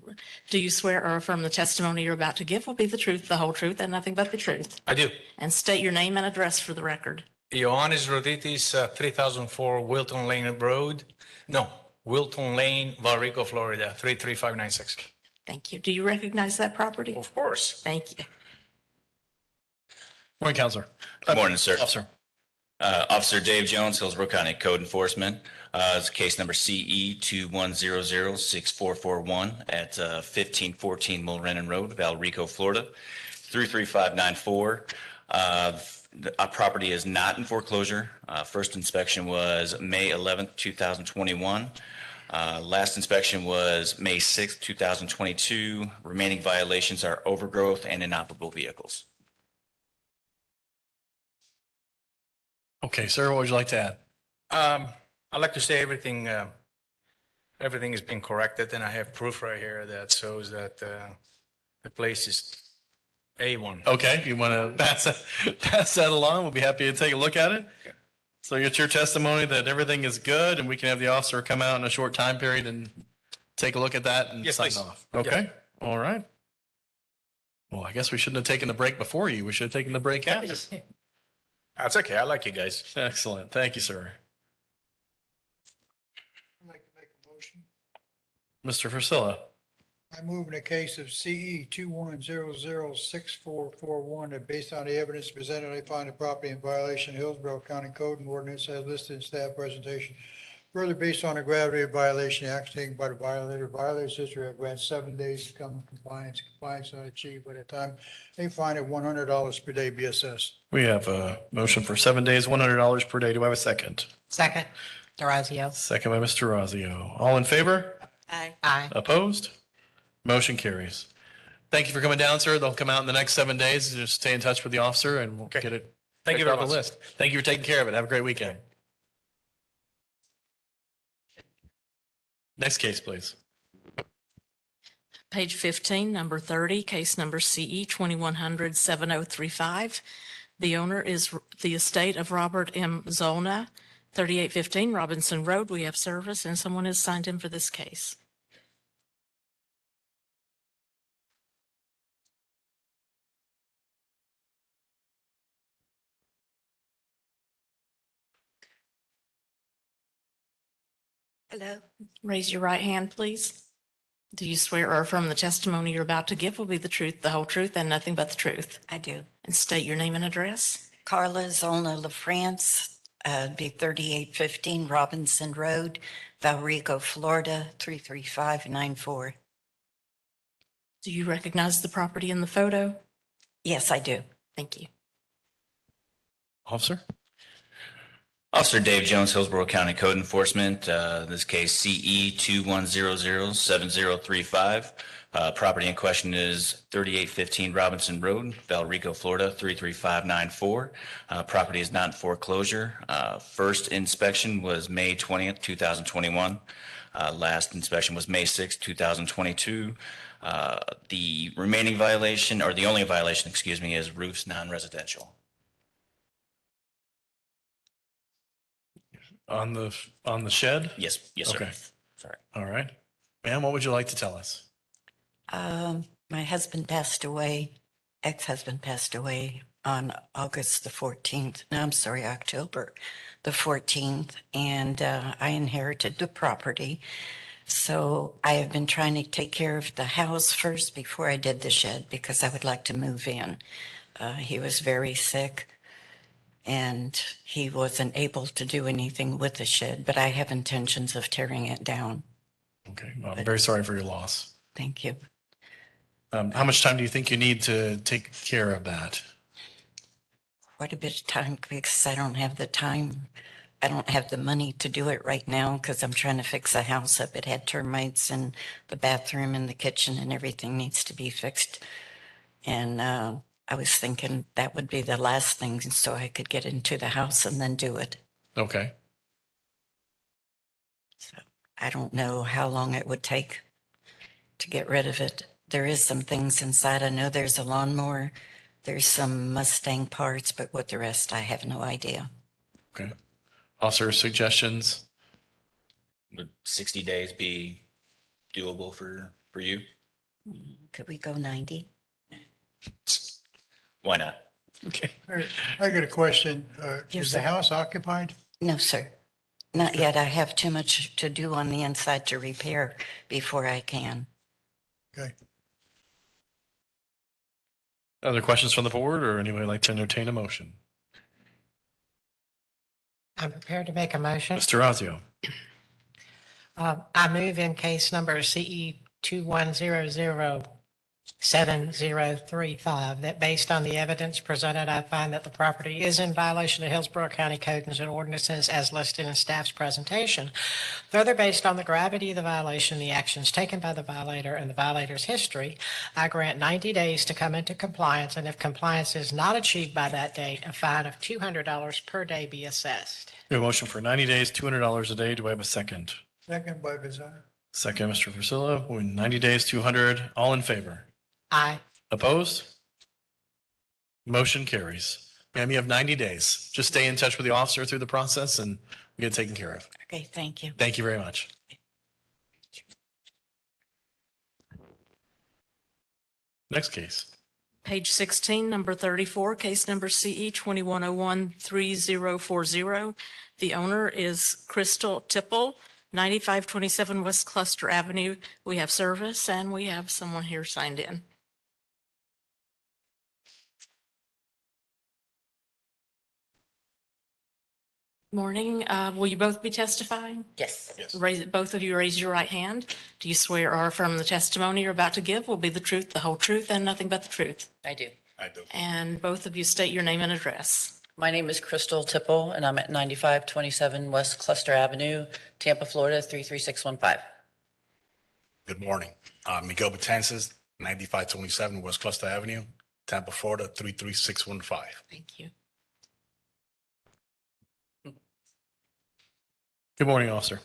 do you swear or affirm the testimony you're about to give will be the truth, the whole truth, and nothing but the truth? I do. And state your name and address for the record. Ioannis Roditis, 3004 Wilton Lane Road. No, Wilton Lane, Valrico, Florida, 33596. Thank you. Do you recognize that property? Of course. Thank you. Morning, Counselor. Good morning, sir. Officer. Officer Dave Jones, Hillsborough County Code Enforcement. It's case number CE 2100-6441 at 1514 Mulrennan Road, Valrico, Florida, 33594. Our property is not in foreclosure. First inspection was May 11th, 2021. Last inspection was May 6th, 2022. Remaining violations are overgrowth and inoperable vehicles. Okay, sir, what would you like to add? I'd like to say everything has been corrected, and I have proof right here that shows that the place is A1. Okay, you want to pass that along? We'll be happy to take a look at it. So it's your testimony that everything is good, and we can have the officer come out in a short time period and take a look at that and Yes, sign please. off. Okay, all right. Well, I guess we shouldn't have taken the break before you. We should have taken the break after. That's okay. I like you guys. Excellent. Thank you, sir. I'd like to make a motion. Mr. Priscilla. I move in the case of CE 2100-6441 that based on the evidence presented, I find the property in violation of Hillsborough County Code and Ordinance as listed in staff presentation. Further, based on the gravity of violation, the action taken by the violator's history, I grant 7 days to come in compliance. Compliance not achieved by the time they find it $100 per day be assessed. We have a motion for 7 days, $100 per day. Do I have a second? Second, Durazio. Second by Mr. Razio. All in favor? Aye. Aye. Opposed? Motion carries. Thank you for coming down, sir. They'll come out in the next 7 days. Just stay in touch with the officer and we'll get it. Thank you checked very off the much. list. Thank you for taking care of it. Have a great weekend. Next case, please. Page 15, number 30, case number CE 2100-7035. The owner is the estate of Robert M. Zolna, 3815 Robinson Road. We have service and someone has signed in for this case. Hello. Raise your right hand, please. Do you swear or affirm the testimony you're about to give will be the truth, the whole truth, and nothing but the truth? I do. And state your name and address. Carla Zolna LaFrance, be 3815 Robinson Road, Valrico, Florida, 33594. Do you recognize the property in the photo? Yes, I do. Thank you. Officer? Officer Dave Jones, Hillsborough County Code Enforcement, this case CE 2100-7035. Property in question is 3815 Robinson Road, Valrico, Florida, 33594. Property is not in foreclosure. First inspection was May 20th, 2021. Last inspection was May 6th, 2022. The remaining violation, or the only violation, excuse me, is roofs non-residential. On the shed? Yes, sir. Okay. Sorry. All right. Ma'am, what would you like to tell us? My husband passed away, ex-husband passed away on August the 14th. No, I'm sorry, October the 14th. And I inherited the property. So I have been trying to take care of the house first before I did the shed because I would like to move in. He was very sick and he wasn't able to do anything with the shed, but I have intentions of tearing it down. Okay. Well, I'm very sorry for your loss. Thank you. How much time do you think you need to take care of that? Quite a bit of time because I don't have the time. I don't have the money to do it right now because I'm trying to fix the house up. It had termites in the bathroom and the kitchen and everything needs to be fixed. And I was thinking that would be the last thing so I could get into the house and then do it. Okay. So I don't know how long it would take to get rid of it. There is some things inside. I know there's a lawnmower, there's some Mustang parts, but what the rest, I have no idea. Okay. Officer, suggestions? Would 60 days be doable for you? Could we go 90? Why not? Okay. I got a question. Yes, Is the sir. house occupied? No, sir. Not yet. I have too much to do on the inside to repair before I can. Okay. Other questions from the board, or anybody like to entertain a motion? I'm prepared to make a motion. Mr. Razio. I move in case number CE 21007035 that based on the evidence presented, I find that the property is in violation of Hillsborough County Codes and Ordinances as listed in staff's presentation. Further, based on the gravity of the violation, the actions taken by the violator, and the violator's history, I grant 90 days to come into compliance, and if compliance is not achieved by that date, a fine of $200 per day be assessed. We have a motion for 90 days, $200 a day. Do I have a second? Second by Bizarre. Second, Mr. Priscilla. 90 days, 200. All in favor? Aye. Opposed? Motion carries. Ma'am, you have 90 days. Just stay in touch with the officer through the process and we get it taken care of. Okay, thank you. Thank you very much. Next case. Page 16, number 34, case number CE 21013040. The owner is Crystal Tipple, 9527 West Cluster Avenue. We have service and we have someone here signed in. Morning. Will you both be testifying? Yes. Both of you raise your right hand. Do you swear or affirm the testimony you're about to give will be the truth, the whole truth, and nothing but the truth? I do. And both of you state your name and address. My name is Crystal Tipple, and I'm at 9527 West Cluster Avenue, Tampa, Florida, 33615. Good morning. Miguel Batanzas, 9527 West Cluster Avenue, Tampa, Florida, 33615. Thank you. Good morning, officer.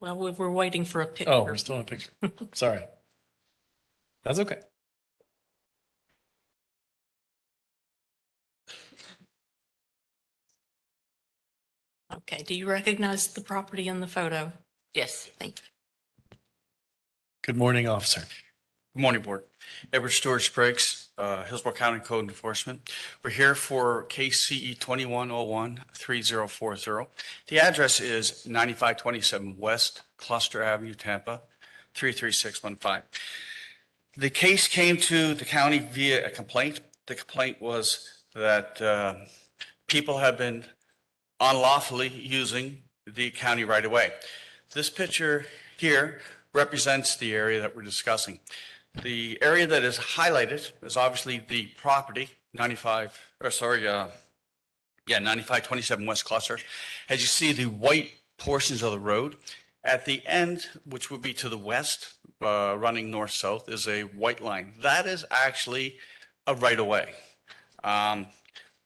Well, we're waiting for a picture. Oh, we're still in a picture. Sorry. That's okay. Okay. Do you recognize the property in the photo? Yes. Thank you. Good morning, officer. Good morning, Board. Edward Stewart Spriggs, Hillsborough County Code Enforcement. We're here for case CE 21013040. The address is 9527 West Cluster Avenue, Tampa, 33615. The case came to the county via a complaint. The complaint was that people have been unlawfully using the county right-of-way. This picture here represents the area that we're discussing. The area that is highlighted is obviously the property, 9527 West Cluster. As you see, the white portions of the road. At the end, which would be to the west, running north-south, is a white line. That is actually a right-of-way.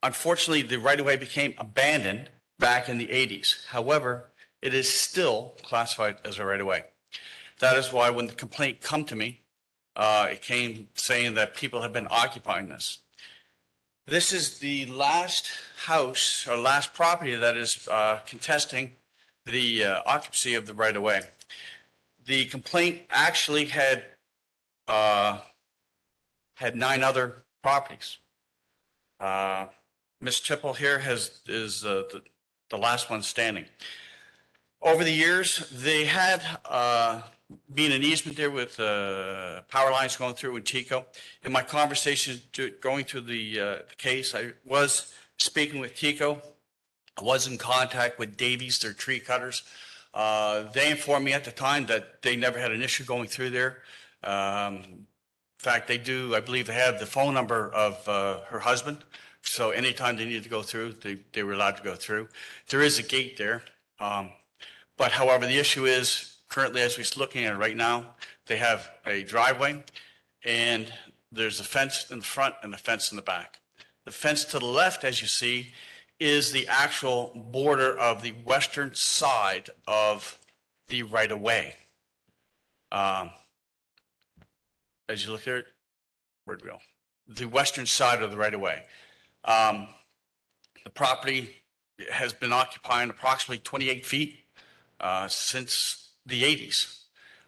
Unfortunately, the right-of-way became abandoned back in the 80s. However, it is still classified as a right-of-way. That is why when the complaint come to me, it came saying that people have been occupying this. This is the last house or last property that is contesting the occupancy of the right-of-way. The complaint actually had 9 other properties. Ms. Tipple here is the last one standing. Over the years, they had been an easement there with power lines going through in Tico. In my conversation going through the case, I was speaking with Tico. I was in contact with Davies, their tree cutters. They informed me at the time that they never had an issue going through there. In fact, they do, I believe they have the phone number of her husband. So anytime they needed to go through, they were allowed to go through. There is a gate there. But however, the issue is currently, as we're looking at it right now, they have a driveway and there's a fence in the front and a fence in the back. The fence to the left, as you see, is the actual border of the western side of the right-of-way. As you look here, where'd we go? The western side of the right-of-way. The property has been occupying approximately 28 feet since the 80s.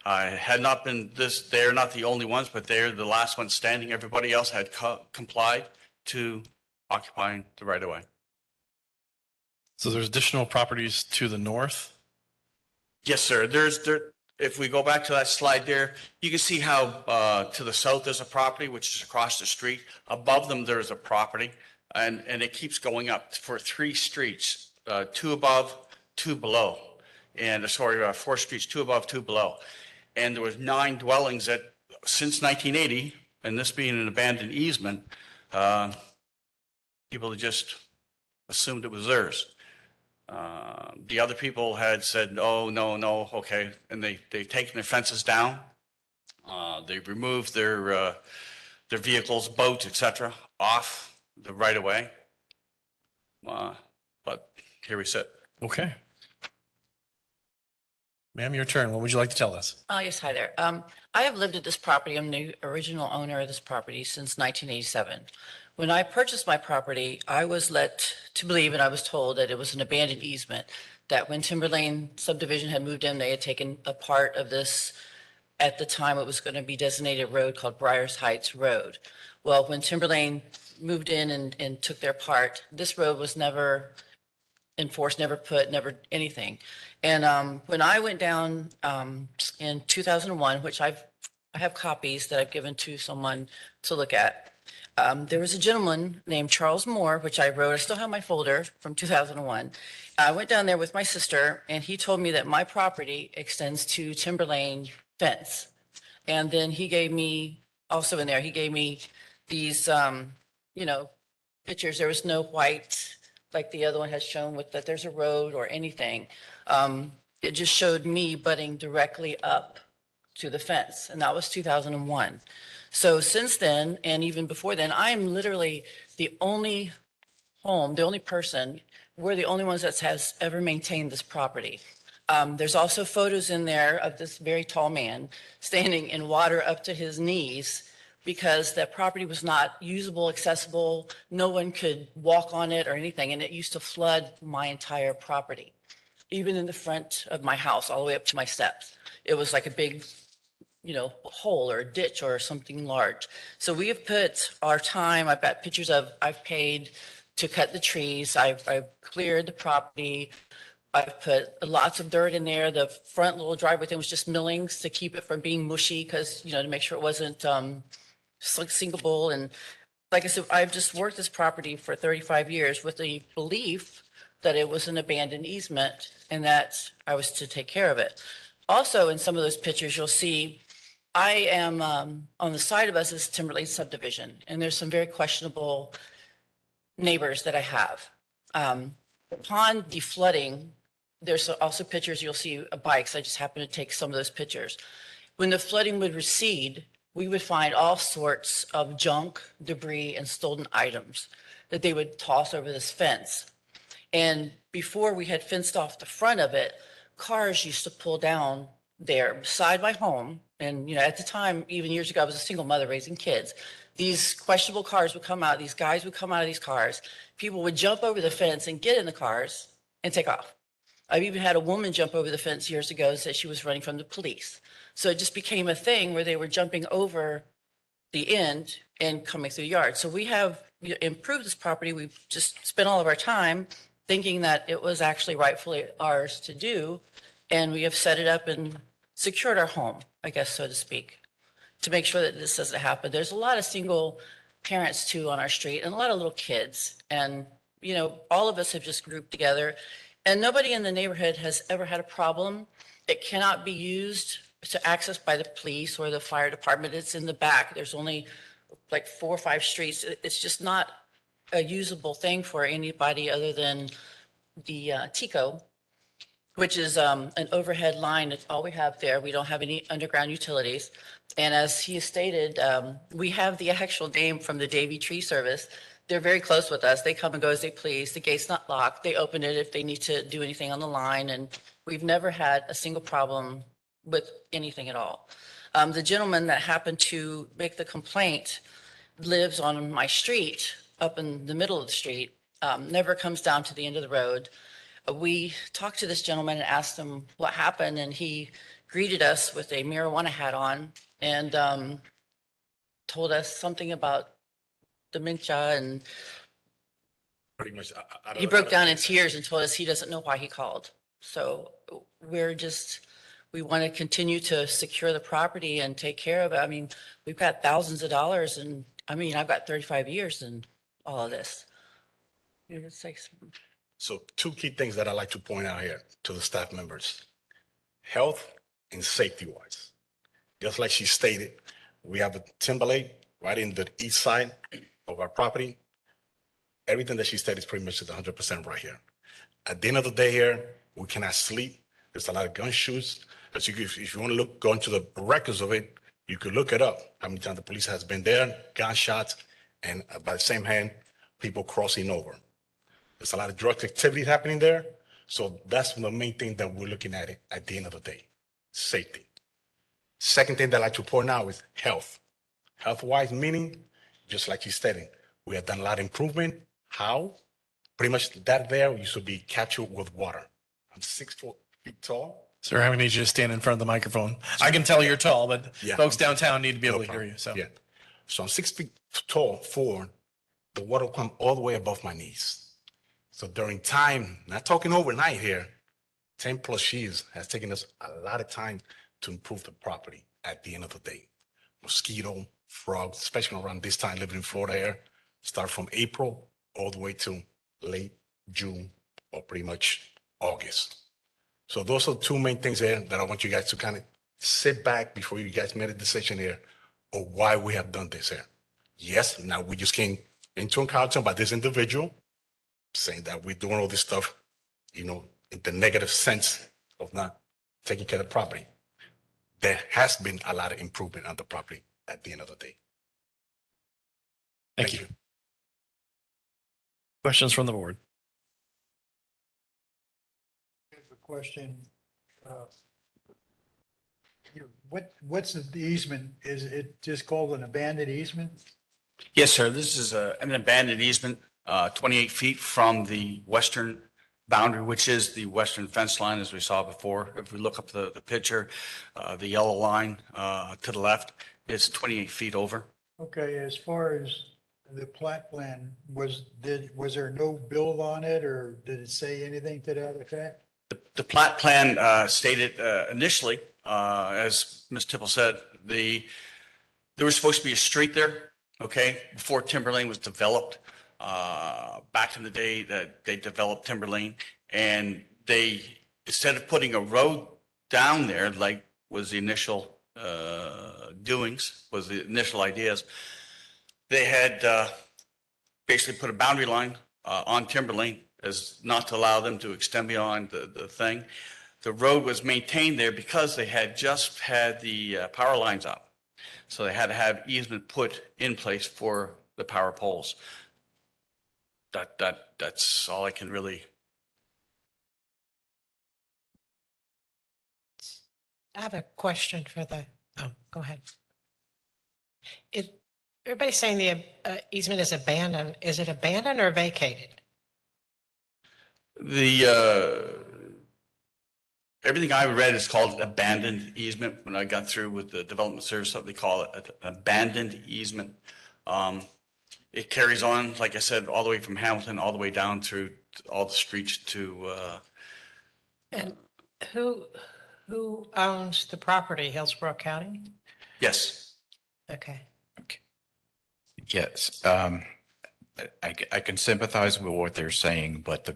Had not been this, they're not the only ones, but they're the last ones standing. Everybody else had complied to occupying the right-of-way. So there's additional properties to the north? Yes, sir. If we go back to that slide there, you can see how to the south there's a property, which is across the street. Above them, there's a property, and it keeps going up for 3 streets, 2 above, 2 below. And 4 streets, 2 above, 2 below. And there was 9 dwellings that, since 1980, and this being an abandoned easement, people just assumed it was theirs. The other people had said, oh, no, okay. And they've taken their fences down. They've removed their vehicles, boats, etc., off the right of way. But here we sit. Okay. Ma'am, your turn. What would you like to tell us? Yes, hi there. I have lived at this property. I'm the original owner of this property since 1987. When I purchased my property, I was led to believe, and I was told that it was an abandoned easement, that when Timberlane subdivision had moved in, they had taken a part of this. At the time, it was going to be designated road called Briars Heights Road. Well, when Timberlane moved in and took their part, this road was never enforced, never anything. And when I went down in 2001, which I have copies that I've given to someone to look at, there was a gentleman named Charles Moore, which I wrote. I still have my folder from 2001. I went down there with my sister, and he told me that my property extends to Timberlane fence. And then he gave me, also in there, he gave me these, pictures. There was no white, like the other one has shown, with that there's a road or anything. It just showed me butting directly up to the fence, and that was 2001. So since then, and even before then, I am literally the only person, we're the only ones that has ever maintained this property. There's also photos in there of this very tall man standing in water up to his knees because that property was not usable, accessible. No one could walk on it or anything, and it used to flood my entire property, even in the front of my house, all the way up to my steps. It was like a big, hole or a ditch or something large. So we have put our time, I've got pictures I've paid to cut the trees. I've cleared the property. I've put lots of dirt in there. The front little driveway thing was just millings to keep it from being mushy because, to make sure it wasn't sinkable. And like I said, I've just worked this property for 35 years with the belief that it was an abandoned easement and that I was to take care of it. Also, in some of those pictures, you'll see I am on the side of us is Timberlane subdivision, and there's some very questionable neighbors that I have. Upon the flooding, there's also pictures you'll see of bikes. I just happened to take some of those pictures. When the flooding would recede, we would find all sorts of junk, debris, and stolen items that they would toss over this fence. And before we had fenced off the front of it, cars used to pull down there beside my home. And, at the time, even years ago, I was a single mother raising kids. These questionable cars would come out. These guys would come out of these cars. People would jump over the fence and get in the cars and take off. I've even had a woman jump over the fence years ago and said she was running from the police. So it just became a thing where they were jumping over the end and coming through the yard. So we have improved this property. We've just spent all of our time thinking that it was actually rightfully ours to do. And we have set it up and secured our home, I guess, so to speak, to make sure that this doesn't happen. There's a lot of single parents too on our street and a lot of little kids. And, all of us have just grouped together and nobody in the neighborhood has ever had a problem. It cannot be used to access by the police or the fire department. It's in the back. There's only like 4 or 5 streets. It's just not a usable thing for anybody other than the TICO, which is an overhead line. It's all we have there. We don't have any underground utilities. And as he stated, we have the actual name from the Davy Tree Service they're very close with us. They come and go as they please. The gate's not locked. They open it if they need to do anything on the line. And we've never had a single problem with anything at all. The gentleman that happened to make the complaint lives on my street, up in the middle of the street, never comes down to the end of the road. We talked to this gentleman and asked him what happened, and he greeted us with a marijuana hat on and told us something about dementia, and Pretty much. he broke down in tears and told us he doesn't know why he called. So we want to continue to secure the property and take care of it. I mean, we've got thousands of dollars, and I mean, I've got 35 years in all of this. It's like, So two key things that I like to point out here to the staff members, health and safety wise. Just like she stated, we have a Timberlake right in the east side of our property. Everything that she said is pretty much at 100% right here. At the end of the day here, we cannot sleep. There's a lot of gun shoots. But if you want to go into the records of it, you could look it up. How many times the police has been there, gunshots, and by the same hand, people crossing over. There's a lot of drug activity happening there. So that's the main thing that we're looking at it at the end of the day, safety. Second thing that I like to point out is health. Health-wise, meaning, just like you stated, we have done a lot of improvement. How? Pretty much that there used to be captured with water. I'm 6 feet tall. Sir, I'm going to need you to stand in front of the microphone. I can tell you're tall, but Yeah. folks downtown need to be No able to hear problem. you. So Yeah. So I'm 6 feet tall, the water will come all the way above my knees. So during time, not talking overnight here, 10 plus years has taken us a lot of time to improve the property at the end of the day. Mosquito, frogs, especially around this time living in Florida here, start from April all the way to late June or pretty much August. So those are the two main things there that I want you guys to kind of sit back before you guys made a decision here of why we have done this here. Yes, now we just came into encounter by this individual saying that we're doing all this stuff, in the negative sense of not taking care of the property. There has been a lot of improvement on the property at the end of the day. thank you. Questions from the board? A question. What's the easement? Is it just called an abandoned easement? Yes, sir. This is an abandoned easement, 28 feet from the western boundary, which is the western fence line, as we saw before. If we look up the picture, the yellow line to the left, it's 28 feet over. Okay, as far as the plat plan, was there no build on it, or did it say anything to that effect? The plat plan stated initially, as Ms. Tipple said, there was supposed to be a street there, okay, before Timber Lane was developed. Back in the day that they developed Timber Lane, and they, instead of putting a road down there, like was the initial doings, was the initial ideas, they had basically put a boundary line on Timber Lane as not to allow them to extend beyond the thing. The road was maintained there because they had just had the power lines up. So they had to have easement put in place for the power poles. That's all I can really. I have a question for go ahead. Everybody's saying the easement is abandoned. Is it abandoned or vacated? Everything I read is called abandoned easement. When I got through with the development service, something they call it an abandoned easement. It carries on, like I said, all the way from Hamilton, all the way down through all the streets to. And who owns the property, Hillsborough County? Yes. Okay. Yes, I can sympathize with what they're saying, but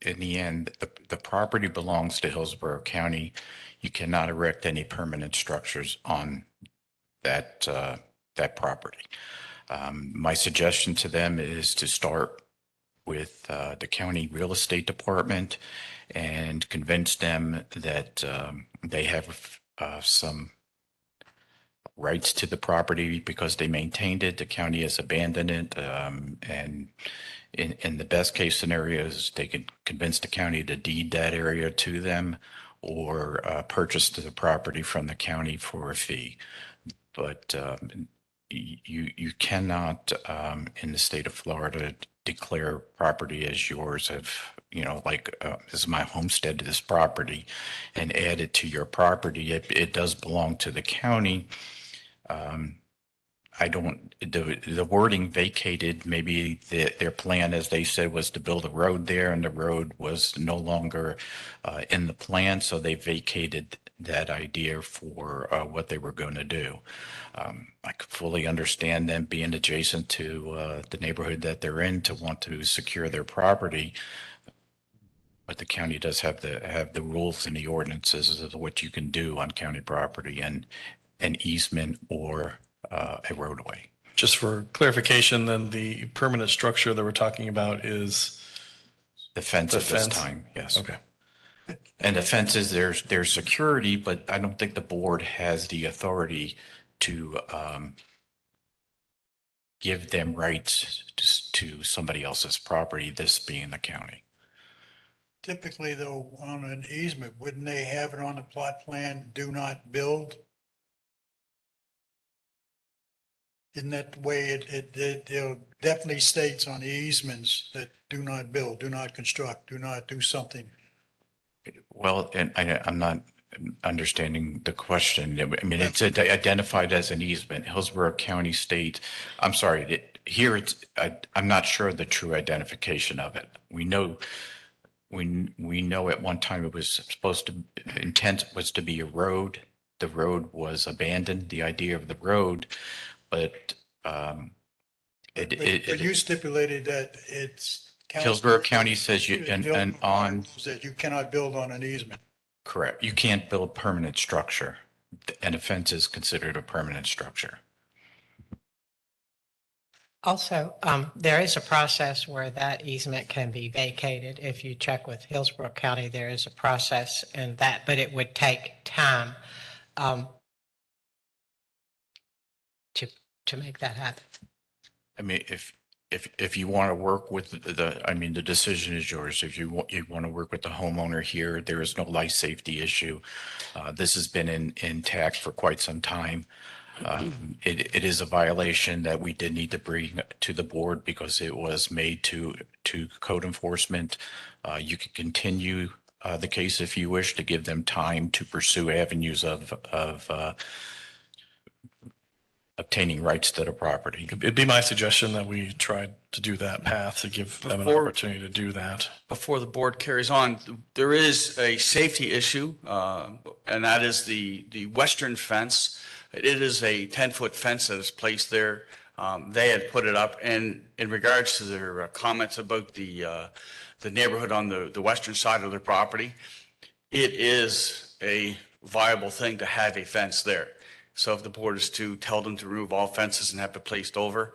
in the end, the property belongs to Hillsborough County. You cannot erect any permanent structures on that property. My suggestion to them is to start with the county real estate department and convince them that they have some rights to the property because they maintained it. The county has abandoned it. And in the best case scenarios, they could convince the county to deed that area to them or purchase the property from the county for a fee. But you cannot, in the state of Florida, declare property as yours if, like, this is my homestead to this property and add it to your property. It does belong to the county. I don't, the wording vacated, maybe their plan, as they said, was to build a road there and the road was no longer in the plan. So they vacated that idea for what they were going to do. I could fully understand them being adjacent to the neighborhood that they're in to want to secure their property. But the county does have the rules and the ordinances of what you can do on county property and an easement or a roadway. Just for clarification, then the permanent structure that we're talking about is the fence at this time, yes. Okay. And the fence is there's security, but I don't think the board has the authority to give them rights to somebody else's property, this being the county. Typically, though, on an easement, wouldn't they have it on the plot plan, do not build? Isn't that the way it definitely states on the easements that do not build, do not construct, do not do something? Well, and I'm not understanding the question. I mean, it's identified as an easement, Hillsborough County State. I'm sorry, here I'm not sure of the true identification of it. We know at one time it was intent was to be a road. The road was abandoned, the idea of the road, but But you stipulated that it's. Hillsborough County says that you cannot build on an easement. Correct. You can't build permanent structure, and a fence is considered a permanent structure. Also, there is a process where that easement can be vacated. If you check with Hillsborough County, there is a process in that, but it would take time to make that happen. I mean, if you want to work with the decision is yours. If you want to work with the homeowner here, there is no life safety issue. This has been intact for quite some time. It is a violation that we did need to bring to the board because it was made to code enforcement. You can continue the case if you wish to give them time to pursue avenues of obtaining rights to the property. It'd be my suggestion that we try to do that path to give them an opportunity to do that. Before the board carries on, there is a safety issue, and that is the western fence. It is a 10-foot fence that is placed there. They had put it up, and in regards to their comments about the neighborhood on the western side of their property, it is a viable thing to have a fence there. So if the board is to tell them to remove all fences and have it placed over,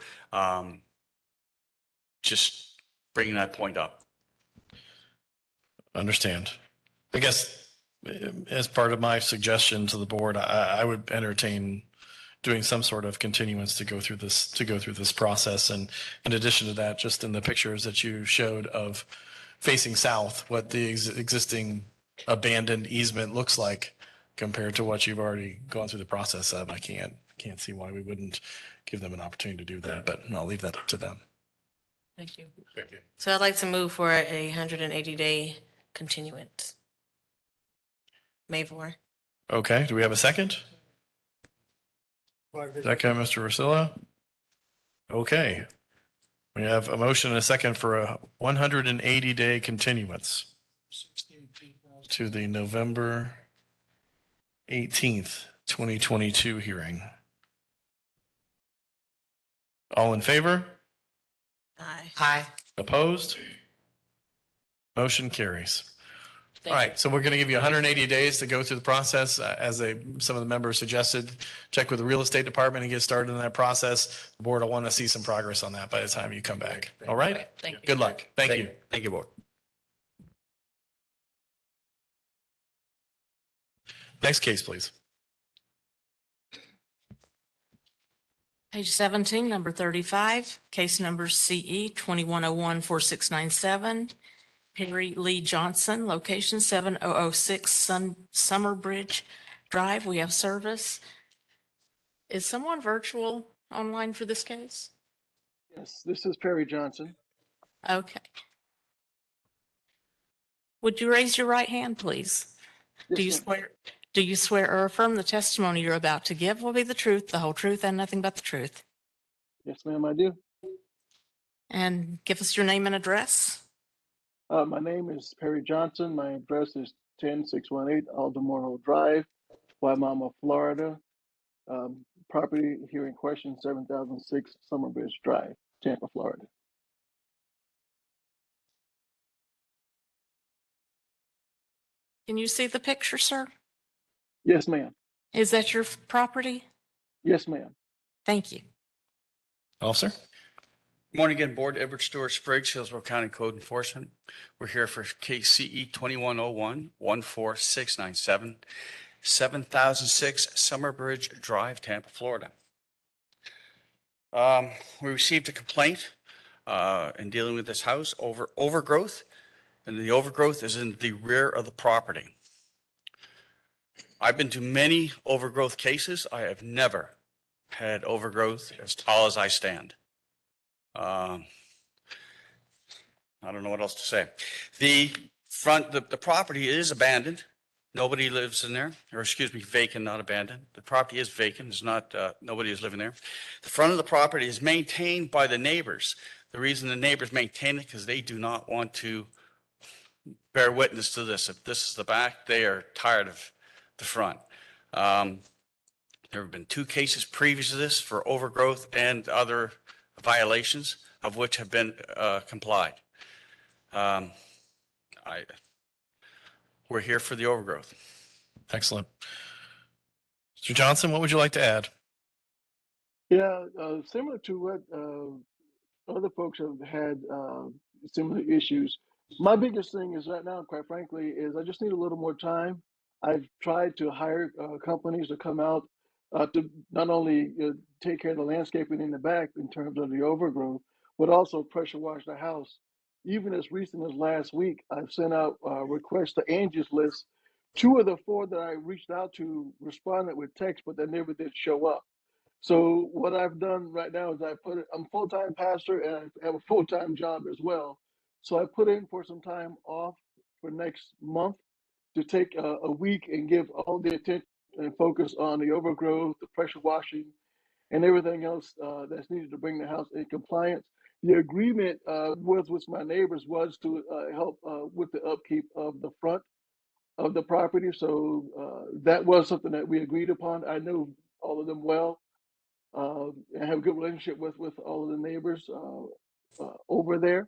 just bringing that point up. Understand. I guess as part of my suggestion to the board, I would entertain doing some sort of continuance to go through this process. And in addition to that, just in the pictures that you showed of facing south, what the existing abandoned easement looks like compared to what you've already gone through the process of, I can't see why we wouldn't give them an opportunity to do that, but I'll leave that up to them. Thank you. So I'd like to move for a 180-day continuance. May 4. Okay, do we have a second? Second, Mr. Rusilla. Okay. We have a motion and a second for a 180-day continuance to the November 18th, 2022 hearing. All in favor? Aye. Aye. Opposed? Motion carries. Thank All you. right, so we're going to give you 180 days to go through the process. As some of the members suggested, check with the real estate department and get started in that process. The board will want to see some progress on that by the time you come back. All right? Thank you. Good luck. Thank you. Thank you, board. Next case, please. Page 17, number 35, case number CE 21014697, Perry Lee Johnson, location 7006 Summer Bridge Drive. We have service. Is someone virtual online for this case? Yes, this is Perry Johnson. Okay. Would you raise your right hand, please? Yes, Do you ma'am. swear, do you swear or affirm the testimony you're about to give will be the truth, the whole truth, and nothing but the truth? Yes, ma'am, I do. And give us your name and address. My name is Perry Johnson. My address is 10618 Aldermore Drive, Waimama, Florida. Property here in question, 7006 Summer Bridge Drive, Tampa, Florida. Can you see the picture, sir? Yes, ma'am. Is that your property? Yes, ma'am. Thank you. Officer? Good morning again, Board. Edward Stewart Spriggs, Hillsborough County Code Enforcement. We're here for case CE 2101-14697, 7006 Summer Bridge Drive, Tampa, Florida. We received a complaint in dealing with this house over overgrowth, and the overgrowth is in the rear of the property. I've been to many overgrowth cases. I have never had overgrowth as tall as I stand. I don't know what else to say. The property is abandoned. Nobody lives in there, or excuse me, vacant, not abandoned. The property is vacant. It's not, nobody is living there. The front of the property is maintained by the neighbors. The reason the neighbors maintain it because they do not want to bear witness to this. If this is the back, they are tired of the front. There have been 2 cases previous to this for overgrowth and other violations of which have been complied. We're here for the overgrowth. Excellent. Mr. Johnson, what would you like to add? Yeah, similar to what other folks have had similar issues. My biggest thing is right now, quite frankly, is I just need a little more time. I've tried to hire companies to come out to not only take care of the landscaping in the back in terms of the overgrowth, but also pressure wash the house. Even as recent as last week, I've sent out requests to Angie's List. 2 of the 4 that I reached out to responded with text, but they never did show up. So what I've done right now is I'm a full-time pastor and I have a full-time job as well. So I put in for some time off for next month to take a week and give all the attention and focus on the overgrowth, the pressure washing, and everything else that's needed to bring the house in compliance. The agreement with my neighbors was to help with the upkeep of the front of the property. So that was something that we agreed upon. I know all of them well. I have a good relationship with all of the neighbors over there.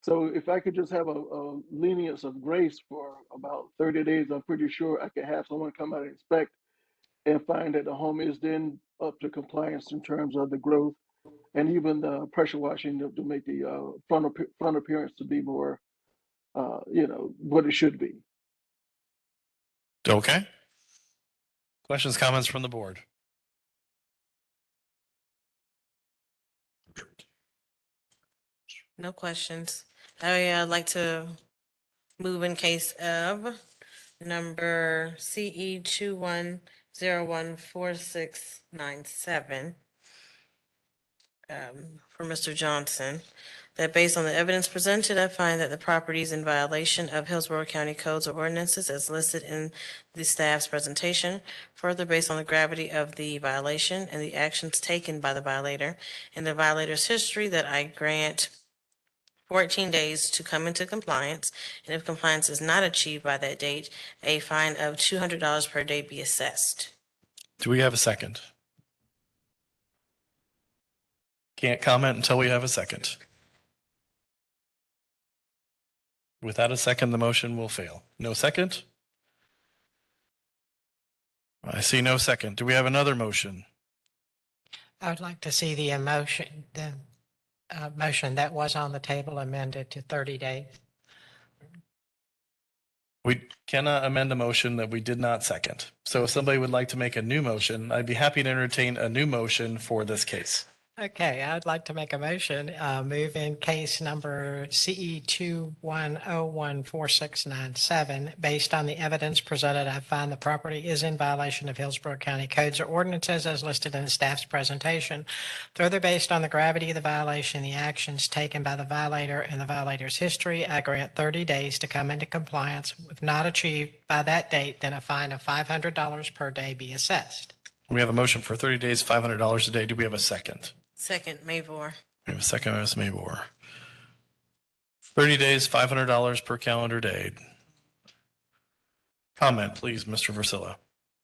So if I could just have a lenience of grace for about 30 days, I'm pretty sure I could have someone come out and inspect and find that the home is then up to compliance in terms of the growth and even the pressure washing to make the front appearance to be more, what it should be. Okay. Questions, comments from the board? No questions. I'd like to move in case of number CE 21014697 for Mr. Johnson, that based on the evidence presented, I find that the property is in violation of Hillsborough County codes or ordinances as listed in the staff's presentation. Further, based on the gravity of the violation and the actions taken by the violator and the violator's history, that I grant 14 days to come into compliance, and if compliance is not achieved by that date, a fine of $200 per day be assessed. Do we have a second? Can't comment until we have a second. Without a second, the motion will fail. No second? I see no second. Do we have another motion? I would like to see the motion that was on the table amended to 30 days. We cannot amend a motion that we did not second. So if somebody would like to make a new motion, I'd be happy to entertain a new motion for this case. Okay, I'd like to make a motion, move in case number CE 21014697. Based on the evidence presented, I find the property is in violation of Hillsborough County codes or ordinances as listed in the staff's presentation. Further, based on the gravity of the violation, the actions taken by the violator and the violator's history, I grant 30 days to come into compliance. If not achieved by that date, then a fine of $500 per day be assessed. We have a motion for 30 days, $500 a day. Do we have a second? Second, Mavor. We have a second, Ms. Mabor. 30 days, $500 per calendar day. Comment, please, Mr. Versilla.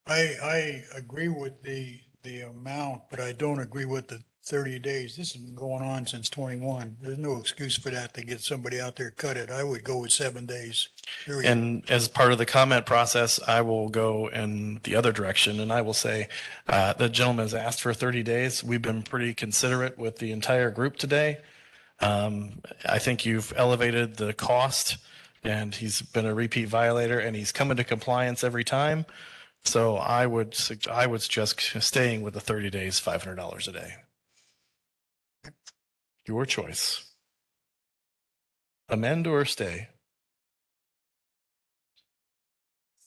I agree with the amount, but I don't agree with the 30 days. This has been going on since 21. There's no excuse for that to get somebody out there cut it. I would go with 7 days. Period. And as part of the comment process, I will go in the other direction and I will say the gentleman has asked for 30 days. We've been pretty considerate with the entire group today. I think you've elevated the cost and he's been a repeat violator and he's come into compliance every time. So I would suggest staying with the 30 days, $500 a day. Your choice. Amend or stay?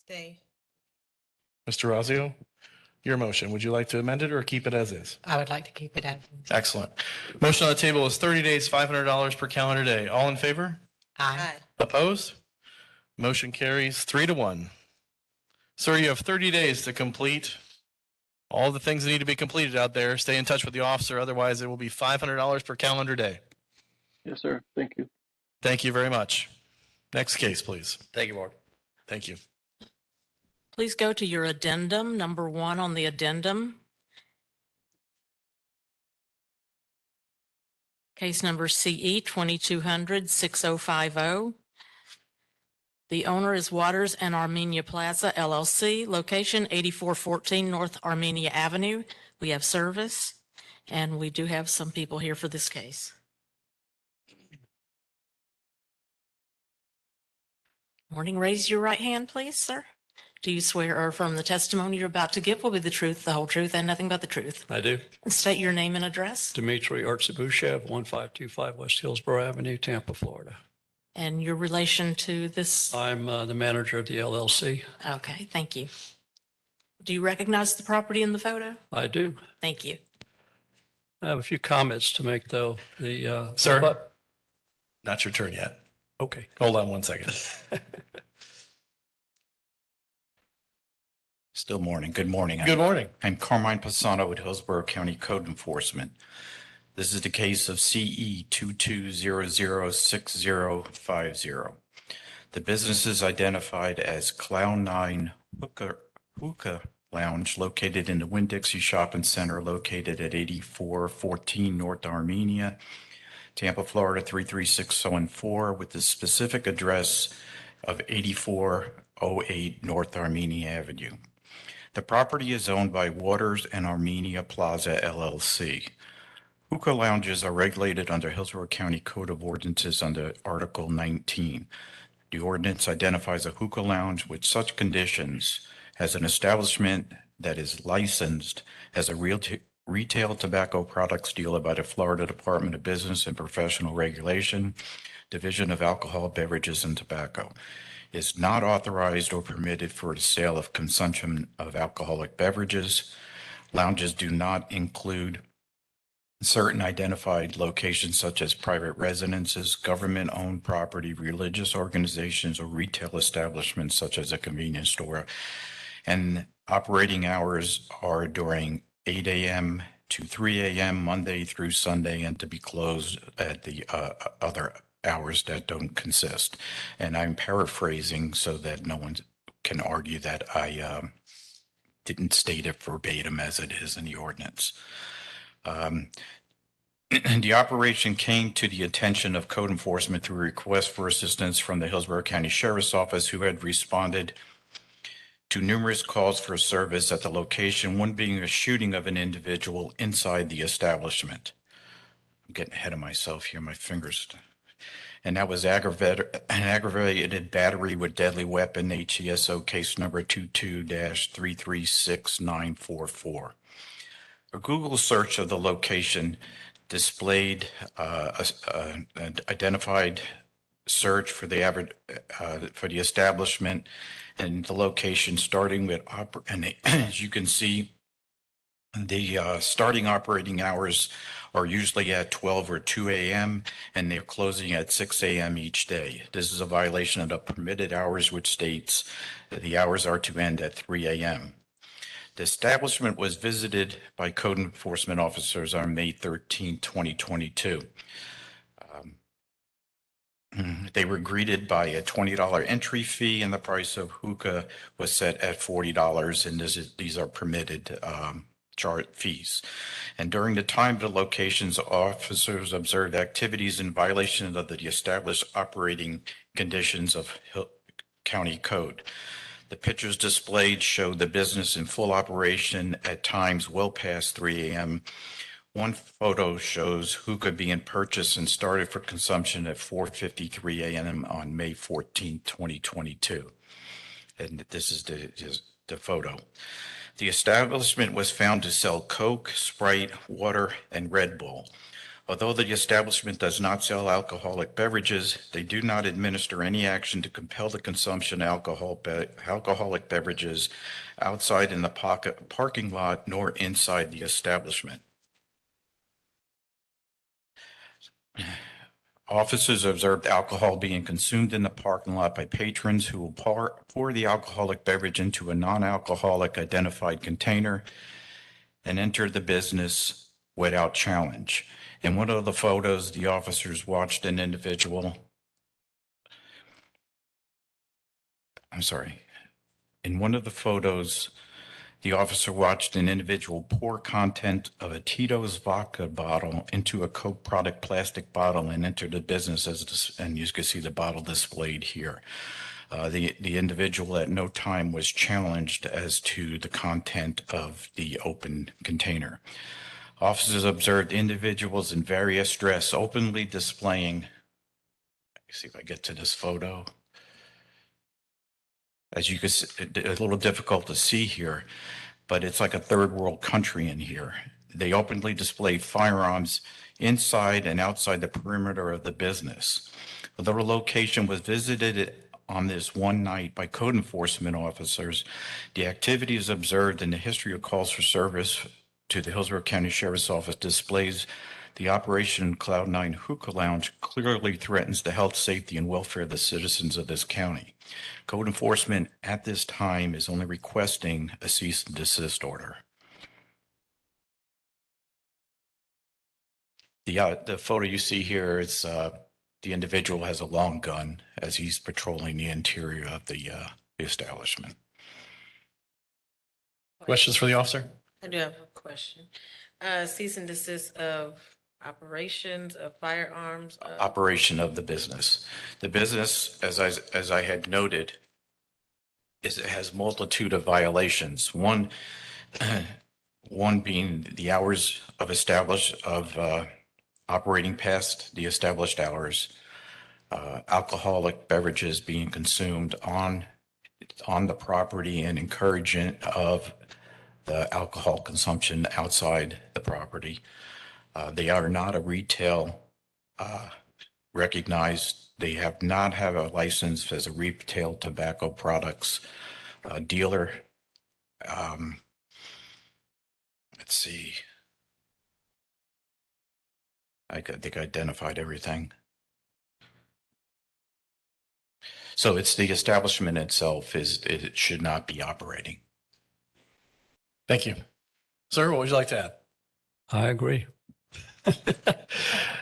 Stay. Mr. Razio, your motion. Would you like to amend it or keep it as is? I would like to keep it at. Excellent. Motion on the table is 30 days, $500 per calendar day. All in favor? Aye. Opposed? Motion carries 3-1. Sir, you have 30 days to complete all the things that need to be completed out there. Stay in touch with the officer. Otherwise, it will be $500 per calendar day. Yes, sir. Thank you. Thank you very much. Next case, please. Thank you, Mark. Thank you. Please go to your addendum, number 1 on the addendum. Case number CE 2200-6050. The owner is Waters and Armenia Plaza LLC, location 8414 North Armenia Avenue. We have service, and we do have some people here for this case. Morning, raise your right hand, please, sir. Do you swear or affirm the testimony you're about to give will be the truth, the whole truth, and nothing but the truth? I do. And state your name and address. Dmitry Artsabushev, 1525 West Hillsborough Avenue, Tampa, Florida. And your relation to this? I'm the manager of the LLC. Okay, thank you. Do you recognize the property in the photo? I do. Thank you. I have a few comments to make, though. Sir, not your turn yet. Okay. Hold on one second. Still morning. Good morning. Good morning. I'm Carmine Pisano with Hillsborough County Code Enforcement. This is the case of CE 22006050. The business is identified as Clown 9 Hookah Lounge located in the Winn-Dixie Shopping Center located at 8414 North Armenia, Tampa, Florida 33614 with the specific address of 8408 North Armenia Avenue. The property is owned by Waters and Armenia Plaza LLC. Hookah lounges are regulated under Hillsborough County Code of Ordinances under Article 19. The ordinance identifies a hookah lounge with such conditions as an establishment that is licensed as a retail tobacco products dealer by the Florida Department of Business and Professional Regulation, Division of Alcohol, Beverages, and Tobacco, is not authorized or permitted for the sale of consumption of alcoholic beverages. Lounges do not include certain identified locations such as private residences, government-owned property, religious organizations, or retail establishments such as a convenience store. And operating hours are during 8 a.m. to 3 a.m. Monday through Sunday, and to be closed at the other hours that don't consist. And I'm paraphrasing so that no one can argue that I didn't state it verbatim as it is in the ordinance. The operation came to the attention of code enforcement through a request for assistance from the Hillsborough County Sheriff's Office, who had responded to numerous calls for service at the location, one being a shooting of an individual inside the establishment. I'm getting ahead of myself here, my fingers. and that was an aggravated battery with deadly weapon, HCSO case number 22-336944. A Google search of the location displayed an identified search for the establishment and the location, starting with and as you can see, the starting operating hours are usually at 12 or 2 a.m. and they're closing at 6 a.m. each day. This is a violation of the permitted hours, which states that the hours are to end at 3 a.m. The establishment was visited by code enforcement officers on May 13, 2022. They were greeted by a $20 entry fee, and the price of hookah was set at $40, and these are permitted chart fees. And during the time of the locations, officers observed activities in violation of the established operating conditions of Hill County Code. The pictures displayed show the business in full operation at times well past 3 a.m. One photo shows hookah being purchased and started for consumption at 4:53 a.m. on May 14, 2022. And this is the photo. The establishment was found to sell Coke, Sprite, water, and Red Bull. Although the establishment does not sell alcoholic beverages, they do not administer any action to compel the consumption of alcoholic beverages outside in the parking lot nor inside the establishment. Officers observed alcohol being consumed in the parking lot by patrons who will pour the alcoholic beverage into a non-alcoholic identified container and enter the business without challenge. In one of the photos, the officers watched an individual. In one of the photos, the officer watched an individual pour content of a Tito's vodka bottle into a Coke product plastic bottle and enter the business, and you can see the bottle displayed here. The individual at no time was challenged as to the content of the open container. Officers observed individuals in various dress openly displaying, let me see if I get to this photo. As you can see, it's a little difficult to see here, but it's like a third world country in here. They openly displayed firearms inside and outside the perimeter of the business. The location was visited on this one night by code enforcement officers. The activities observed in the history of calls for service to the Hillsborough County Sheriff's Office displays the Operation Cloud9 Hookah Lounge clearly threatens the health, safety, and welfare of the citizens of this county. Code enforcement at this time is only requesting a cease and desist order. The photo you see here is the individual has a long gun as he's patrolling the interior of the establishment. Questions for the officer? I do have a question. Cease and desist of operations of firearms. Operation of the business. The business, as I had noted, it has multitude of violations. One being the hours of operating past the established hours, alcoholic beverages being consumed on the property and encouragement of the alcohol consumption outside the property. They are not a retail recognized. They have not have a license as a retail tobacco products dealer. Let's see. I think I identified everything. So it's the establishment itself it should not be operating. Thank you. Sir, what would you like to add? I agree.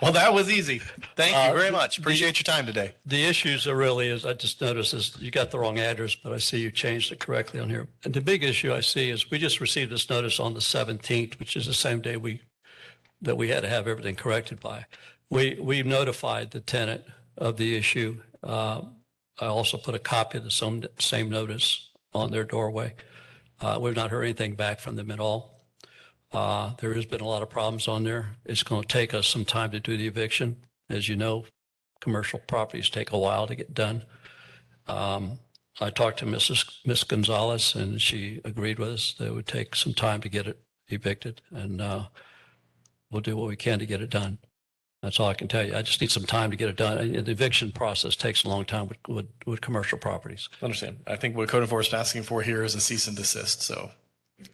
Well, that was easy. Thank you very much. Appreciate your time today. The issues are really, as I just noticed, is you got the wrong address, but I see you changed it correctly on here. And the big issue I see is we just received this notice on the 17th, which is the same day that we had to have everything corrected by. We notified the tenant of the issue. I also put a copy of the same notice on their doorway. We've not heard anything back from them at all. There has been a lot of problems on there. It's going to take us some time to do the eviction. As you know, commercial properties take a while to get done. I talked to Miss Gonzalez, and she agreed with us that it would take some time to get it evicted, and we'll do what we can to get it done. That's all I can tell you. I just need some time to get it done. And the eviction process takes a long time with commercial properties. Understand. I think what code enforcement is asking for here is a cease and desist, so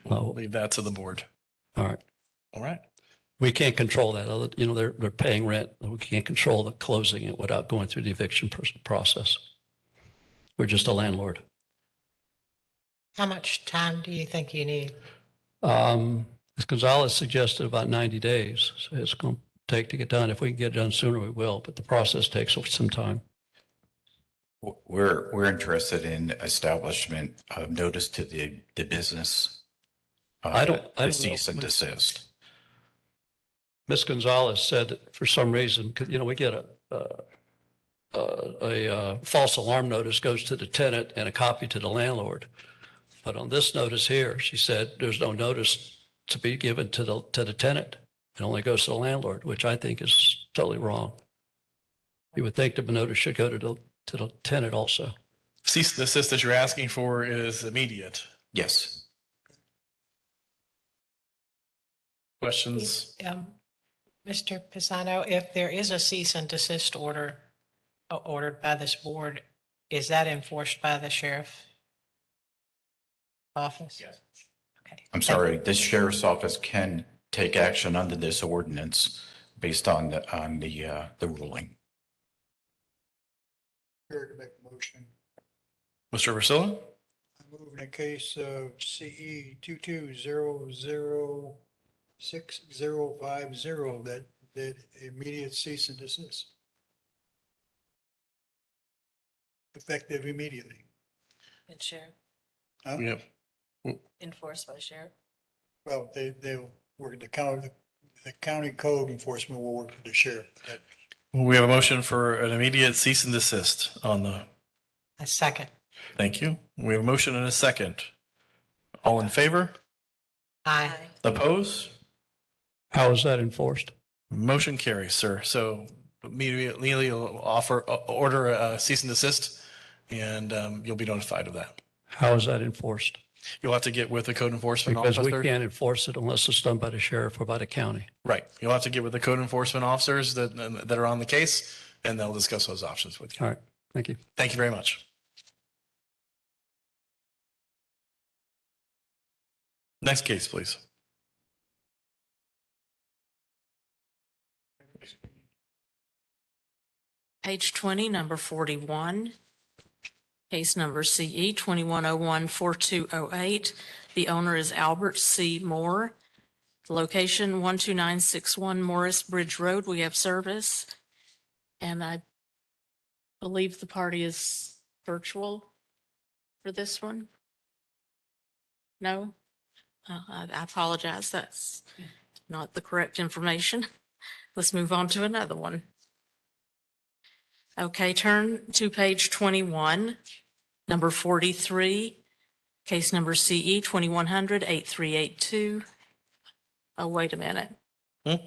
we'll leave that to the board. All right. All right. We can't control that. You know, they're paying rent. We can't control the closing it without going through the eviction process. We're just a landlord. How much time do you think you need? Ms. Gonzalez suggested about 90 days. So it's going to take to get done. If we can get it done sooner, we will, but the process takes some time. We're interested in establishment of notice to the business. I don't The know. cease and desist. Ms. Gonzalez said that for some reason, you know, we get a false alarm notice goes to the tenant and a copy to the landlord. But on this notice here, she said there's no notice to be given to the tenant. It only goes to the landlord, which I think is totally wrong. You would think the notice should go to the tenant also. Cease and desist that you're asking for is immediate. Yes. Questions? Mr. Pisano, if there is a cease and desist order ordered by this board, is that enforced by the sheriff office? Yes. Okay. I'm sorry, the sheriff's office can take action under this ordinance based on the ruling. Prepared to make a motion. Mr. Versilla? I move in the case of CE 22006050 that immediate cease and desist. Effective immediately. And sheriff, Huh? Yep. enforced by sheriff. Well, they'll work the county code enforcement will work with the sheriff. We have a motion for an immediate cease and desist on the. A second. Thank you. We have a motion and a second. All in favor? Aye. Opposed? How is that enforced? Motion carries, sir. So immediately you'll order a cease and desist, and you'll be notified of that. How is that enforced? You'll have to get with the code enforcement Because officer. we can't enforce it unless it's done by the sheriff or by the county. Right. You'll have to get with the code enforcement officers that are on the case, and they'll discuss those options with you. All right. Thank you. Thank you very much. Next case, please. Page 20, number 41. Case number CE 21014208. The owner is Albert C. Moore. Location 12961 Morris Bridge Road. We have service. And I believe the party is virtual for this one. No? I apologize. That's not the correct information. Let's move on to another one. Okay, turn to page 21, number 43, case number CE 2100-8382. Oh, wait a minute. I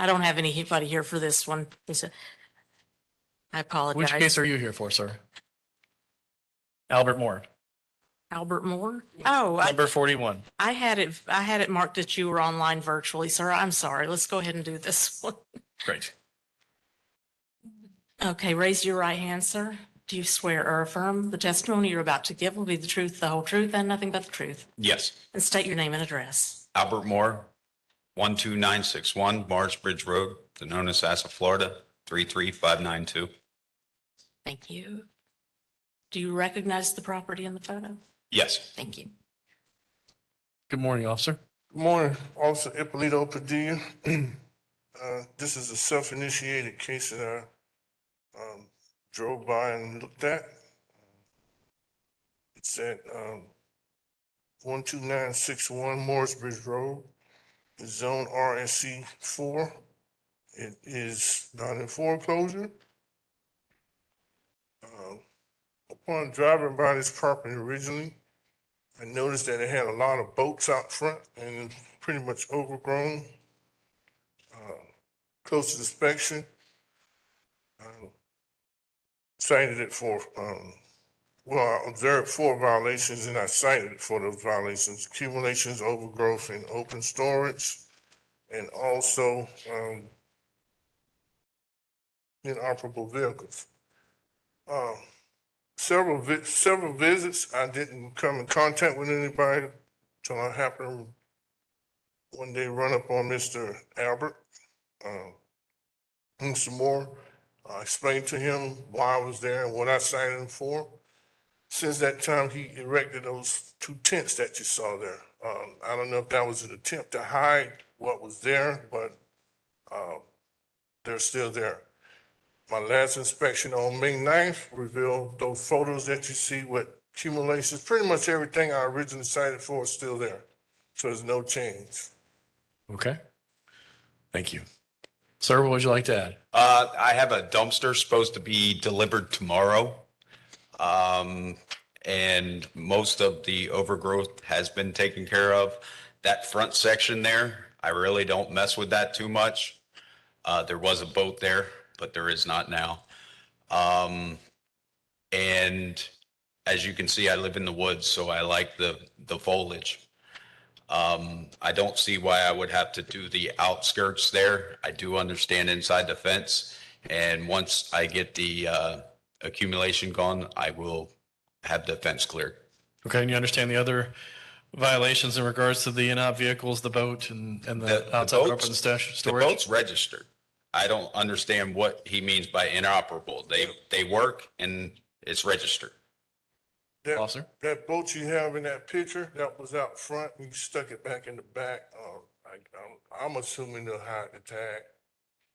don't have anybody here for this one. I apologize. Which case are you here for, sir? Albert Moore. Albert Moore? Oh, Number 41. I had it marked that you were online virtually, sir. I'm sorry. Let's go ahead and do this one. Great. Okay, raise your right hand, sir. Do you swear or affirm the testimony you're about to give will be the truth, the whole truth, and nothing but the truth? Yes. And state your name and address. Albert Moore, 12961 Mars Bridge Road, Denonis, Florida, 33592. Thank you. Do you recognize the property in the photo? Yes. Thank you. Good morning, officer. Good morning, Officer Ippolito Padilla. This is a self-initiated case that I drove by and looked at. It's at 12961 Morris Bridge Road. It's zone RSC 4. It is not in foreclosure. Upon driving by this property originally, I noticed that it had a lot of boats out front and pretty much overgrown. Close inspection, cited it for, well, I observed 4 violations and I cited it for those violations: accumulations, overgrowth, and open storage, and also inoperable vehicles. Um, several visits, I didn't come in contact with anybody till I happened to one day run up on Mr. Albert. Mr. Moore, I explained to him why I was there and what I cited him for. Since that time, he erected those 2 tents that you saw there. I don't know if that was an attempt to hide what was there, but they're still there. My last inspection on May 9th revealed those photos that you see with accumulations. Pretty much everything I originally cited for is still there. So there's no change. Okay. Thank you. Sir, what would you like to add? I have a dumpster supposed to be delivered tomorrow. And most of the overgrowth has been taken care of. That front section there, I really don't mess with that too much. There was a boat there, but there is not now. And as you can see, I live in the woods, so I like the foliage. I don't see why I would have to do the outskirts there. I do understand inside the fence. And once I get the accumulation gone, I will have the fence cleared. Okay, and you understand the other violations in regards to the in-out vehicles, the boat, and the outside boats- open storage? The boat's registered. I don't understand what he means by inoperable. They work and it's registered. That boat you have in that picture, that was out front, and you stuck it back in the back. I'm assuming they'll hide the tag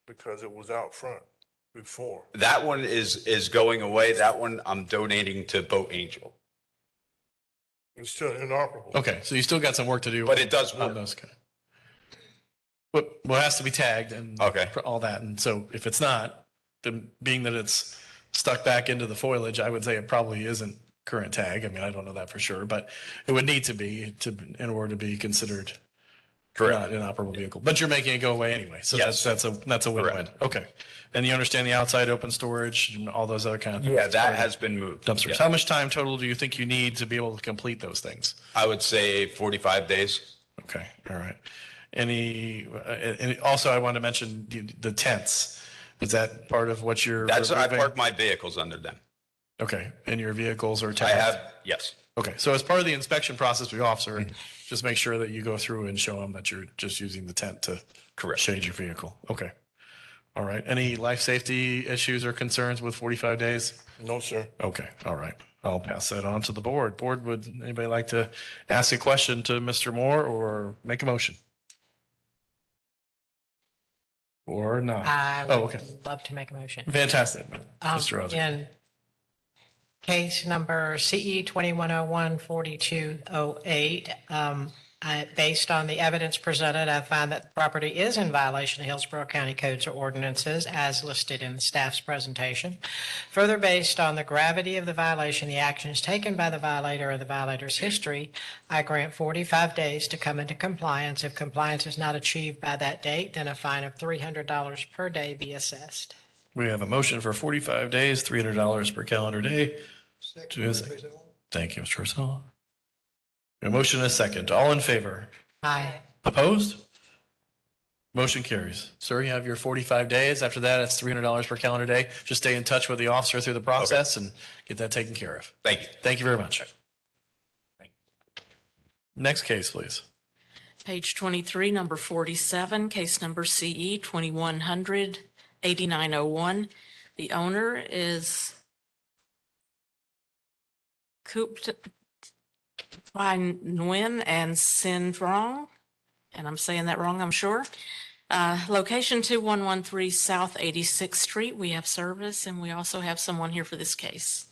because it was out front before. That one is going away. That one I'm donating to Boat Angel. It's still inoperable. Okay, so you still got some work to do. But it does on work. those. Well, it has to be tagged and Okay. all that. And so if it's not, then being that it's stuck back into the foliage, I would say it probably isn't current tag. I mean, I don't know that for sure, but it would need to be in order to be considered not an inoperable vehicle. But you're making it go away anyway. So Yes. that's a win-win. Okay. And you understand the outside open storage and all those other kind of things? Yeah, that has been moved. Dumpsters. Yeah. How much time total do you think you need to be able to complete those things? I would say 45 days. Okay, all right. And also I wanted to mention the tents. Is that part of what you're? I removing? park my vehicles under them. Okay, and your vehicles are I tagged? have, yes. Okay, so as part of the inspection process with the officer, just make sure that you go through and show them that you're just using the tent to shade your vehicle. Okay. All right. Any life safety issues or concerns with 45 days? No, sir. Okay, all right. I'll pass that on to the board. Board, would anybody like to ask a question to Mr. Moore or make a motion? Or not? I Oh, would okay. love to make a motion. Fantastic. Mr. Rosen. In case number CE 2101-4208, based on the evidence presented, I find that the property is in violation of Hillsborough County codes or ordinances as listed in the staff's presentation. Further, based on the gravity of the violation, the actions taken by the violator, and the violator's history, I grant 45 days to come into compliance. If compliance is not achieved by that date, then a fine of $300 per day be assessed. We have a motion for 45 days, $300 per calendar day. Thank you, Mr. Rosen. A motion and a second. All in favor? Aye. Opposed? Motion carries. Sir, you have your 45 days. After that, it's $300 per calendar day. Just stay in touch with the officer through the process and get that taken care of. Thank you. Thank you very much. Next case, please. Page 23, number 47, case number CE 2100-8901. The owner is Cooped by Nguyen and Sin Trong, and I'm saying that wrong, I'm sure. Location 2113 South 86th Street. We have service, and we also have someone here for this case.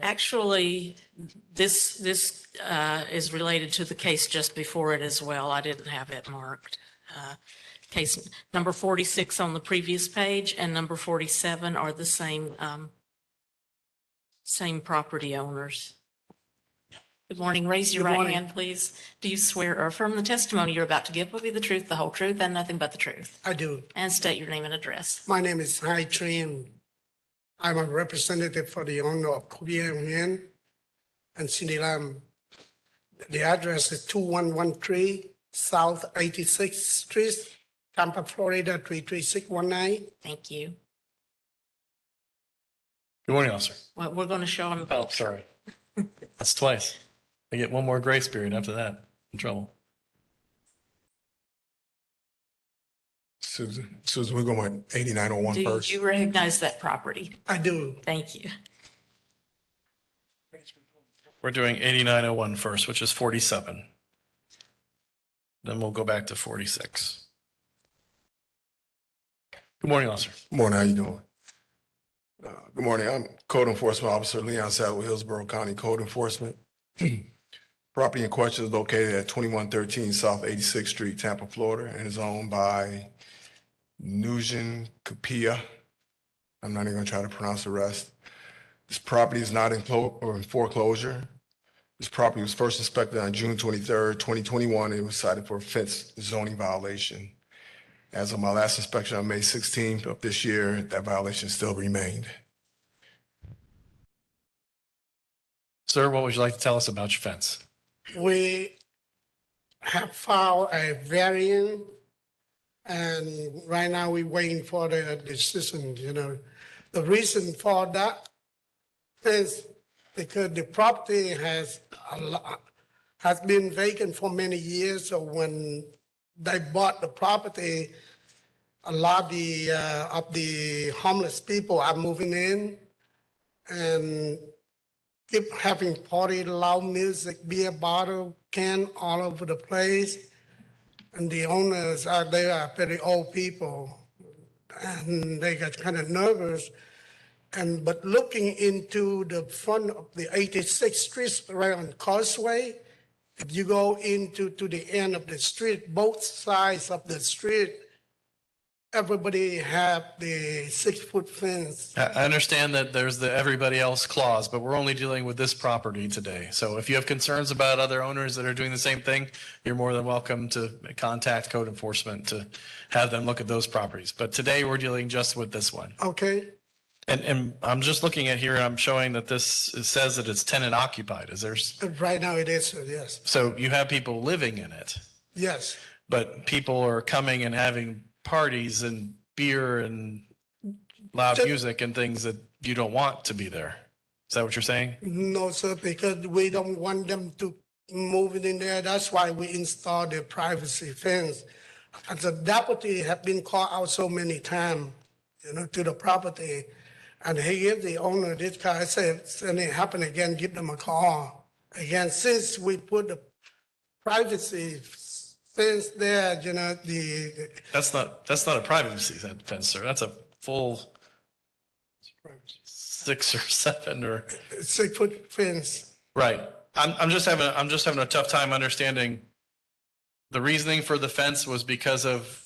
Actually, this is related to the case just before it as well. I didn't have it marked. Case number 46 on the previous page and number 47 are the same property owners. Good morning. Raise your Good right morning. hand, please. Do you swear or affirm the testimony you're about to give will be the truth, the whole truth, and nothing but the truth? I do. And state your name and address. My name is Hai Trin. I'm a representative for the owner of Korea Nguyen and Cindy Lam. The address is 2113 South 86th Street, Tampa, Florida 33619. Thank you. Good morning, officer. Well, we're going to show them Oh, both. sorry. That's twice. I get one more grace period after that. In trouble. Susan, we're going with 8901 Do first. you recognize that property? I do. Thank you. We're doing 8901 first, which is 47. Then we'll go back to 46. Good morning, officer. Good morning, how you doing? Good morning, I'm Code Enforcement Officer Leon Saddle with Hillsborough County Code Enforcement. Property in question is located at 2113 South 86th Street, Tampa, Florida, and is owned by Nugent Kapia. I'm not even gonna try to pronounce the rest. This property is not in foreclosure. This property was first inspected on June 23rd, 2021. It was cited for a fence zoning violation. As of my last inspection on May 16th of this year, that violation still remained. Sir, what would you like to tell us about your fence? We have filed a variant, and right now we're waiting for the decision, you know. The reason for that is because the property has been vacant for many years. So when they bought the property, a lot of the homeless people are moving in and keep having party, loud music, beer bottle, can all over the place. And the owners they are very old people, and they got kind of nervous. But looking into the front of the 86th Street right on Causeway, if you go into to the end of the street, both sides of the street, everybody have the 6-foot fence. I understand that there's the everybody else clause, but we're only dealing with this property today. So if you have concerns about other owners that are doing the same thing, you're more than welcome to contact code enforcement to have them look at those properties. But today we're dealing just with this one. Okay. And I'm just looking at here, and I'm showing that this, it says that it's tenant occupied. Is there, Right now it is, yes. so you have people living in it, Yes. but people are coming and having parties and beer and loud music and things that you don't want to be there. Is that what you're saying? No, sir, because we don't want them to move it in there. That's why we installed the privacy fence. And the deputy have been called out so many times, you know, to the property. And he is the owner of this car. I said, and it happened again, give them a call. Again, since we put the privacy fence there, you know, That's not a privacy fence, sir. That's a full 6 or 7 or 6-foot fence. right. I'm just having a tough time understanding the reasoning for the fence was because of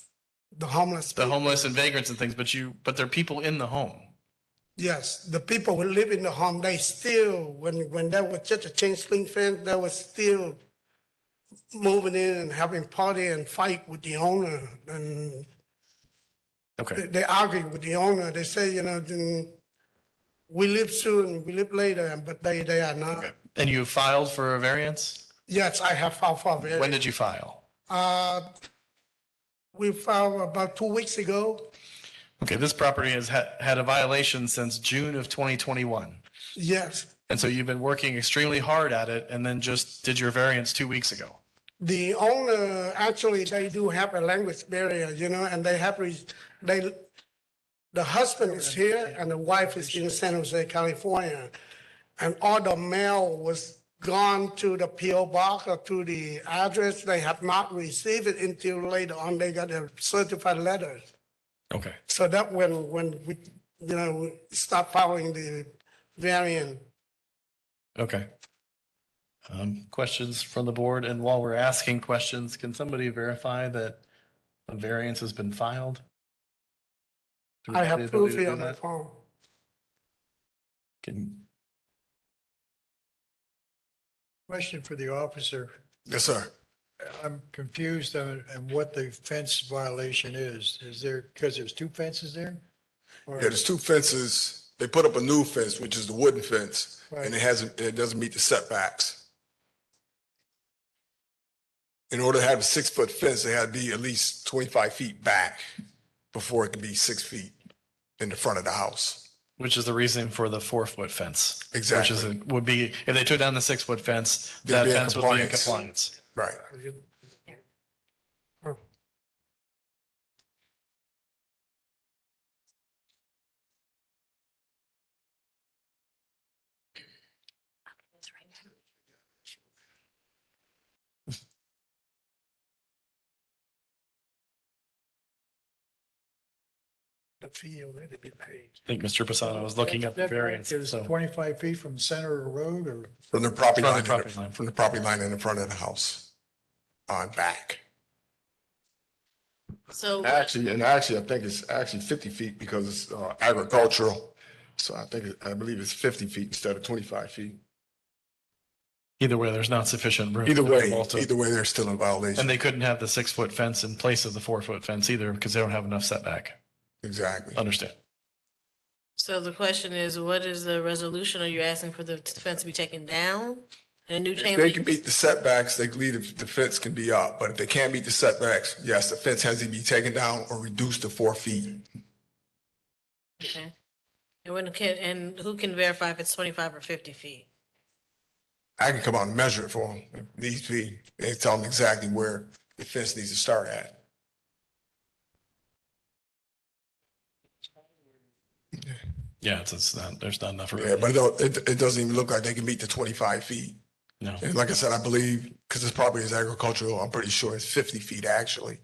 The homeless. the homeless and vagrants and things, but there are people in the home. Yes, the people who live in the home, they still, when there was just a chain link fence, they were still moving in and having party and fight with the owner. And Okay. they argue with the owner. They say, you know, we live soon, we live later, but they are not. And you filed for a variance? Yes, I have filed for it. When did you file? We filed about 2 weeks ago. Okay, this property has had a violation since June of 2021. Yes, And so you've been working extremely hard at it and then just did your variance 2 weeks ago. the owner, actually, they do have a language barrier, you know, and they have, the husband is here and the wife is in San Jose, California. And all the mail was gone to the PO box or to the address. They have not received it until later on. They got a certified letter. Okay. So that when we, you know, we start following the variant. Okay. Questions from the board? And while we're asking questions, can somebody verify that a variance has been filed? Do we I the have ability proof to here do on my that? phone. Question for the officer. Yes, sir. I'm confused on what the fence violation is. Is there, because there's two fences there? Or- Yeah, there's two fences. They put up a new fence, which is the wooden fence, Right. and it doesn't meet the setbacks. In order to have a 6-foot fence, it had to be at least 25 feet back before it could be 6 feet in the front of the house. Which is the reason for the 4-foot fence. Exactly. Which is, would be, if they took down the 6-foot fence, They'd that be in fence would be in compliance. compliance. Right. The fee already been paid. I think Mr. Pisano was looking up the variance. Is So 25 feet from the center of the road or? From the property From the line, property line. from the property line in the front of the house on back. So Actually, I think it's actually 50 feet because it's agricultural. So I believe it's 50 feet instead of 25 feet. either way, there's not sufficient room. Either for them all way, to- they're still in violation. And they couldn't have the 6-foot fence in place of the 4-foot fence either because they don't have enough setback. Exactly. Understand. So the question is, what is the resolution? Are you asking for the fence to be taken down? And a new If chain they link? can meet the setbacks, they believe the fence can be up. But if they can't meet the setbacks, yes, the fence has to be taken down or reduced to 4 feet. Okay. And who can verify if it's 25 or 50 feet? I can come out and measure it for them if needs be. They tell them exactly where the fence needs to start at. Yeah, it's not, there's not enough room. Yeah, but it doesn't even look like they can meet the 25 feet. No. And like I said, I believe, because this property is agricultural, I'm pretty sure it's 50 feet actually.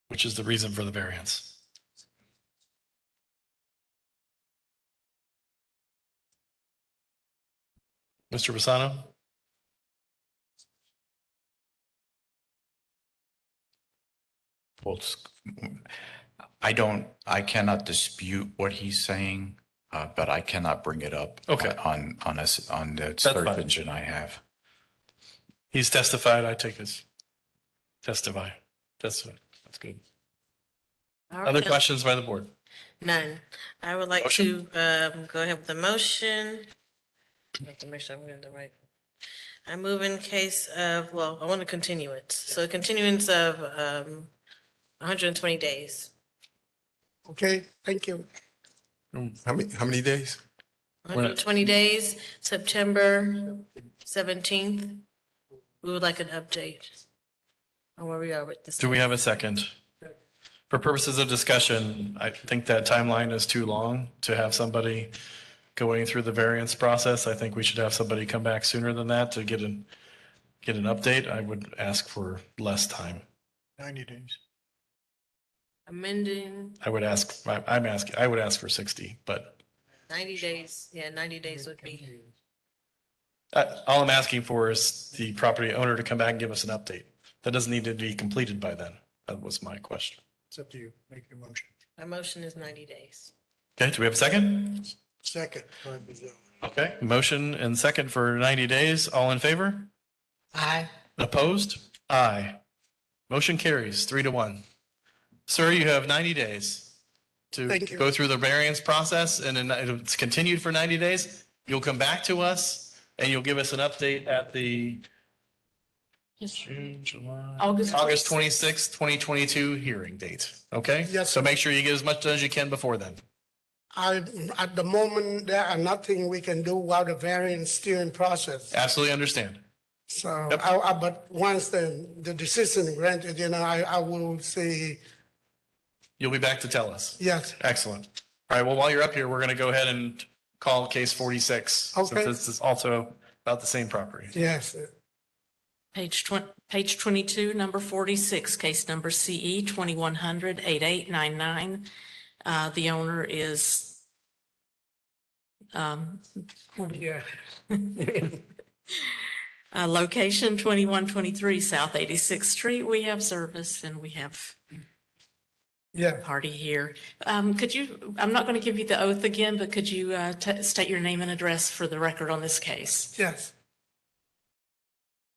Which is the reason for the variance. Mr. Pisano? Well, I cannot dispute what he's saying, but I cannot bring it up Okay. on the That's search fine. engine I have. He's testified. I take his testify. That's good. Other questions by the board? None. I would like to go ahead with the motion. I have to make sure I'm getting the right. I move in case of, well, I want to continue it. So continuance of 120 days. Okay, thank you. How many days? 120 days, September 17th. We would like an update on where we are with this. Do we have a second? For purposes of discussion, I think that timeline is too long to have somebody going through the variance process. I think we should have somebody come back sooner than that to get an update. I would ask for less time. 90 days. Amending I would ask for 60, but 90 days. Yeah, 90 days would be. all I'm asking for is the property owner to come back and give us an update. That doesn't need to be completed by then. That was my question. It's up to you. Make your motion. My motion is 90 days. Okay, do we have a second? Second. Okay, motion and second for 90 days. All in favor? Aye. Opposed? Aye. Motion carries 3-1. Sir, you have 90 days to Thank you. go through the variance process, and then it's continued for 90 days. You'll come back to us and you'll give us an update at the June, July, August August 26th, 2022 hearing date. Okay? Yes, So sir. make sure you get as much done as you can before then. At the moment, there are nothing we can do while the variance still in process. Absolutely understand. So, Yep. but once the decision granted, I will say, You'll be back to tell us. yes. Excellent. All right, well, while you're up here, we're going to go ahead and call case 46. Okay. Since this is also about the same property. Yes. Page 22, number 46, case number CE 2100-8899. The owner is Yeah. location 2123 South 86th Street. We have service and we have Yeah. party here. Could you, I'm not going to give you the oath again, but could you state your name and address for the record on this case? Yes.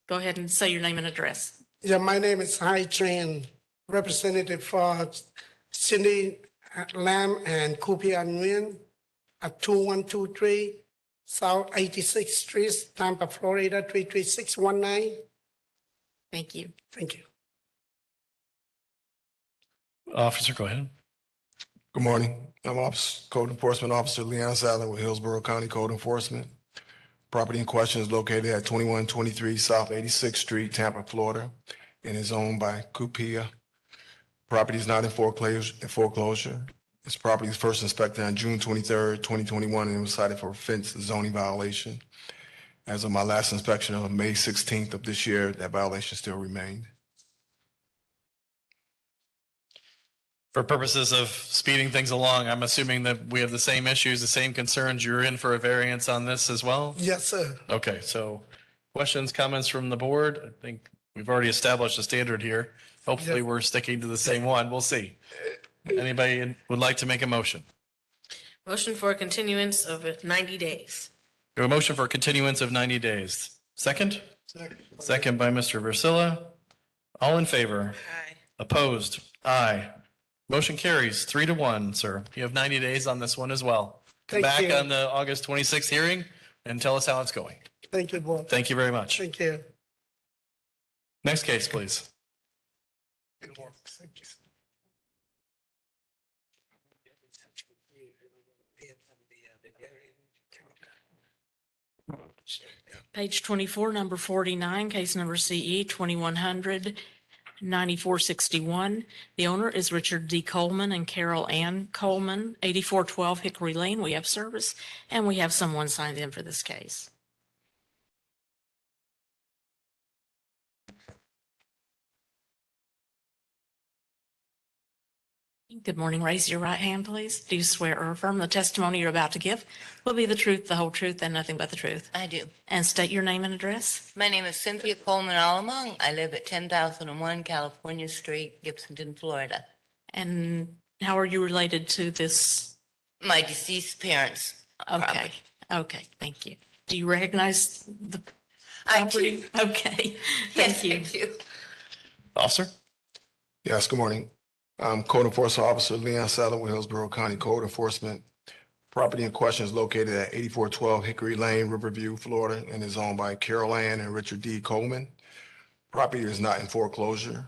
Go ahead and say your name and address. Yeah, my name is Hai Tran, representative for Cindy Lam and Kupia Nguyen at 2123 South 86th Street, Tampa, Florida, 33619. Thank you. Thank you. Officer, go ahead. Good morning. I'm Code Enforcement Officer Leon Sadler with Hillsborough County Code Enforcement. Property in question is located at 2123 South 86th Street, Tampa, Florida, and is owned by Kupia. Property is not in foreclosure. This property was first inspected on June 23rd, 2021, and it was cited for a fence zoning violation. As of my last inspection on May 16th of this year, that violation still remained. For purposes of speeding things along, I'm assuming that we have the same issues, the same concerns. You're in for a variance on this as well? Yes, sir. Okay, so questions, comments from the board? I think we've already established a standard here. Hopefully, we're sticking to the same one. We'll see. Anybody would like to make a motion? Motion for a continuance of 90 days. We have a motion for a continuance of 90 days. Second? Second by Mr. Versilla. All in favor? Aye. Opposed? Aye. Motion carries 3-1, sir. You have 90 days on this one as well. Come Thank back you. on the August 26th hearing and tell us how it's going. Thank you, board. Thank you very much. Thank you. Next case, please. Page 24, number 49, case number CE 2100-9461. The owner is Richard D. Coleman and Carol Ann Coleman, 8412 Hickory Lane. We have service, and we have someone signed in for this case. Good morning. Raise your right hand, please. Do you swear or affirm the testimony you're about to give will be the truth, the whole truth, and nothing but the truth? I do. And state your name and address. My name is Cynthia Coleman Alamong. I live at 10,001 California Street, Gibsonton, Florida. And how are you related to this? My deceased parents. Okay, okay, thank you. Do you recognize the I property? do. Okay, Yes, thank you. thank you. Officer? Yes, good morning. I'm Code Enforcement Officer Leon Sadler with Hillsborough County Code Enforcement. Property in question is located at 8412 Hickory Lane, Riverview, Florida, and is owned by Carol Ann and Richard D. Coleman. Property is not in foreclosure.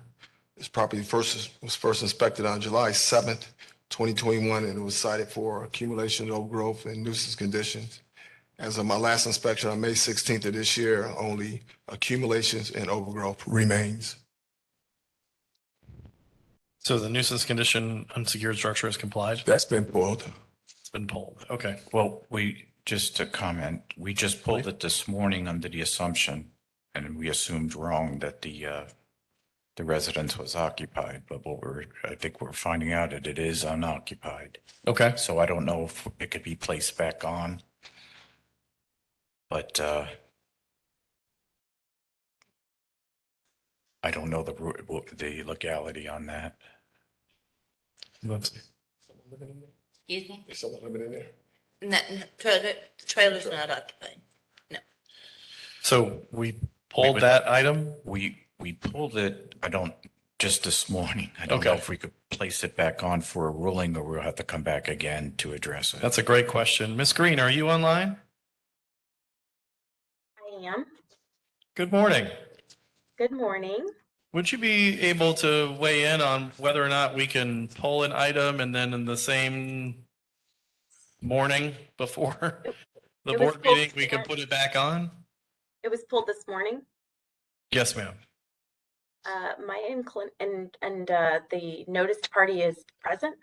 This property was first inspected on July 7th, 2021, and it was cited for accumulation, overgrowth, and nuisance conditions. As of my last inspection on May 16th of this year, only accumulations and overgrowth remains. So the nuisance condition unsecured structure is complied? That's been pulled. It's been pulled. Okay. Well, just to comment, we just pulled it this morning under the assumption, and we assumed wrong that the residence was occupied, but I think we're finding out that it is unoccupied. Okay. So I don't know if it could be placed back on. But I don't know the legality on that. Let's see. Excuse me? There's someone living in there? The trailer's not occupied. No. So we pulled that item? We pulled it, just this morning. I don't know Okay. if we could place it back on for a ruling or we'll have to come back again to address it. That's a great question. Ms. Green, are you online? I am. Good morning. Good morning. Would you be able to weigh in on whether or not we can pull an item and then in the same morning before the It was board pulled meeting, we can put it back on? It was pulled this morning. Yes, ma'am. My name and the noticed party is present.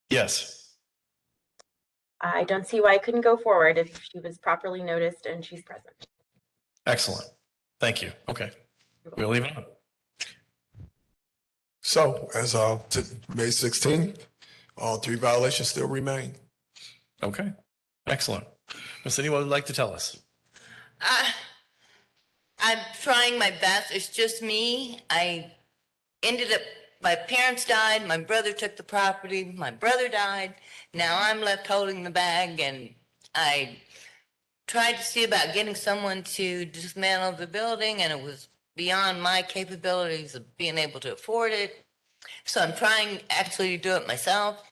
Yes. I don't see why I couldn't go forward if she was properly noticed and she's present. Excellent. Thank you. Okay. We'll leave it on. So as of May 16th, all three violations still remain. Okay. Excellent. Ms. Cindy, what would you like to tell us? I'm trying my best. It's just me. I ended up my parents died, my brother took the property, my brother died. Now I'm left holding the bag, and I tried to see about getting someone to dismantle the building, and it was beyond my capabilities of being able to afford it. So I'm trying actually to do it myself.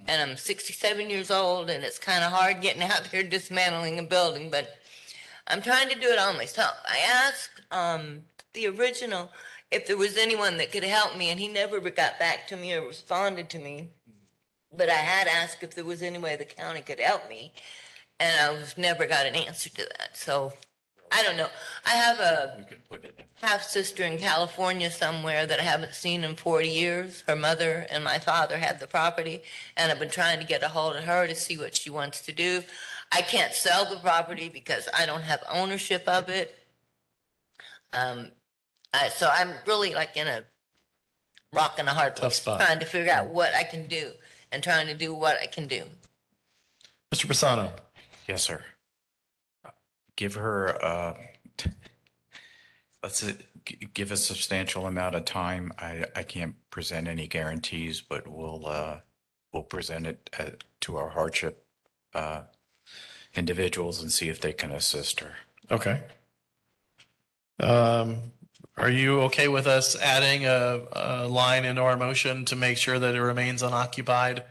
And I'm 67 years old, and it's kind of hard getting out there dismantling a building, but I'm trying to do it all myself. I asked the original if there was anyone that could help me, and he never got back to me or responded to me. But I had asked if there was any way the county could help me, and I was never got an answer to that. So I don't know. I have a half sister in California somewhere that I haven't seen in 40 years. Her mother and my father had the property, and I've been trying to get a hold of her to see what she wants to do. I can't sell the property because I don't have ownership of it. So I'm really like in a rock and a hard place, trying to figure out what I can do and trying to do what I can do. Mr. Pisano. Yes, sir. Give her, give a substantial amount of time. I can't present any guarantees, but we'll present it to our hardship individuals and see if they can assist her. Okay. Are you okay with us adding a line into our motion to make sure that it remains unoccupied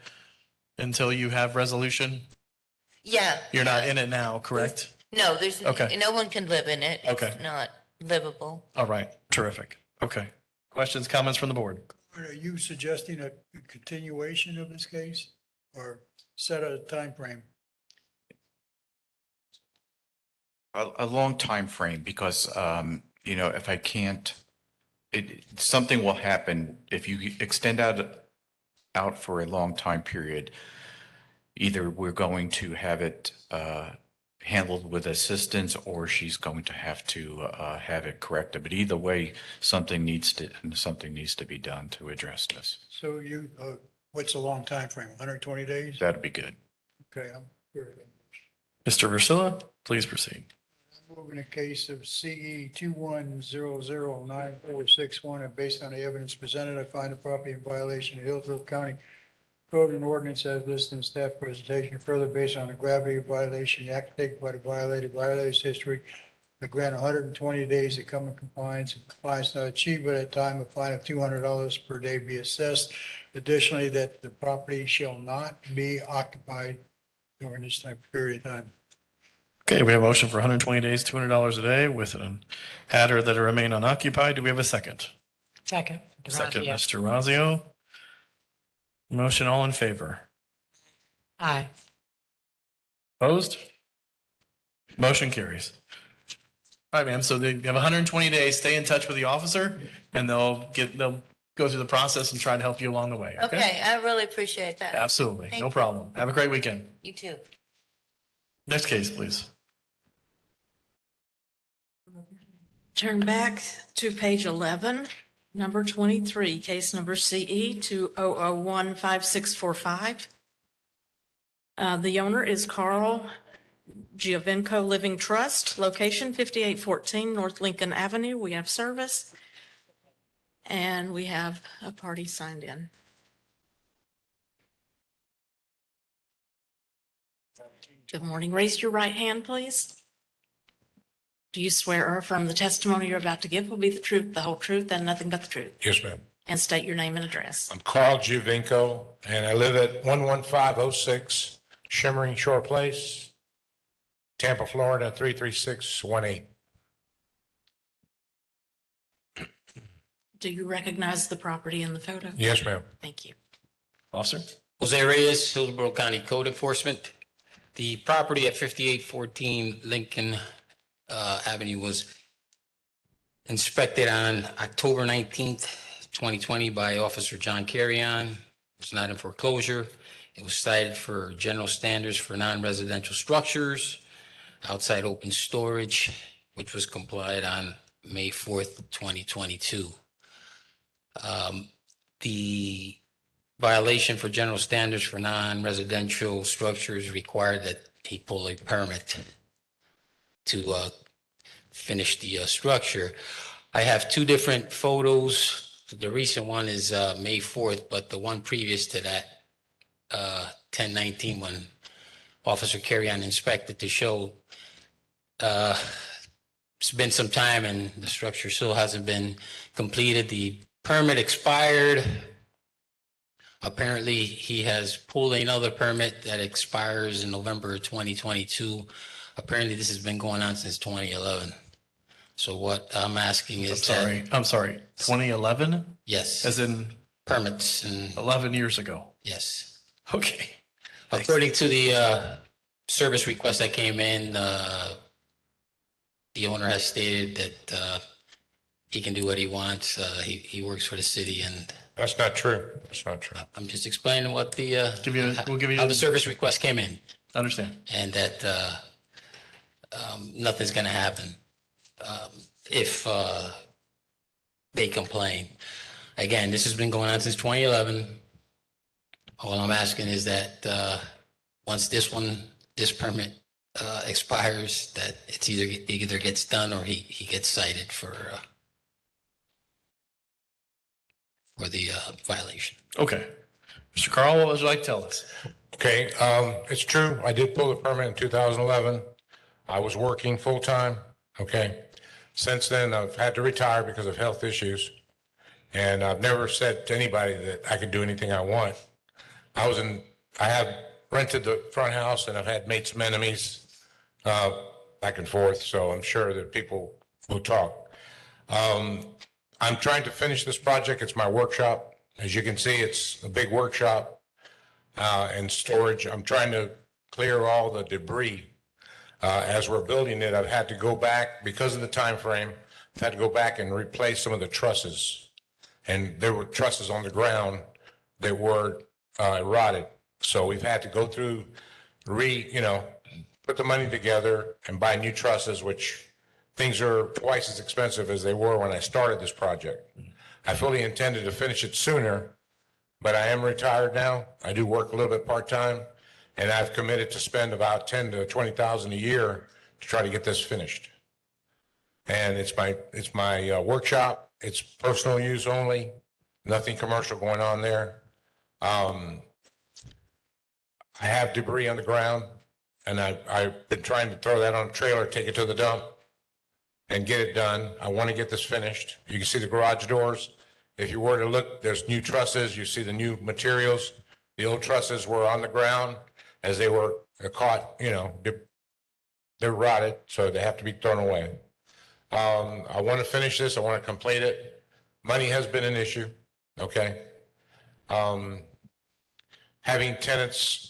until you have resolution? Yeah. You're not in it now, correct? No, there's, Okay. no one can live in it. Okay. It's not livable. All right, terrific. Okay. Questions, comments from the board? Are you suggesting a continuation of this case or set a time frame? A long time frame because, if I can't, something will happen if you extend out for a long time period. Either we're going to have it handled with assistance, or she's going to have have it corrected. But either way, something needs to be done to address this. So what's a long time frame? 120 days? That'd be good. Okay, I'm good. Mr. Versilla, please proceed. Moving a case of CE 21009461, and based on the evidence presented, I find the property in violation of Hillsborough County Code and Ordinance as listed in staff presentation. Further, based on the gravity of violation, the act taken by the violator's history, I grant 120 days to come in compliance. If compliance not achieved by that time, a fine of $200 per day be assessed. Additionally, that the property shall not be occupied during this time period of time. Okay, we have a motion for 120 days, $200 a day with an adder that it remain unoccupied. Do we have a second? Second. Second, DeRazio. Mr. Razio. Motion, all in favor? Aye. Opposed? Motion carries. All right, ma'am. So you have 120 days. Stay in touch with the officer, and they'll go through the process and try to help you along the way. Okay, I really appreciate that. Absolutely. Thank No you. problem. Have a great weekend. You too. Next case, please. Turn back to page 11, number 23, case number CE 20015645. The owner is Carl Giovenco Living Trust, location 5814 North Lincoln Avenue. We have service, and we have a party signed in. Good morning. Raise your right hand, please. Do you swear or affirm the testimony you're about to give will be the truth, the whole truth, and nothing but the truth? Yes, ma'am. And state your name and address. I'm Carl Giovenco, and I live at 11506 Shimmering Shore Place, Tampa, Florida, 33618. Do you recognize the property in the photo? Yes, ma'am. Thank you. Officer? Jose Reyes, Hillsborough County Code Enforcement. The property at 5814 Lincoln Avenue was inspected on October 19th, 2020 by Officer John Carrion. It was not in foreclosure. It was cited for general standards for non-residential structures, outside open storage, which was complied on May 4th, 2022. The violation for general standards for non-residential structures required that he pull a permit to finish the structure. I have two different photos The recent one is May 4th, but the one previous to that, 10/19, when Officer Carrion inspected to show it's been some time and the structure still hasn't been completed. The permit expired. Apparently, he has pulled another permit that expires in November 2022. Apparently, this has been going on since 2011. So what I'm asking is I'm sorry, 2011? Yes. As in permits and 11 years ago? Yes. Okay. According to the service request that came in, the owner has stated that he can do what he wants. He works for the city, and That's not true. That's not true. I'm just explaining what the we'll give you how the service request came in, Understand. and that nothing's going to happen if they complain. Again, this has been going on since 2011. All I'm asking is that once this permit expires, that it's either gets done or he gets cited for the violation. Okay. Mr. Carl, what would you like to tell us? Okay, it's true. I did pull the permit in 2011. I was working full-time, okay? Since then, I've had to retire because of health issues. And I've never said to anybody that I could do anything I want. I have rented the front house and I've had made some enemies back and forth. So I'm sure that people will talk. I'm trying to finish this project. It's my workshop. As you can see, it's a big workshop and storage. I'm trying to clear all the debris. As we're building it, I've had to go back because of the time frame. I've had to go back and replace some of the trusses. And there were trusses on the ground that were rotted. So we've had to go through, put the money together and buy new trusses, which things are twice as expensive as they were when I started this project. I fully intended to finish it sooner, but I am retired now. I do work a little bit part-time, and I've committed to spend about $10,000 to $20,000 a year to try to get this finished. And it's my workshop. It's personal use only, nothing commercial going on there. I have debris on the ground, and I've been trying to throw that on a trailer, take it to the dump, and get it done. I want to get this finished. You can see the garage doors. If you were to look, there's new trusses. You see the new materials. The old trusses were on the ground as they were caught, they're rotted, so they have to be thrown away. I want to finish this. I want to complete it. Money has been an issue, okay? Having tenants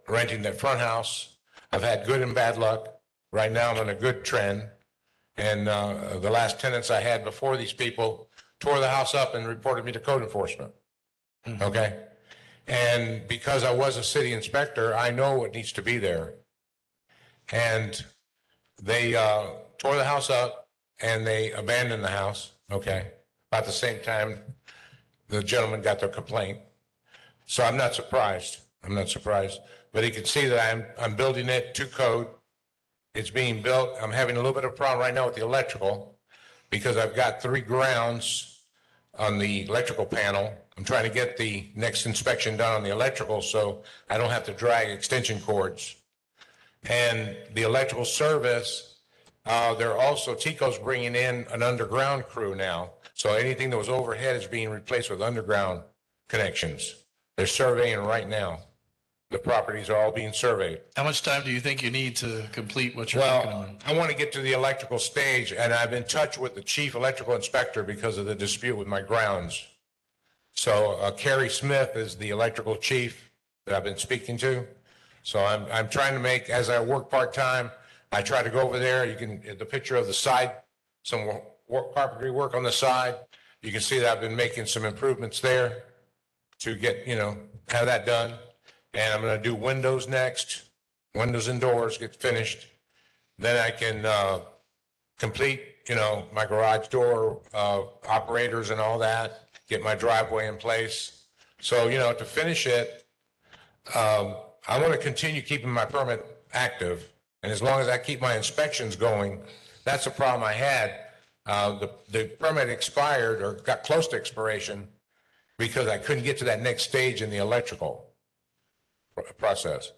renting that front house, I've had good and bad luck. Right now, I'm on a good trend. And the last tenants I had before these people tore the house up and reported me to code enforcement, okay? And because I was a city inspector, I know what needs to be there. And they tore the house up and they abandoned the house, okay? About the same time the gentleman got their complaint. So I'm not surprised. But you can see that I'm building it to code. It's being built. I'm having a little bit of a problem right now with the electrical because I've got 3 grounds on the electrical panel. I'm trying to get the next inspection done on the electrical so I don't have to drag extension cords. And the electrical service, they're also, TECO's bringing in an underground crew now. So anything that was overhead is being replaced with underground connections. They're surveying right now. The properties are all being surveyed. How much time do you think you need to complete what you're working on? I want to get to the electrical stage, and I've been in touch with the chief electrical inspector because of the dispute with my grounds. So Kerry Smith is the electrical chief that I've been speaking to. So I'm trying to make, as I work part-time, I try to go over there. You can, the picture of the side, some carpentry work on the side. You can see that I've been making some improvements there to get, have that done. And I'm going to do windows next, windows and doors get finished. Then I can complete, my garage door operators and all that, get my driveway in place. So, to finish it, I want to continue keeping my permit active. And as long as I keep my inspections going, that's the problem I had. The permit expired or got close to expiration because I couldn't get to that next stage in the electrical process.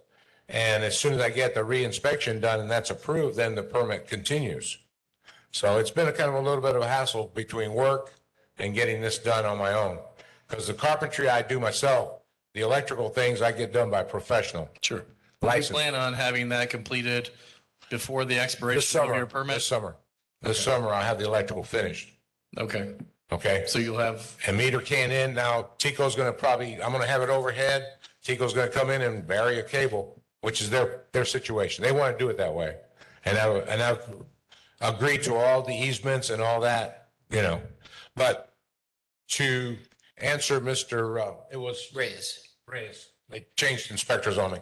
And as soon as I get the re-inspection done and that's approved, then the permit continues. So it's been a kind of a little bit of a hassle between work and getting this done on my own. Because the carpentry I do myself, the electrical things I get done by professional. Sure. We License. plan on having that completed before the This expiration of summer, your permit? This summer I'll have the electrical finished. Okay. Okay. So you'll have, And meter can in. Now Tico's gonna I'm gonna have it overhead. Tico's gonna come in and bury a cable, which is their situation. They want to do it that way. And I've agreed to all the easements and all that, you know. But to answer Mr. It was Reyes. They changed inspectors on me.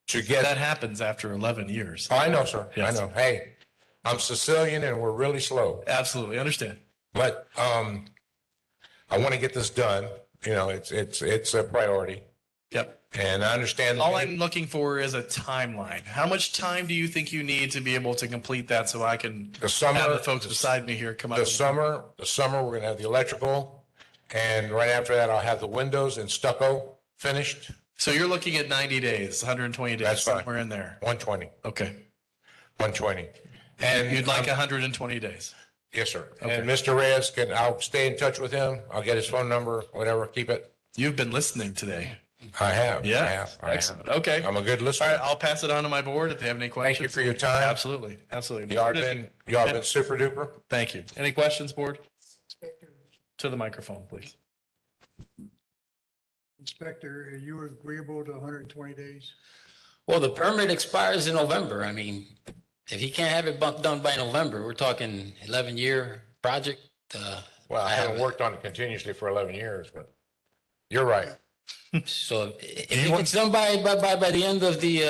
To get. that happens after 11 years. Oh, I know, sir. Yes. I know. Hey, I'm Sicilian and we're really slow. Absolutely, understand. But I want to get this done. You know, it's a priority. Yep. And I understand. All I'm looking for is a timeline. How much time do you think you need to be able to complete that so I can have the folks beside me here come up? The summer, we're gonna have the electrical, and right after that, I'll have the windows and stucco finished. So you're looking at 90 days, 120 days, That's fine. somewhere in there. 120. Okay. 120. And You'd like 120 days? Yes, sir. Okay. And Mr. Reyes, I'll stay in touch with him. I'll get his phone number, whatever, keep it. You've been listening today. I have. Yeah. I have. Excellent. Okay. I'm a good listener. All right, I'll pass it on to my board if they have any questions. Thank you for your time. Absolutely, absolutely. Y'all been super duper. Thank you. Any questions, board? To the microphone, please. Inspector, are you agreeable to 120 days? Well, the permit expires in November. I mean, if he can't have it done by November, we're talking 11-year project. Well, I haven't worked on it continuously for 11 years, but you're right. So if it's done by the end of the,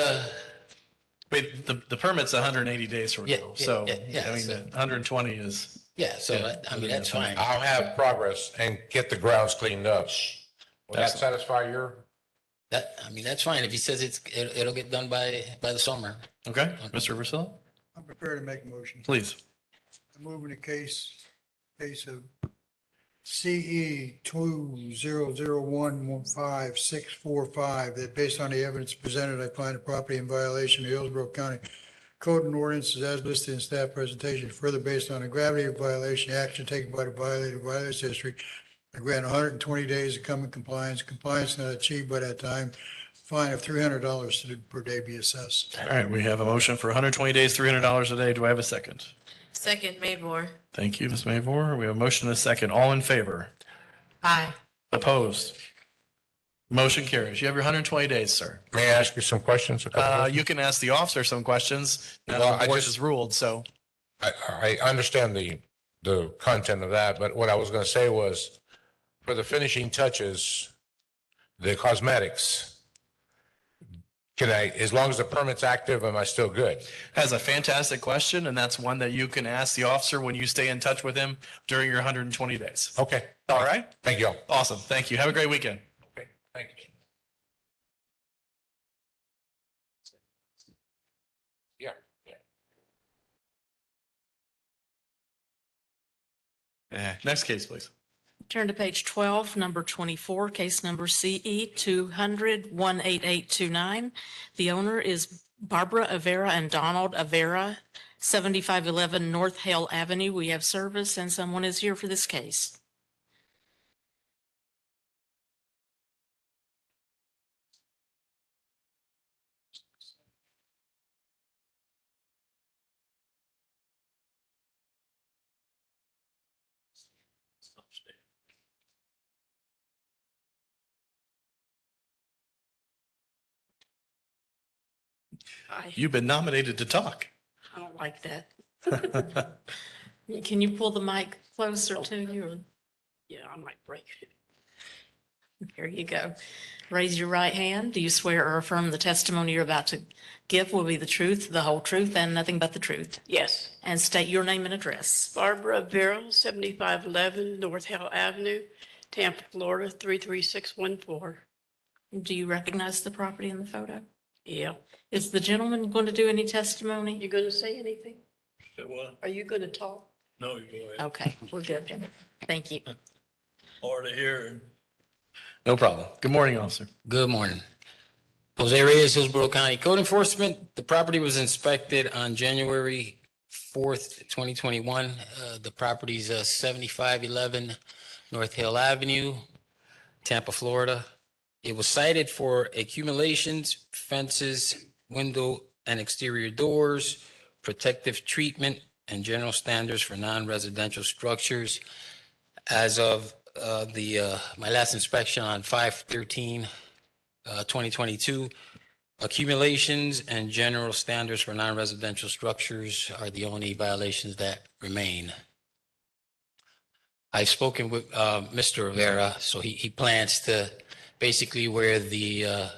Wait, the permit's 180 days from Yeah, now, yeah, so, yeah, I mean, so- 120 is. yeah, so I mean, that's fine. I'll have progress and get the grounds cleaned up. Will that Excellent. satisfy your? I mean, that's fine. If he says it'll get done by the summer. Okay, Mr. Versillo, I'm prepared to make a motion. please. I'm moving the case of CE 200115645, that based on the evidence presented, I find the property in violation of Hillsborough County Code and ordinances as listed in staff presentation. Further, based on the gravity of violation, action taken by the violator, violence history, I grant 120 days to come in compliance. Compliance not achieved by that time, fine of $300 per day be assessed. All right, we have a motion for 120 days, $300 a day. Do I have a second? Second, Mayvor. Thank you, Ms. Mavor. We have a motion and a second. All in favor? Aye. Opposed? Motion carries. You have your 120 days, sir. May I ask you some questions? You can ask the officer some questions. Now, Well, the I board just- has ruled, so. I understand the content of that, but what I was going to say was for the finishing touches, the cosmetics, can I, as long as the permit's active, am I still good? That's a fantastic question, and that's one that you can ask the officer when you stay in touch with him during your 120 days. Okay. All right? Thank you all. Awesome. Thank you. Have a great weekend. Okay, thank you. Yeah. Next case, please. Turn to page 12, number 24, case number CE 200-18829. The owner is Barbara Avera and Donald Avera, 7511 North Hale Avenue. We have service and someone is here for this case. You've been nominated to talk. I don't like that. Can you pull the mic closer to you? Or- Yeah, I might break it. Here you go. Raise your right hand. Do you swear or affirm the testimony you're about to give will be the truth, the whole truth, and nothing but the truth? Yes. And state your name and address. Barbara Vera, 7511 North Hale Avenue, Tampa, Florida, 33614. Do you recognize the property in the photo? Yeah. Is the gentleman going to do any testimony? You going to say anything? Are you going to talk? No, you go ahead. Okay, we're good. Thank you. Hard to hear. No problem. Good morning, officer. Good morning. Jose Reyes, Hillsborough County Code Enforcement. The property was inspected on January 4th, 2021. The property's 7511 North Hill Avenue, Tampa, Florida. It was cited for accumulations, fences, window and exterior doors, protective treatment, and general standards for non-residential structures. As of my last inspection on 5/13, 2022, accumulations and general standards for non-residential structures are the only violations that remain. I've spoken with Mr. Rivera, so he plans to basically where the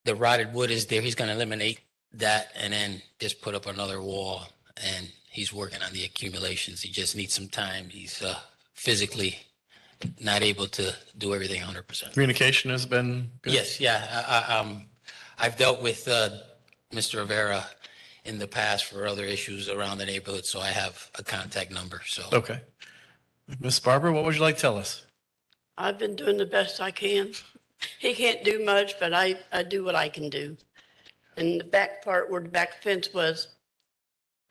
rotted wood is there, he's going to eliminate that and then just put up another wall. And he's working on the accumulations. He just needs some time. He's physically not able to do everything 100%. Communication has been good? Yes, yeah. I've dealt with Mr. Rivera in the past for other issues around the neighborhood, so I have a contact number. So Okay. Ms. Barber, what would you like to tell us? I've been doing the best I can. He can't do much, but I do what I can do. And the back part where the back fence was,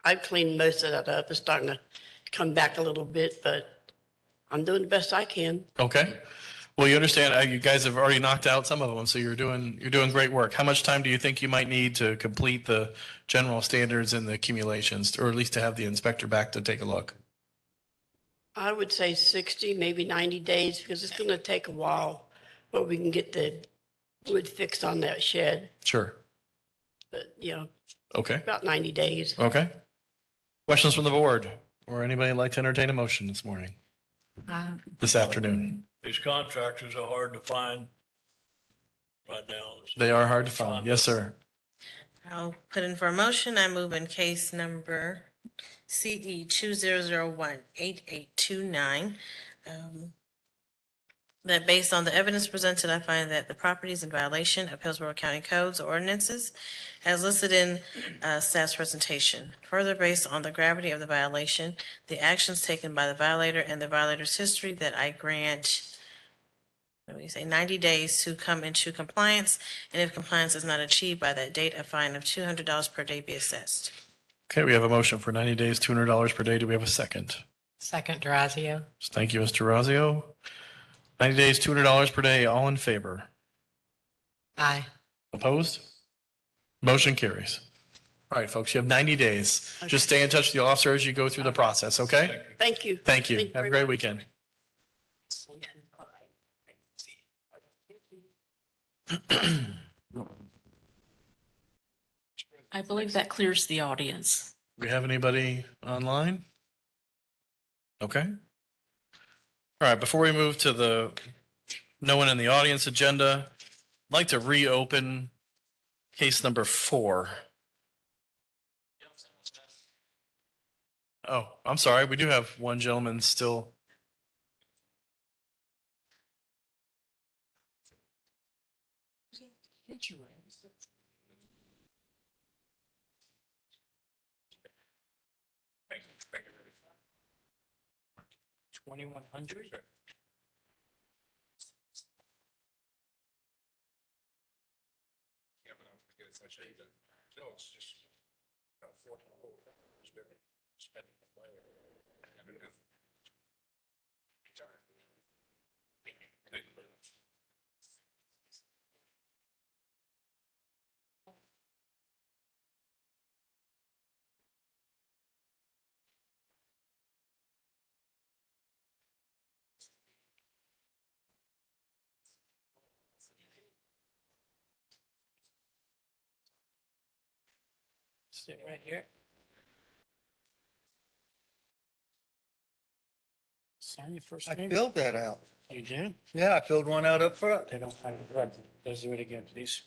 I've cleaned most of that up. It's starting to come back a little bit, but I'm doing the best I can. Okay. Well, you understand, you guys have already knocked out some of them, so you're doing great work. How much time do you think you might need to complete the general standards and the accumulations, or at least to have the inspector back to take a look? I would say 60, maybe 90 days, because it's going to take a while before we can get the wood fixed on that shed. Sure. But, you know, Okay. about 90 days. Okay. Questions from the board, or anybody like to entertain a motion this morning, this afternoon? These contractors are hard to find right now. They are hard to find. Yes, sir. I'll put in for a motion. I move in case number CE 20018829. That based on the evidence presented, I find that the property is in violation of Hillsborough County codes or ordinances as listed in staff's presentation. Further, based on the gravity of the violation, the actions taken by the violator and the violator's history, that I grant, let me say, 90 days to come into compliance, and if compliance is not achieved by that date, a fine of $200 per day be assessed. Okay, we have a motion for 90 days, $200 per day. Do we have a second? Second, Durazio. Thank you, Mr. Razio. 90 days, $200 per day. All in favor? Aye. Opposed? Motion carries. All right, folks, you have 90 days. Just stay in touch with the officer as you go through the process, okay? Thank you. Thank you. Have a great weekend. I believe that clears the audience. We have anybody online? Okay. All right, before we move to the no one in the audience agenda, I'd like to reopen case number 4. Oh, I'm sorry. We do have one gentleman still. $2,100. Sit right here. Sign your first name. Filled that out. You did? Yeah, I filled one out up front. They don't have it right. Let's do it again, please.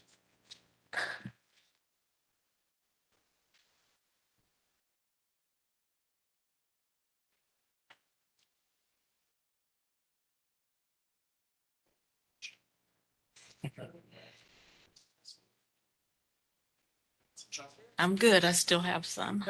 I'm good. I still have some.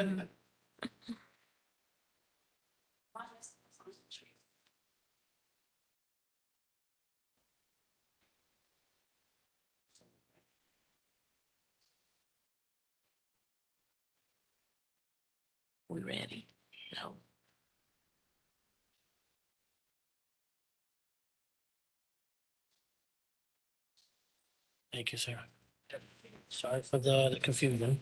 We ready? No. Thank you, sir. Sorry for the confusion.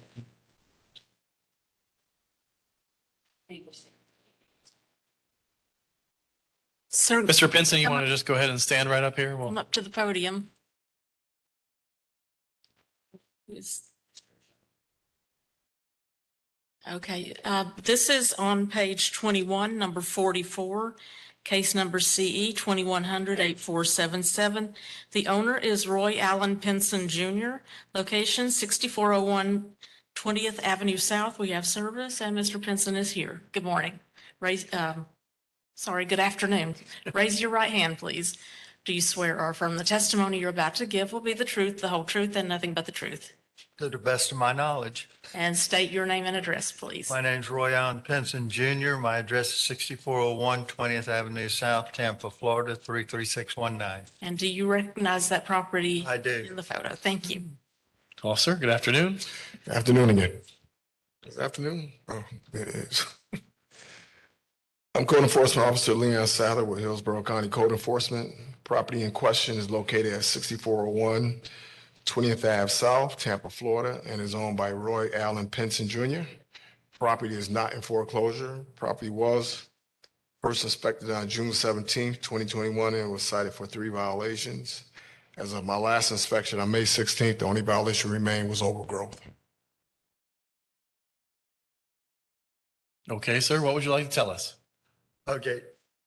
Sir, Mr. Pinson, you want to just go ahead and stand right up here? Well, come up to the podium. Okay, this is on page 21, number 44, case number CE 2100-8477. The owner is Roy Allen Pinson Jr., location 6401 20th Avenue South. We have service, and Mr. Pinson is here. Good morning. Good afternoon. Raise your right hand, please. Do you swear or affirm the testimony you're about to give will be the truth, the whole truth, and nothing but the truth? To the best of my knowledge. And state your name and address, please. My name's Roy Allen Pinson Jr. My address is 6401 20th Avenue South, Tampa, Florida, 33619. And do you recognize that property? I do. In the photo. Thank you. officer, good afternoon. Good afternoon again. Good afternoon. Oh, it is. I'm Code Enforcement Officer Leon Sadler with Hillsborough County Code Enforcement. Property in question is located at 6401 20th Ave South, Tampa, Florida, and is owned by Roy Allen Pinson Jr. Property is not in foreclosure. Property was first inspected on June 17th, 2021, and was cited for 3 violations. As of my last inspection on May 16th, the only violation remained was overgrowth. Okay, sir, what would you like to tell us? Okay,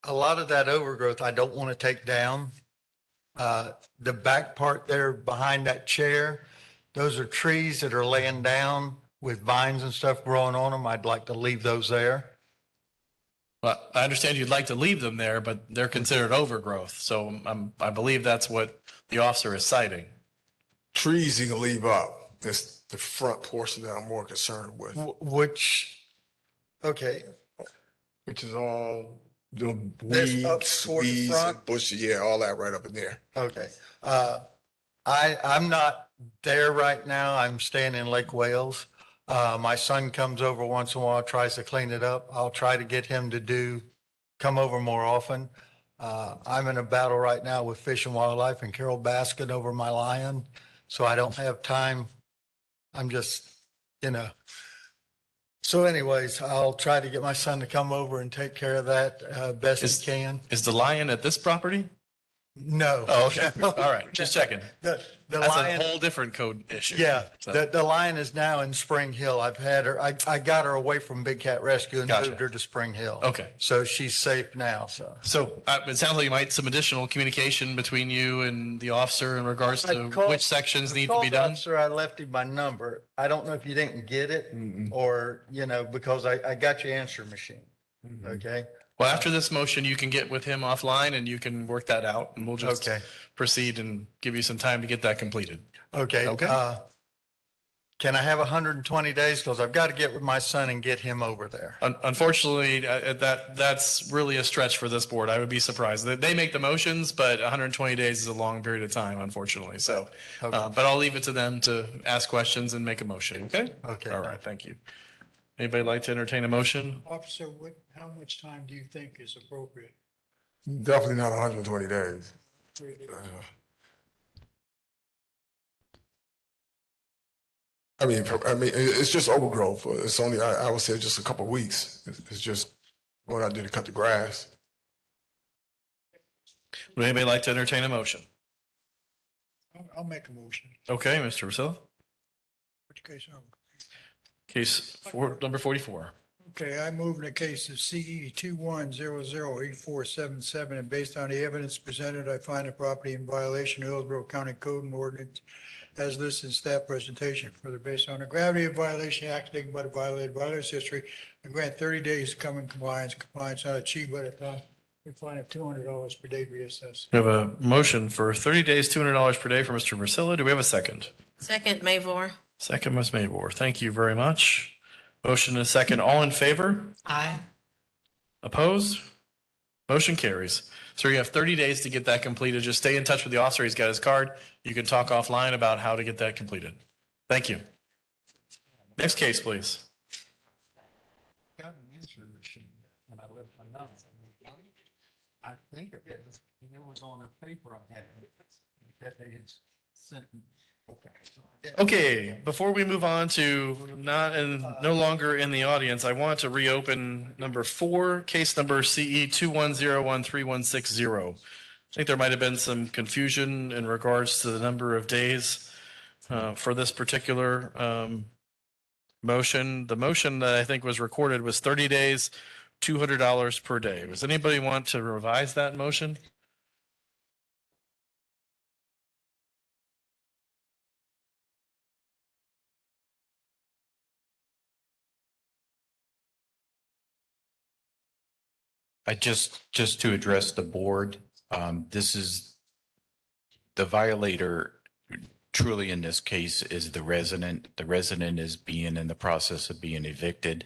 a lot of that overgrowth I don't want to take down. The back part there behind that chair, those are trees that are laying down with vines and stuff growing on them. I'd like to leave those there. Well, I understand you'd like to leave them there, but they're considered overgrowth. So I believe that's what the officer is citing. Trees you can leave up. It's the front portion that I'm more concerned with. Okay. Which is all the This up weeds, toward the front? and bushes, yeah, all that right up in there. Okay. I'm not there right now. I'm staying in Lake Wales. My son comes over once in a while, tries to clean it up. I'll try to get him to come over more often. I'm in a battle right now with Fish and Wildlife and Carol Baskin over my lion, so I don't have time. I'm just, So anyways, I'll try to get my son to come over and take care of that best he can. Is the lion at this property? No. Oh, okay. All right, just checking. The That's lion, a whole different code issue. yeah, So- the lion is now in Spring Hill. I've had her, I got her away from Big Cat Rescue and Gotcha. moved her to Spring Hill. Okay. So she's safe now, so. So it sounds like you might some additional communication between you and the officer in regards to which sections need to be done. Sir, I left him my number. I don't know if you didn't get it or, because I got your answer machine. Okay. Well, after this motion, you can get with him offline and you can work that out and we'll just Okay. proceed and give you some time to get that completed. Okay. Okay. Can I have 120 days? Because I've got to get with my son and get him over there. Unfortunately, that's really a stretch for this board. I would be surprised. They make the motions, but 120 days is a long period of time, unfortunately. So, but I'll leave it to them to ask questions and make a motion. Okay? Okay. All right. Thank you. Anybody like to entertain a motion? Officer, how much time do you think is appropriate? Definitely not 120 days. I mean, it's just overgrowth. It's only, I would say just a couple of weeks. It's just what I did to cut the grass. Would anybody like to entertain a motion? I'll make a motion. Okay, Mr. Rosillo. Which case number? Case number 44. Okay, I move in the case of CE 21008477, and based on the evidence presented, I find the property in violation of Hillsborough County Code and Ordinance as listed in staff presentation. Further, based on the gravity of violation, action taken by the violated, violence history, and grant 30 days to come in compliance. Compliance not achieved by the time, we find a $200 per day reassessed. We have a motion for 30 days, $200 per day for Mr. Rosillo. Do we have a second? Second, Mavor. Second, Ms. Mabor. Thank you very much. Motion and a second. All in favor? Aye. Opposed? Motion carries. Sir, you have 30 days to get that completed. Just stay in touch with the officer. He's got his card. You can talk offline about how to get that completed. Thank you. Next case, please. I think it was on the paper I had that they had sent. Okay, before we move on to no longer in the audience, I want to reopen number 4, case number CE 21013160. I think there might have been some confusion in regards to the number of days for this particular motion. The motion that I think was recorded was 30 days, $200 per day. Does anybody want to revise that motion? just to address the board, this is the violator truly in this case is the resident. The resident is being in the process of being evicted.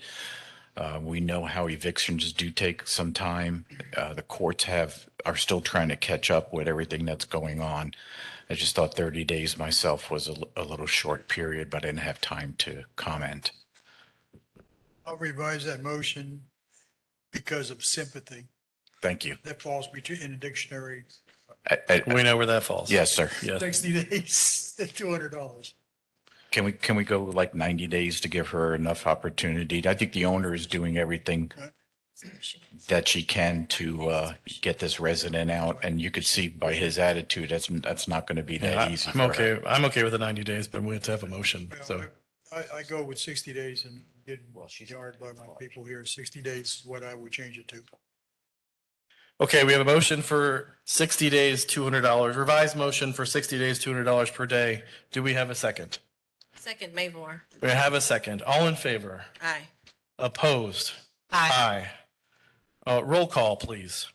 We know how evictions do take some time. The courts are still trying to catch up with everything that's going on. I just thought 30 days myself was a little short period, but I didn't have time to comment. I'll revise that motion because of sympathy. Thank you. That falls between in the dictionary. We know where that falls. Yes, sir. Yes. 60 days, $200. Can we go like 90 days to give her enough opportunity? I think the owner is doing everything that she can to get this resident out, and you could see by his attitude that's not going to be that easy. I'm okay. I'm okay with the 90 days, but we have to have a motion. So I go with 60 days and get jarred by my people here. 60 days, what I would change it to. okay, we have a motion for 60 days, $200. Revised motion for 60 days, $200 per day. Do we have a second? Second, Mavor. We have a second. All in favor? Aye. Opposed? Aye. Roll call, please.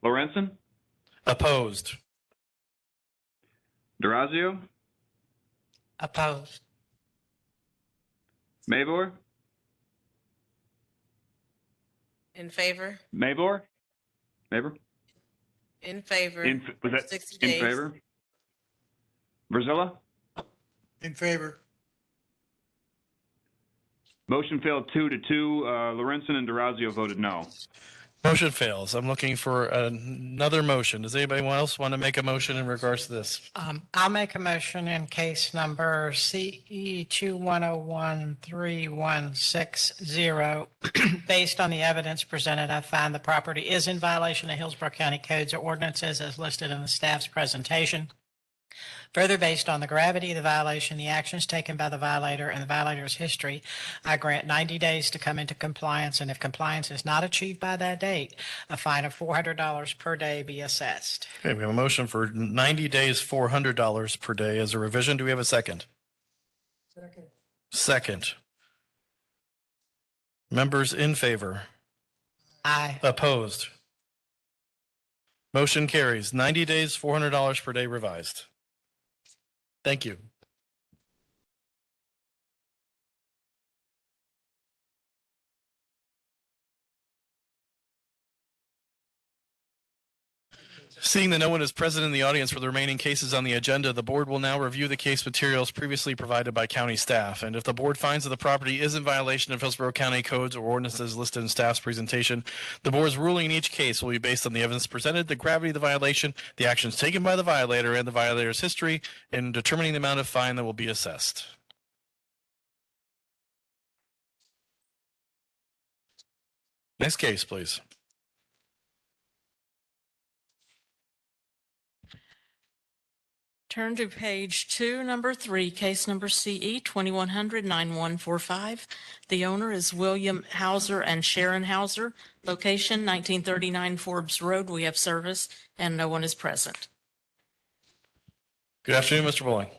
Lorenzen, Opposed? Durazio, Opposed. Mavor, In favor? Mavor. In favor. Was that 60 in days. favor? Brazilla? In favor. Motion failed 2-2. Lorenzen and Durazio voted no. Motion fails. I'm looking for another motion. Does anybody else want to make a motion in regards to this? I'll make a motion in case number CE 21013160. Based on the evidence presented, I find the property is in violation of Hillsborough County codes or ordinances as listed in the staff's presentation. Further, based on the gravity of the violation, the actions taken by the violator, and the violator's history, I grant 90 days to come into compliance, and if compliance is not achieved by that date, a fine of $400 per day be assessed. Okay, we have a motion for 90 days, $400 per day as a revision. Do we have a second? Second. Members in favor? Aye. Opposed? Motion carries. 90 days, $400 per day revised. Thank you. Seeing that no one is present in the audience for the remaining cases on the agenda, the board will now review the case materials previously provided by county staff. And if the board finds that the property is in violation of Hillsborough County codes or ordinances listed in staff's presentation, the board's ruling in each case will be based on the evidence presented, the gravity of the violation, the actions taken by the violator, and the violator's history in determining the amount of fine that will be assessed. Next case, please. Turn to page 2, number 3, case number CE 2100-9145. The owner is William Hauser and Sharon Hauser. Location 1939 Forbes Road. We have service and no one is present. Good afternoon, Mr. Bowling.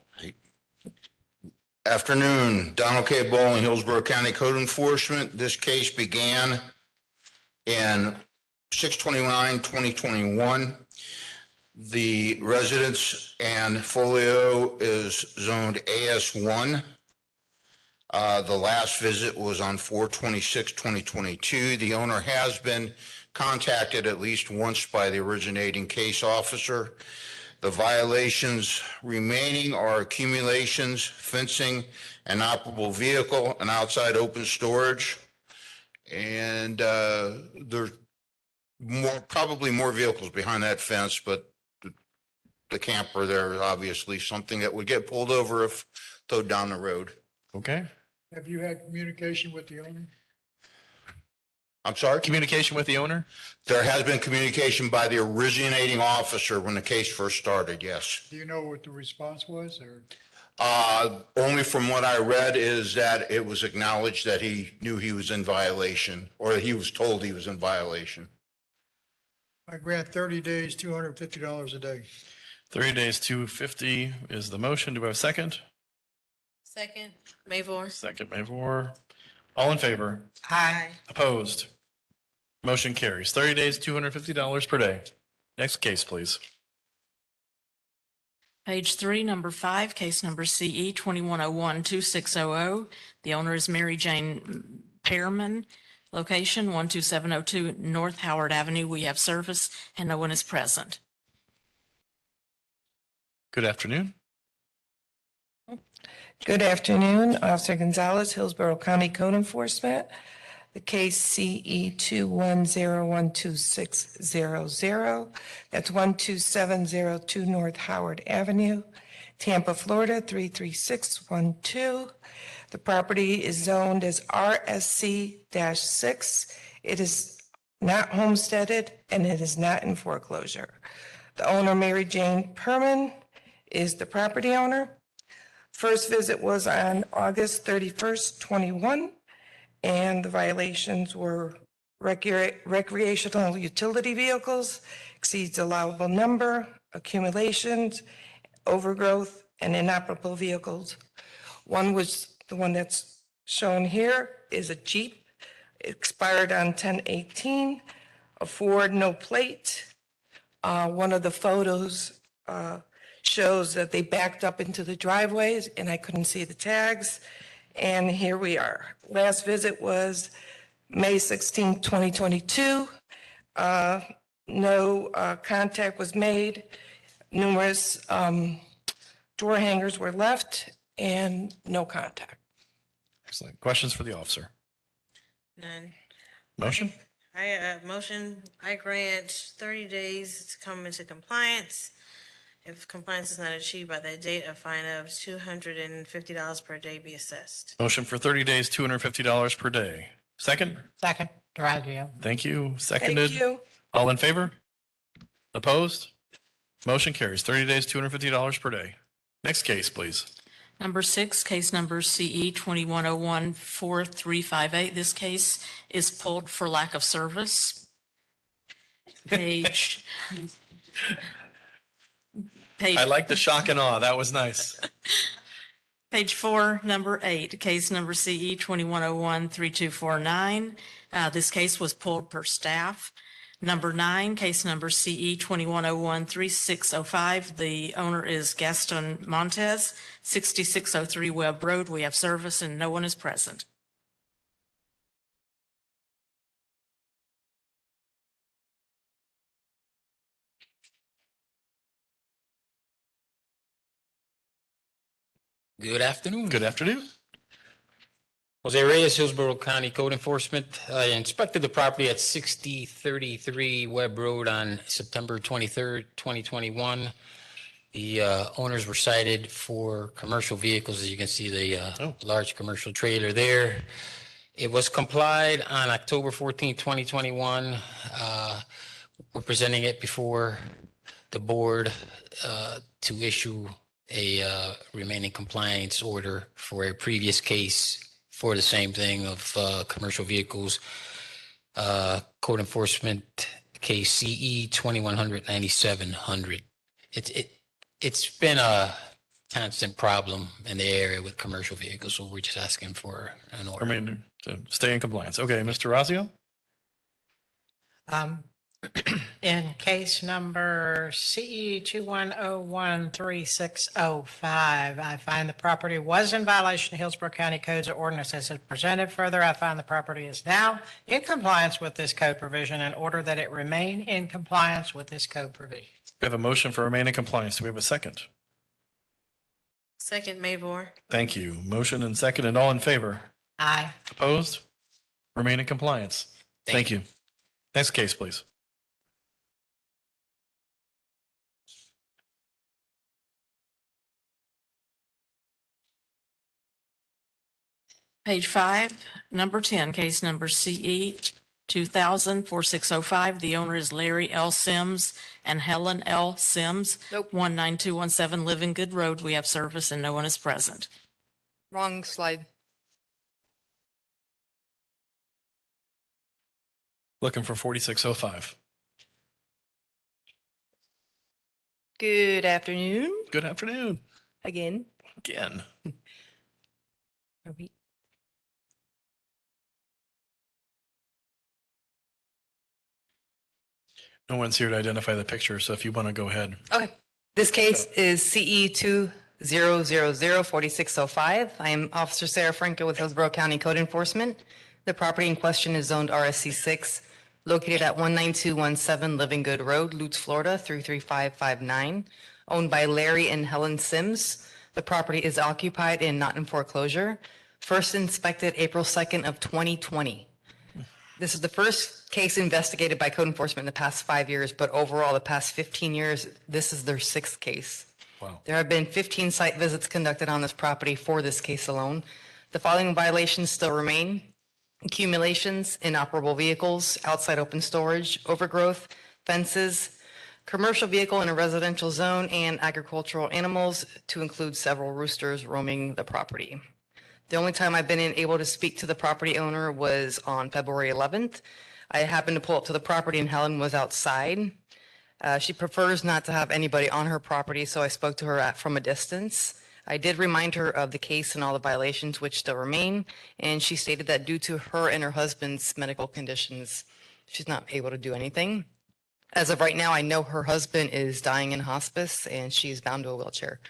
Afternoon, Donald K. Bowling, Hillsborough County Code Enforcement. This case began in 6/29/2021. The residence and folio is zoned AS1. The last visit was on 4/26/2022. The owner has been contacted at least once by the originating case officer. The violations remaining are accumulations, fencing, an operable vehicle, and outside open storage. And there's probably more vehicles behind that fence, but the camper there is obviously something that would get pulled over if towed down the road. Okay. Have you had communication with the owner? I'm sorry? Communication with the owner? There has been communication by the originating officer when the case first started, yes. Do you know what the response was, or? Only from what I read is that it was acknowledged that he knew he was in violation, or that he was told he was in violation. I grant 30 days, $250 a day. 30 days, 250 is the motion. Do we have a second? Second, Mayvor. Second, Mayvor. All in favor? Aye. Opposed? Motion carries. 30 days, $250 per day. Next case, please. Page 3, number 5, case number CE 21012600. The owner is Mary Jane Pearman. Location 12702 North Howard Avenue. We have service and no one is present. Good afternoon. Good afternoon, Officer Gonzalez, Hillsborough County Code Enforcement. The case CE 2101260. That's 12702 North Howard Avenue, Tampa, Florida 33612. The property is zoned as RSC-6. It is not homesteaded and it is not in foreclosure. The owner, Mary Jane Perman, is the property owner. First visit was on August 31st, 21, and the violations were recreational utility vehicles, exceeds allowable number, accumulations, overgrowth, and inoperable vehicles. One was the one that's shown here is a Jeep, expired on 10/18, a Ford, no plate. One of the photos shows that they backed up into the driveways and I couldn't see the tags. And here we are. Last visit was May 16, 2022. No contact was made. Numerous door hangers were left and no contact. Excellent. Questions for the officer? None. Motion? I grant 30 days to come into compliance. If compliance is not achieved by that date, a fine of $250 per day be assessed. Motion for 30 days, $250 per day. Second? Second, Duragio. Thank you. Seconded. Thank you. All in favor? Opposed? Motion carries. 30 days, $250 per day. Next case, please. Number 6, case number CE 21014358. This case is pulled for lack of service. Page. I like the shock and awe. That was nice. Page 4, number 8, case number CE 21013249. This case was pulled per staff. Number 9, case number CE 21013605. The owner is Gaston Montez, 6603 Webb Road. We have service and no one is present. Good afternoon. Good afternoon. Jose Reyes, Hillsborough County Code Enforcement. I inspected the property at 6033 Webb Road on September 23rd, 2021. The owners were cited for commercial vehicles. As you can see, the large commercial trailer there. It was complied on October 14th, 2021. We're presenting it before the board to issue a remaining compliance order for a previous case for the same thing of commercial vehicles. Code enforcement case CE 219700. It's been a constant problem in the area with commercial vehicles, so we're just asking for an order. To stay in compliance. Okay, Mr. Razio? In case number CE 21013605, I find the property was in violation of Hillsborough County Codes or ordinances as presented. Further, I find the property is now in compliance with this code provision and order that it remain in compliance with this code provision. We have a motion for remain in compliance. Do we have a second? Second, Mavor. Thank you. Motion and second, and all in favor? Aye. Opposed? Remain in compliance. Thank you. Next case, please. Page 5, number 10, case number CE 2000-4605. The owner is Larry L. Sims and Helen L. Sims. 19217 Living Good Road. We have service and no one is present. Wrong slide. Looking for 4605. Good afternoon. Good afternoon. Again. Again. No one's here to identify the picture, so if you want to go ahead. Okay. This case is CE 20004605. I am Officer Sarah Franco with Hillsborough County Code Enforcement. The property in question is zoned RSC 6, located at 19217 Living Good Road, Lutz, Florida 33559, owned by Larry and Helen Sims. The property is occupied and not in foreclosure. First inspected April 2nd of 2020. This is the first case investigated by code enforcement in the past 5 years, but overall, the past 15 years, this is their sixth case. Wow. There have been 15 site visits conducted on this property for this case alone. The following violations still remain: accumulations, inoperable vehicles, outside open storage, overgrowth, fences, commercial vehicle in a residential zone, and agricultural animals, to include several roosters roaming the property. The only time I've been able to speak to the property owner was on February 11th. I happened to pull up to the property and Helen was outside. She prefers not to have anybody on her property, so I spoke to her from a distance. I did remind her of the case and all the violations which still remain, and she stated that due to her and her husband's medical conditions, she's not able to do anything. As of right now, I know her husband is dying in hospice and she's bound to a wheelchair.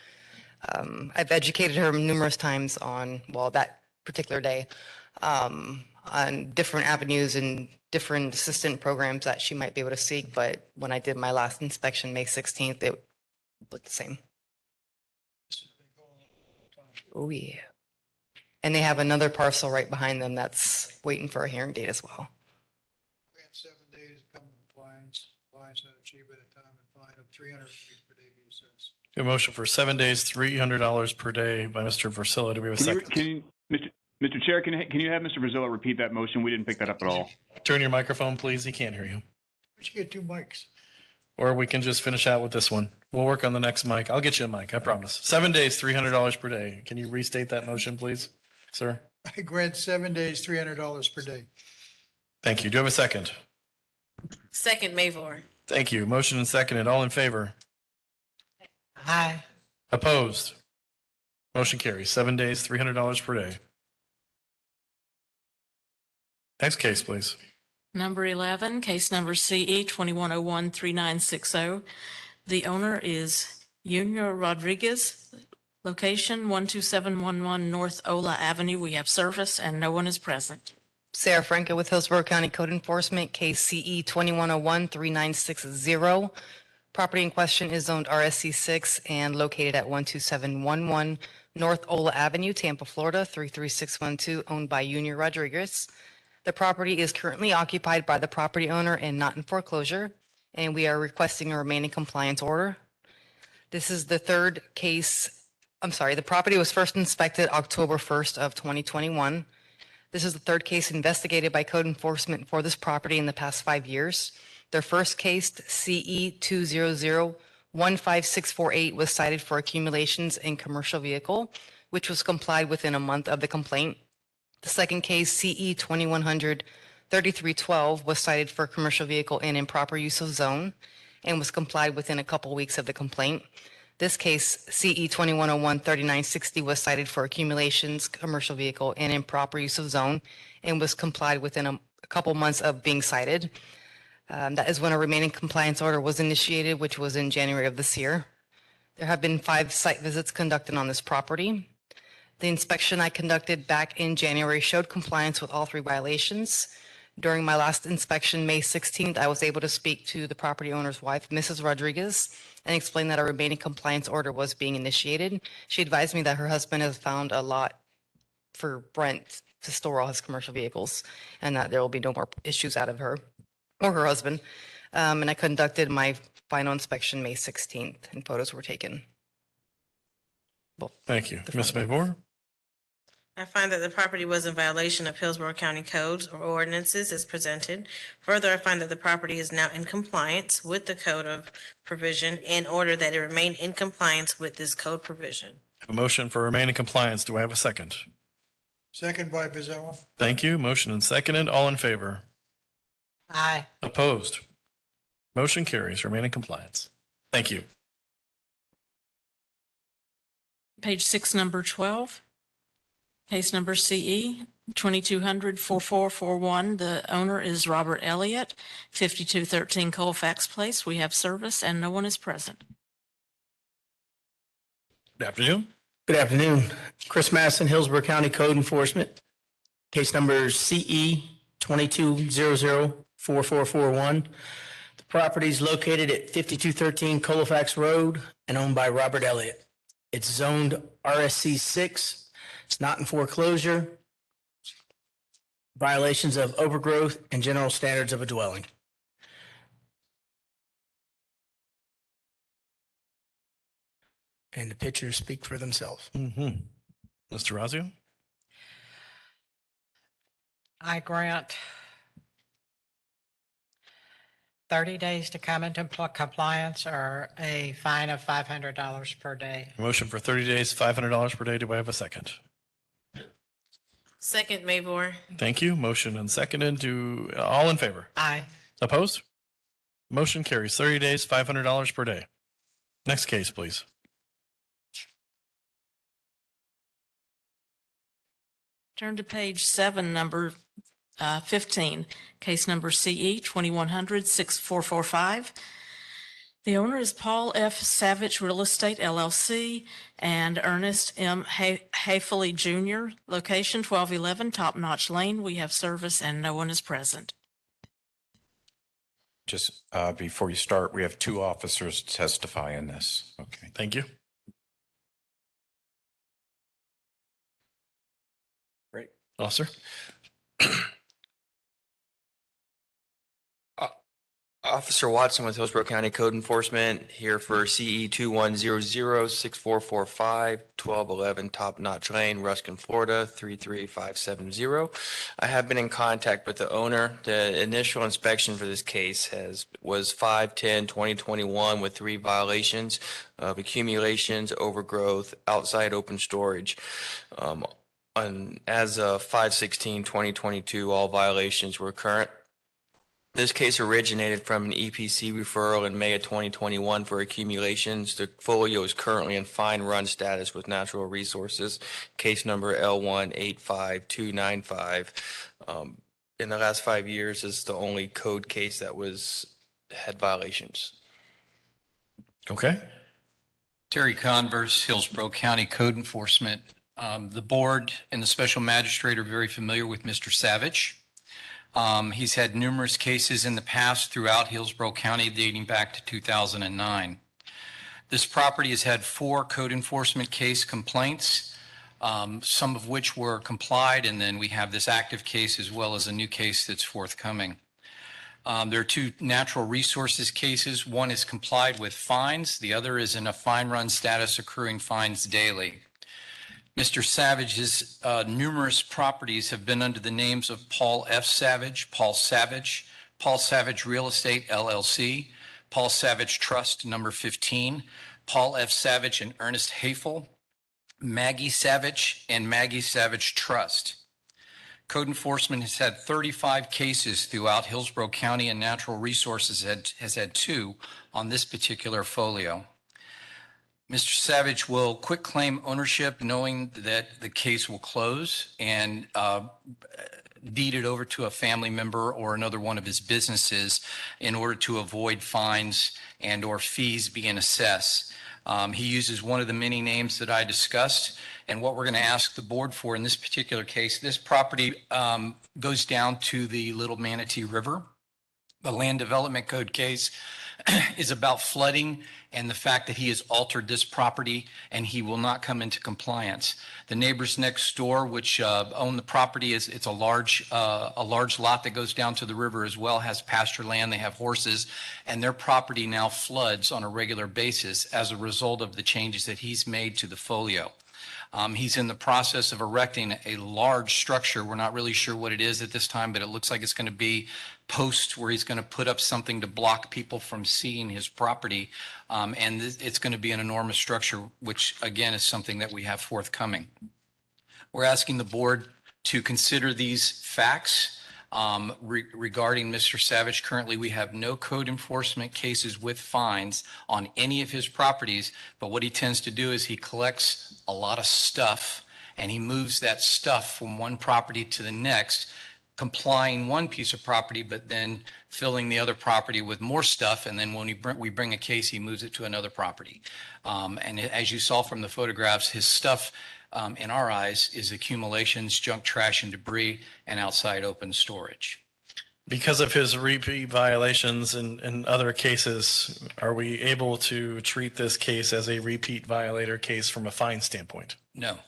I've educated her numerous times on, well, that particular day, on different avenues and different assistant programs that she might be able to seek. But when I did my last inspection, May 16th, it looked the same. Oh, yeah. And they have another parcel right behind them that's waiting for a hearing date as well. We had 7 days to come in compliance, not achieved at a time and fine of $300 per day, he says. A motion for 7 days, $300 per day by Mr. Versilla. Do we have a second? Mr. Chair, can you have Mr. Versilla repeat that motion? We didn't pick that up at all. Turn your microphone, please. He can't hear you. We should get 2 mics. Or we can just finish out with this one. We'll work on the next mic. I'll get you a mic, I promise. 7 days, $300 per day. Can you restate that motion, please, sir? I grant 7 days, $300 per day. Thank you. Do you have a second? Second, Mavor. Thank you. Motion and second, and all in favor? Aye. Opposed? Motion carries. 7 days, $300 per day. Next case, please. Number 11, case number CE 21013960. The owner is Junior Rodriguez, location 12711 North Ola Avenue. We have service and no one is present. Sarah Franco with Hillsborough County Code Enforcement, case CE 21013960. Property in question is zoned RSC 6 and located at 12711 North Ola Avenue, Tampa, Florida 33612, owned by Junior Rodriguez. The property is currently occupied by the property owner and not in foreclosure, and we are requesting a remaining compliance order. This is the third case. The property was first inspected October 1st of 2021. This is the third case investigated by code enforcement for this property in the past 5 years. Their first case, CE 200-15648, was cited for accumulations in commercial vehicle, which was complied within a month of the complaint. The second case, CE 2100-3312, was cited for commercial vehicle and improper use of zone and was complied within a couple weeks of the complaint. This case, CE 2101-3960, was cited for accumulations, commercial vehicle, and improper use of zone and was complied within a couple months of being cited. That is when a remaining compliance order was initiated, which was in January of this year. There have been 5 site visits conducted on this property. The inspection I conducted back in January showed compliance with all 3 violations. During my last inspection, May 16th, I was able to speak to the property owner's wife, Mrs. Rodriguez, and explain that a remaining compliance order was being initiated. She advised me that her husband has found a lot for Brent to store all his commercial vehicles and that there will be no more issues out of her or her husband. And I conducted my final inspection May 16th and photos were taken. Thank you. Ms. Mayvor? I find that the property was in violation of Hillsborough County codes or ordinances as presented. Further, I find that the property is now in compliance with the code of provision in order that it remain in compliance with this code provision. A motion for remaining compliance. Do I have a second? Second by Vazella. Thank you. Motion and seconded. All in favor? Aye. Opposed? Motion carries. Remain in compliance. Thank you. Page 6, number 12. Case number CE 2200-4441. The owner is Robert Elliott, 5213 Colfax Place. We have service and no one is present. Good afternoon. Good afternoon. Chris Masson, Hillsborough County Code Enforcement. Case number CE 2200-4441. The property is located at 5213 Colfax Road and owned by Robert Elliott. It's zoned RSC 6. It's not in foreclosure. Violations of overgrowth and general standards of a dwelling. And the pictures speak for themselves. Mr. Razio? I grant 30 days to come into compliance or a fine of $500 per day. Motion for 30 days, $500 per day. Do I have a second? Second, Mayvor. Thank you. Motion and seconded. To all in favor? Aye. Opposed? Motion carries. 30 days, $500 per day. Next case, please. Turn to page 7, number 15, case number CE 2100-6445. The owner is Paul F. Savage Real Estate LLC and Ernest M. Hayfley Jr., location 1211 Top Notch Lane. We have service and no one is present. Just before you start, we have 2 officers to testify in this. Okay. Thank you. Great. Officer? Officer Watson with Hillsborough County Code Enforcement here for CE 2100-6445, 1211 Top Notch Lane, Ruskin, Florida, 33570. I have been in contact with the owner. The initial inspection for this case was 5/10/2021 with 3 violations of accumulations, overgrowth, outside open storage. As of 5/16/2022, all violations were current. This case originated from an EPC referral in May of 2021 for accumulations. The folio is currently in fine run status with Natural Resources, case number L1852295. In the last 5 years, this is the only code case that had violations. Okay. Terry Converse, Hillsborough County Code Enforcement. The board and the special magistrate are very familiar with Mr. Savage. He's had numerous cases in the past throughout Hillsborough County dating back to 2009. This property has had 4 code enforcement case complaints, some of which were complied, and then we have this active case as well as a new case that's forthcoming. There are 2 natural resources cases. One is complied with fines. The other is in a fine run status, accruing fines daily. Mr. Savage's numerous properties have been under the names of Paul F. Savage, Paul Savage Real Estate LLC, Paul Savage Trust number 15, Paul F. Savage and Ernest Hayfel, Maggie Savage and Maggie Savage Trust. Code enforcement has had 35 cases throughout Hillsborough County, and Natural Resources has had 2 on this particular folio. Mr. Savage will quit claim ownership knowing that the case will close, and deeded over to a family member or another one of his businesses in order to avoid fines and or fees being assessed. He uses one of the many names that I discussed. And what we're going to ask the board for in this particular case, this property goes down to the Little Manatee River. The Land Development Code case is about flooding and the fact that he has altered this property and he will not come into compliance. The neighbors next door, which own the property, it's a large lot that goes down to the river as well, has pasture land, they have horses, and their property now floods on a regular basis as a result of the changes that he's made to the folio. He's in the process of erecting a large structure. We're not really sure what it is at this time, but it looks like it's going to be posts where he's going to put up something to block people from seeing his property. And it's going to be an enormous structure, which again is something that we have forthcoming. We're asking the board to consider these facts regarding Mr. Savage. Currently, we have no code enforcement cases with fines on any of his properties, but what he tends to do is he collects a lot of stuff and he moves that stuff from one property to the next, complying one piece of property, but then filling the other property with more stuff. And then when we bring a case, he moves it to another property. And as you saw from the photographs, his stuff in our eyes is accumulations, junk, trash, and debris, and outside open storage. Because of his repeat violations and other cases, are we able to treat this case as a repeat violator case from a fine standpoint? No.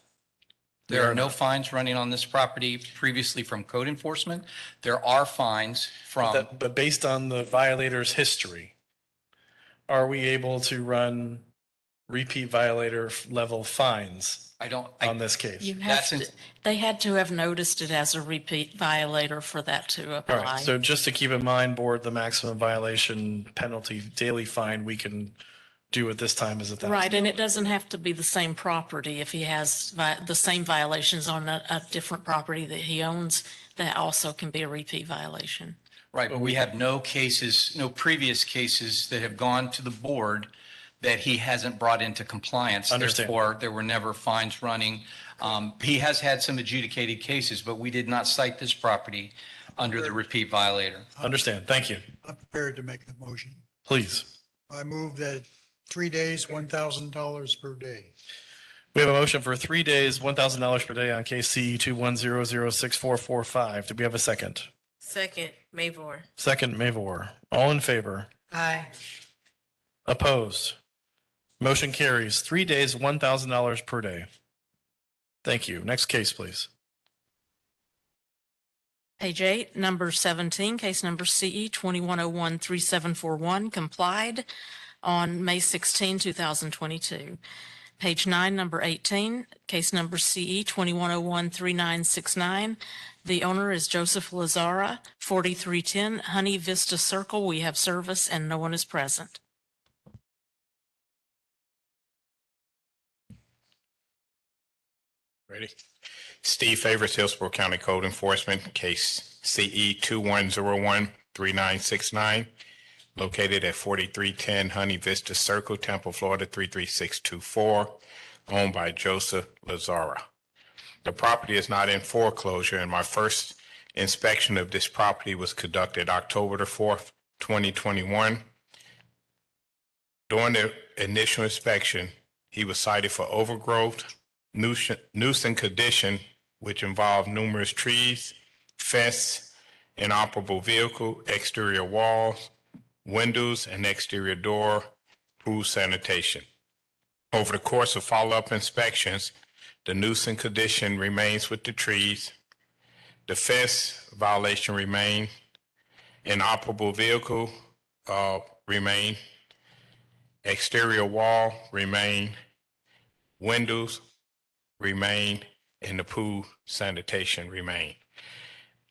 There are no fines running on this property previously from code enforcement. There are fines from... But based on the violator's history, are we able to run repeat violator level fines on this case? You have to, they had to have noticed it as a repeat violator for that to apply. All right, so just to keep in mind, board, the maximum violation penalty daily fine we can do at this time is $1,000. Right, and it doesn't have to be the same property. If he has the same violations on a different property that he owns, that also can be a repeat violation. Right, but we have no cases, no previous cases that have gone to the board that he hasn't brought into compliance. Understand. Therefore, there were never fines running. He has had some adjudicated cases, but we did not cite this property under the repeat violator. Understand, thank you. I'm prepared to make the motion. Please. I move that 3 days, $1,000 per day. We have a motion for 3 days, $1,000 per day on case CE 21006445. Do we have a second? Second, Mavor. Second, Mavor. All in favor? Aye. Opposed? Motion carries. 3 days, $1,000 per day. Thank you. Next case, please. Page 8, number 17, case number CE 21013741, complied on May 16, 2022. Page 9, number 18, case number CE 21013969. The owner is Joseph Lazara, 4310 Honey Vista Circle. We have service and no one is present. Ready? Steve Favors, Hillsborough County Code Enforcement, case CE 21013969, located at 4310 Honey Vista Circle, Temple, Florida 33624, owned by Joseph Lazara. The property is not in foreclosure, and my first inspection of this property was conducted October the 4th, 2021. During the initial inspection, he was cited for overgrowth, nuisance condition, which involved numerous trees, fence, inoperable vehicle, exterior walls, windows, and exterior door, pool sanitation. Over the course of follow-up inspections, the nuisance condition remains with the trees, the fence violation remain, inoperable vehicle remain, exterior wall remain, windows remain, and the pool sanitation remain.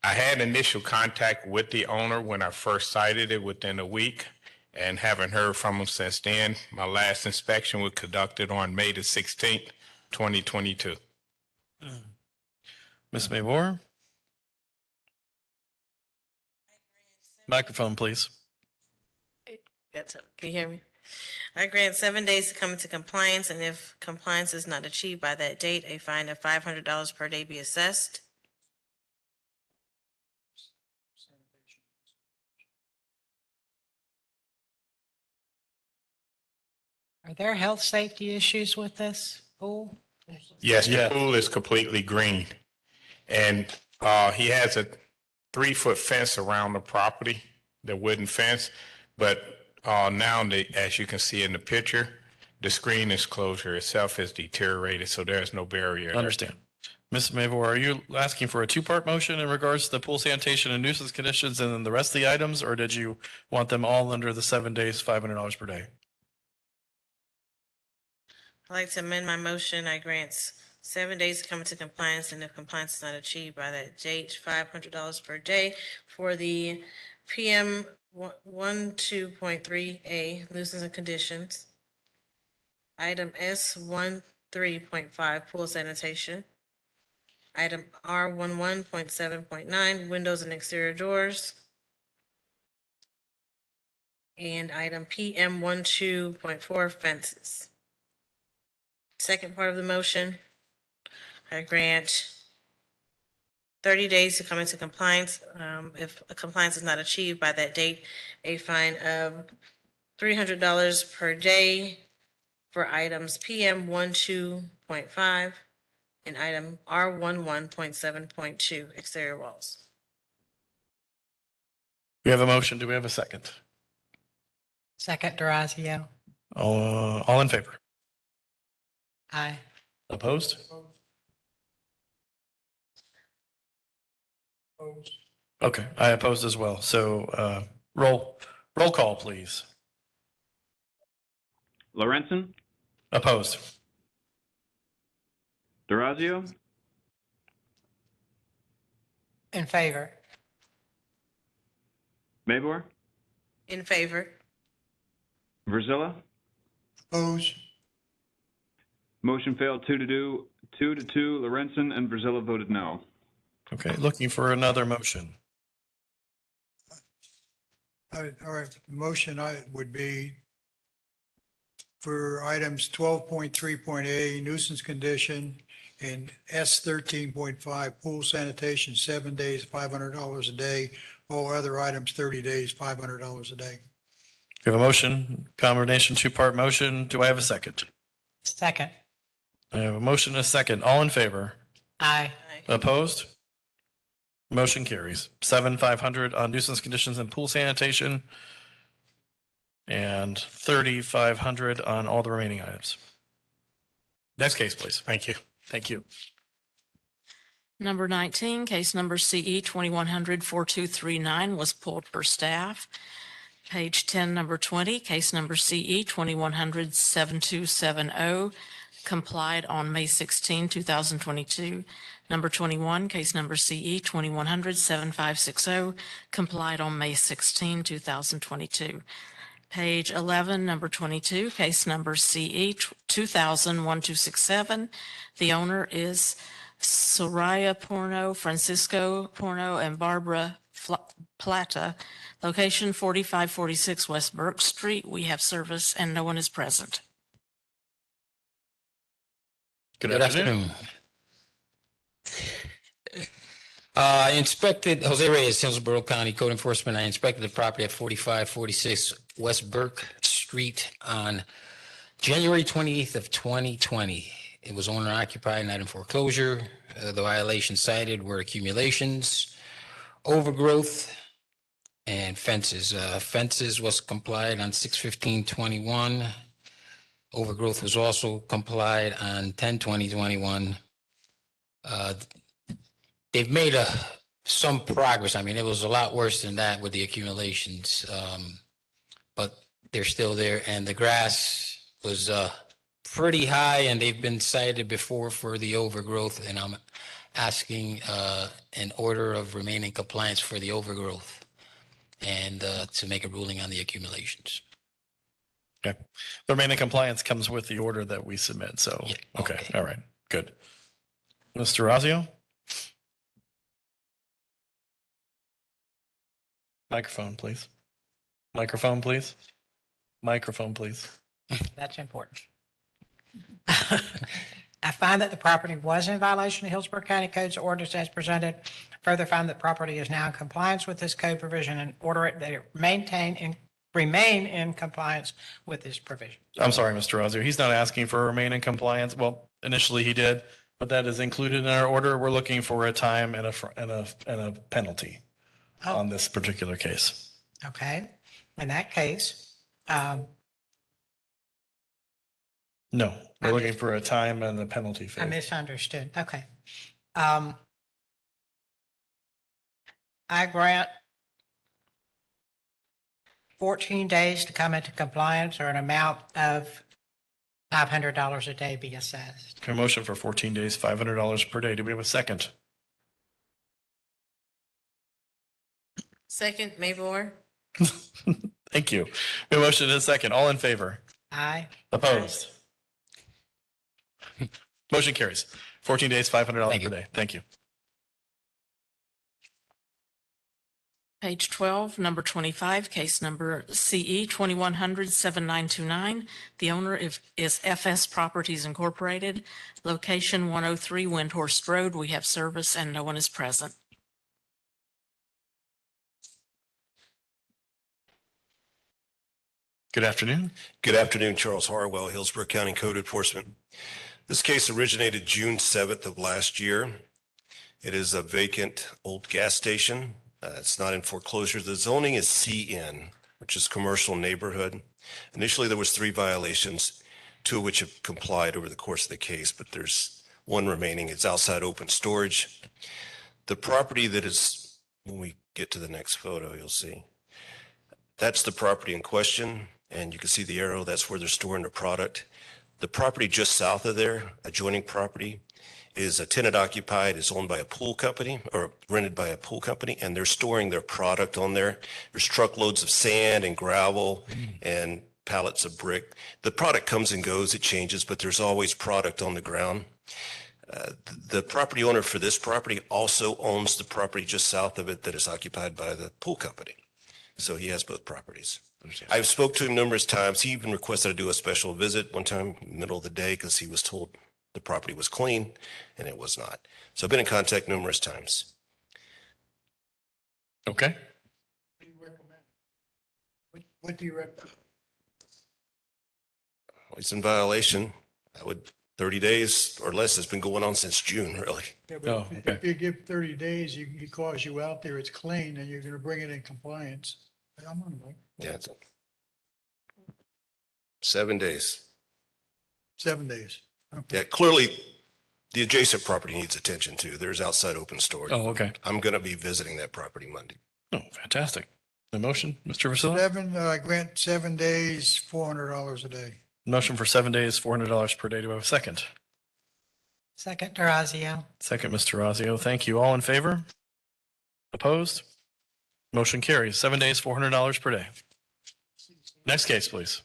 I had initial contact with the owner when I first cited it within a week and haven't heard from him since then. My last inspection was conducted on May the 16th, 2022. Ms. Mavor? Microphone, please. That's it. Can you hear me? I grant 7 days to come into compliance, and if compliance is not achieved by that date, a fine of $500 per day be assessed. Are there health safety issues with this pool? Yes, the Yeah. pool is completely green. And he has a 3-foot fence around the property, the wooden fence. But now, as you can see in the picture, the screen enclosure itself has deteriorated, so there's no barrier there. Understand. Ms. Mavor, are you asking for a two-part motion in regards to the pool sanitation and nuisance conditions and then the rest of the items, or did you want them all under the 7 days, $500 per day? I'd like to amend my motion. I grant 7 days to come into compliance, and if compliance is not achieved by that date, $500 per day for the PM 12.3A nuisance and conditions. Item S13.5 pool sanitation. Item R11.7.9 windows and exterior doors. And item PM 12.4 fences. Second part of the motion, I grant 30 days to come into compliance. If a compliance is not achieved by that date, a fine of $300 per day for items PM 12.5 and item R11.7.2 exterior walls. We have a motion. Do we have a second? Second, Durazio. All in favor? Aye. Opposed? Okay, I opposed as well. So roll call, please. Lorenzen, Opposed. Durazio, In favor. Mabor, In favor. Verzilla. Opposed? Motion failed 2-2. Lorenzen and Verzilla voted no. Okay, looking for another motion. All right, the motion would be for items 12.3.A nuisance condition and S13.5 pool sanitation, 7 days, $500 a day. All other items, 30 days, $500 a day. We have a motion, combination two-part motion. Do I have a second? Second. I have a motion and a second. All in favor? Aye. Opposed? Motion carries. 7,500 on nuisance conditions and pool sanitation and 3,500 on all the remaining items. Next case, please. Thank you. Thank you. Number 19, case number CE 2100-4239 was pulled per staff. Page 10, number 20, case number CE 2100-7270 complied on May 16, 2022. Number 21, case number CE 2100-7560 complied on May 16, 2022. Page 11, number 22, case number CE 2000-1267. The owner is Soraya Porno, Francisco Porno, and Barbara Plata. Location 4546 West Burke Street. We have service and no one is present. Good afternoon. I inspected, Jose Reyes, Hillsborough County Code Enforcement. I inspected the property at 4546 West Burke Street on January 28th of 2020. It was owner occupied, not in foreclosure. The violations cited were accumulations, overgrowth, and fences. Fences was complied on 6/15/21. Overgrowth was also complied on 10/20/21. They've made some progress. I mean, it was a lot worse than that with the accumulations, but they're still there. And the grass was pretty high, and they've been cited before for the overgrowth. And I'm asking an order of remaining compliance for the overgrowth and to make a ruling on the accumulations. Okay. The remaining compliance comes with the order that we submit. So, Yeah, okay. All right. Good. Mr. Razio? Microphone, please. Microphone, please. Microphone, please. That's important. I find that the property was in violation of Hillsborough County Code's ordinance as presented. Further find that property is now in compliance with this code provision and order it that it maintain in remain in compliance with this provision. I'm sorry, Mr. Rosio. He's not asking for remain in compliance. Well, initially he did, but that is included in our order. We're looking for a time and a penalty on this particular case. Okay. In that case, No, we're looking for a time and a penalty I phase. misunderstood. Okay. I grant 14 days to come into compliance or an amount of $500 a day be assessed. Okay, motion for 14 days, $500 per day. Do we have a second? Second, Maybor. Thank you. We have a motion and a second. All in favor? Aye. Opposed? Motion carries. 14 days, $500 per day. Thank you. Page 12, number 25, case number CE 2100-7929. The owner is FS Properties Incorporated, location 103 Windhorse Road. We have service and no one is present. Good afternoon. Good afternoon, Charles Harwell, Hillsborough County Code Enforcement. This case originated June 7th of last year. It is a vacant old gas station. It's not in foreclosure. The zoning is CN, which is commercial neighborhood. Initially, there was 3 violations, 2 of which have complied over the course of the case, but there's 1 remaining. It's outside open storage. The property that is, when we get to the next photo, you'll see. That's the property in question, and you can see the arrow. That's where they're storing the product. The property just south of there, adjoining property, is a tenant occupied, is owned by a pool company or rented by a pool company, and they're storing their product on there. There's truckloads of sand and gravel and pallets of brick. The product comes and goes, it changes, but there's always product on the ground. The property owner for this property also owns the property just south of it that is occupied by the pool company. So he has both properties. I've spoke to him numerous times. He even requested I do a special visit one time, middle of the day, because he was told the property was clean, and it was not. So I've been in contact numerous times. Okay. What do you recommend? Well, he's in violation. 30 days or less has been going on since June, really. Yeah, but if you give 30 days, he calls you out there, it's clean, and you're going to bring it in compliance. I'm on it. Yeah. 7 days. 7 days. Okay. Yeah, clearly the adjacent property needs attention too. There's outside open storage. Oh, okay. I'm going to be visiting that property Monday. Oh, fantastic. The motion, Mr. Vasilla? I grant 7 days, $400 a day. Motion for 7 days, $400 per day. Do I have a second? Second, Orazio. Second, Mr. Rosio. Thank you. All in favor? Opposed? Motion carries. 7 days, $400 per day. Next case, please.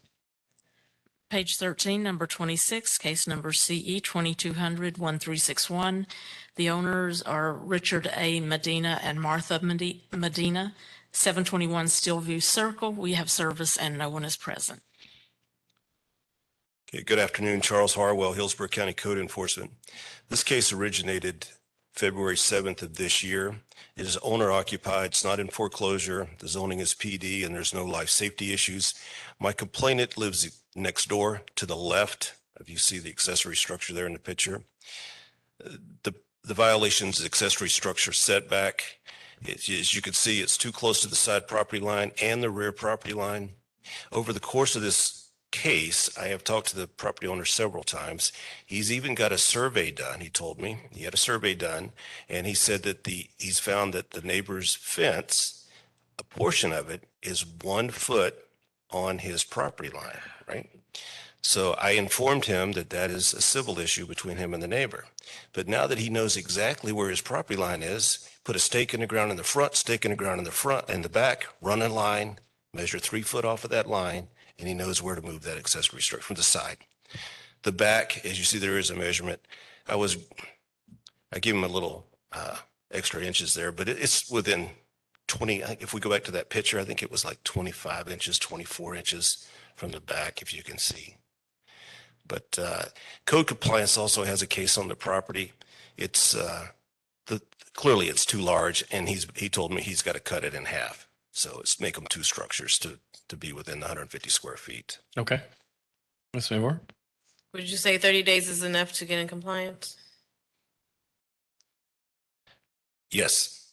Page 13, number 26, case number CE 2200-1361. The owners are Richard A. Medina and Martha Medina, 721 Stillview Circle. We have service and no one is present. Okay, good afternoon, Charles Harwell, Hillsborough County Code Enforcement. This case originated February 7th of this year. It is owner occupied. It's not in foreclosure. The zoning is PD and there's no life safety issues. My complainant lives next door to the left. If you see the accessory structure there in the picture, the violations is accessory structure setback. As you can see, it's too close to the side property line and the rear property line. Over the course of this case, I have talked to the property owner several times. He's even got a survey done. He told me he had a survey done, and he said that he's found that the neighbor's fence, a portion of it, is 1 foot on his property line, right? So I informed him that that is a civil issue between him and the neighbor. But now that he knows exactly where his property line is, put a stake in the ground in the front, stake in the ground in the front and the back, run a line, measure 3 foot off of that line, and he knows where to move that accessory structure from the side. The back, as you see, there is a measurement. I gave him a little extra inches there, but it's within 20, if we go back to that picture, I think it was like 25 inches, 24 inches from the back, if you can see. But code compliance also has a case on the property. It's clearly it's too large, and he told me he's got to cut it in half. So it's make them 2 structures to to be within the 150 square feet. Okay. Ms. Mayborn? Would you say 30 days is enough to get in compliance? Yes.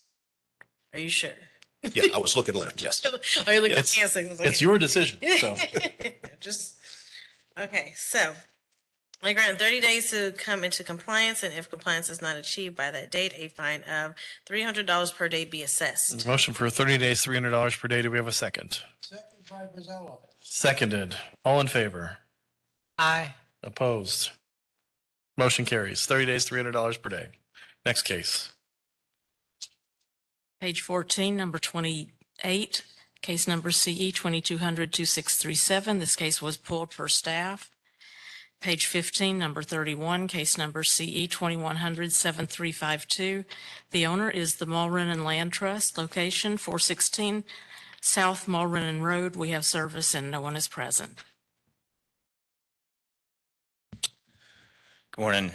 Are you sure? Yeah, I was looking left, yes. Are you looking at It's, dancing? it's your decision, so. Just, okay, so I grant 30 days to come into compliance, and if compliance is not achieved by that date, a fine of $300 per day be assessed. Motion for 30 days, $300 per day. Do we have a second? Second by Brazella. Seconded. All in favor? Aye. Opposed? Motion carries. 30 days, $300 per day. Next case. Page 14, number 28, case number CE 2200-2637. This case was pulled per staff. Page 15, number 31, case number CE 2100-7352. The owner is the Mulrennan Land Trust, location 416 South Mulrennan Road. We have service and no one is present. Good morning.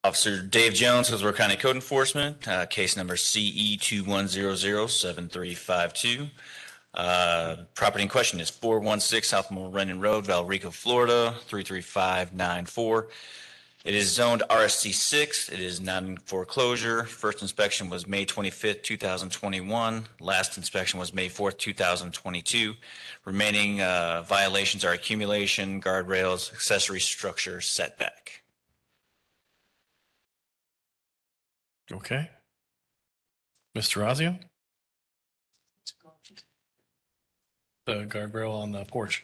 Officer Dave Jones, Hillsborough County Code Enforcement, case number CE 2100-7352. Property in question is 416 South Mulrennan Road, Valrico, Florida, 33594. It is zoned RSC 6. It is not in foreclosure. First inspection was May 25th, 2021. Last inspection was May 4th, 2022. Remaining violations are accumulation, guardrails, accessory structure, setback. Okay. Mr. Razio? The guardrail on the porch.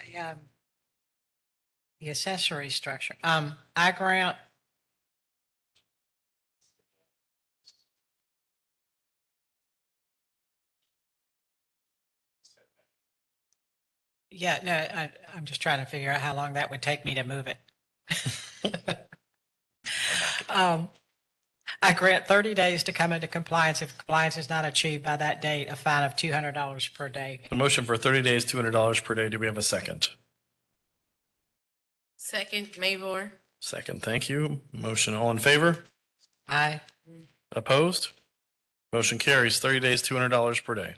The accessory structure. I grant. Yeah, no, I'm just trying to figure out how long that would take me to move it. I grant 30 days to come into compliance. If compliance is not achieved by that date, a fine of $200 per day. The motion for 30 days, $200 per day. Do we have a second? Second, Maybor. Second, thank you. Motion, all in favor? Aye. Opposed? Motion carries. 30 days, $200 per day.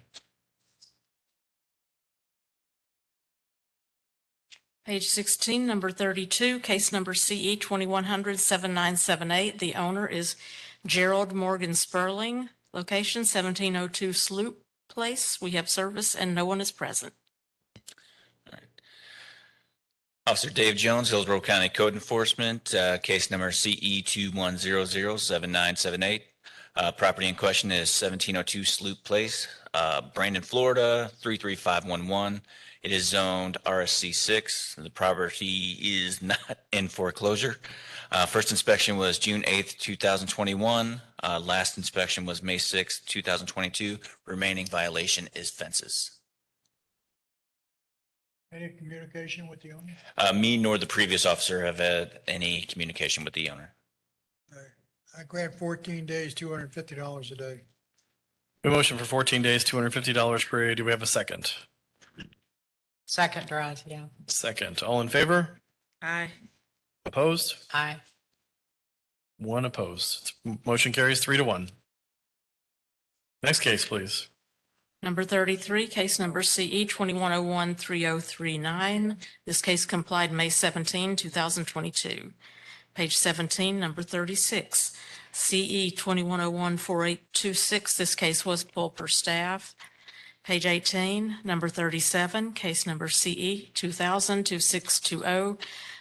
Page 16, number 32, case number CE 2100-7978. The owner is Gerald Morgan Sperling, location 1702 Sloop Place. We have service and no one is present. Officer Dave Jones, Hillsborough County Code Enforcement, case number CE 2100-7978. Property in question is 1702 Sloop Place, Brandon, Florida, 33511. It is zoned RSC 6. The property is not in foreclosure. First inspection was June 8th, 2021. Last inspection was May 6th, 2022. Remaining violation is fences. Any communication with the owner? Me nor the previous officer have had any communication with the owner. I grant 14 days, $250 a day. A motion for 14 days, $250 per day. Do we have a second? Second, Drive, yeah. Second. All in favor? Aye. Opposed? Aye. One opposed. Motion carries 3-1. Next case, please. Number 33, case number CE 2101-3039. This case complied May 17, 2022. Page 17, number 36, CE 2101-4826. This case was pulled per staff. Page 18, number 37, case number CE 2000-2620.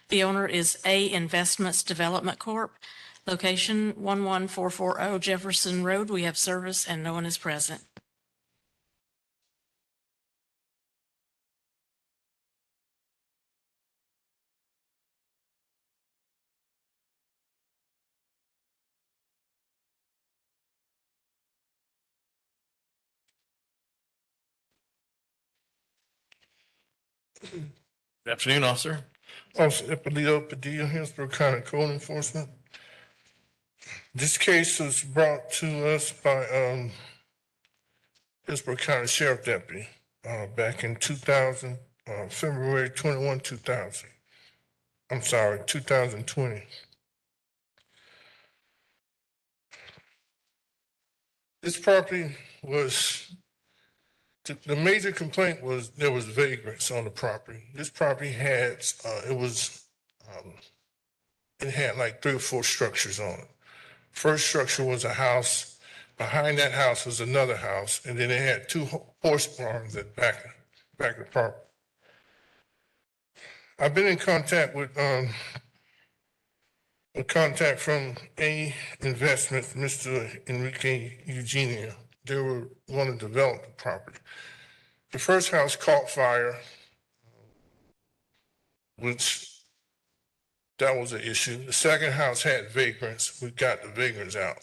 The owner is A Investments Development Corp., location 11440 Jefferson Road. We have service and no one is present. Good afternoon, officer. Officer Ippolito Padilla, Hillsborough County Code Enforcement. This case was brought to us by Hillsborough County Sheriff Deputy back in 2000, February 21, 2000. I'm sorry, 2020. This property was The major complaint was there was vagrants on the property. This property had, it had like 3 or 4 structures on it. First structure was a house. Behind that house was another house, and then it had 2 horse barns at back of the property. I've been in contact with a contact from A Investments, Mr. Enrique Eugenia. They were going to develop the property. The first house caught fire, which that was an issue. The second house had vagrants. We got the vagrants out.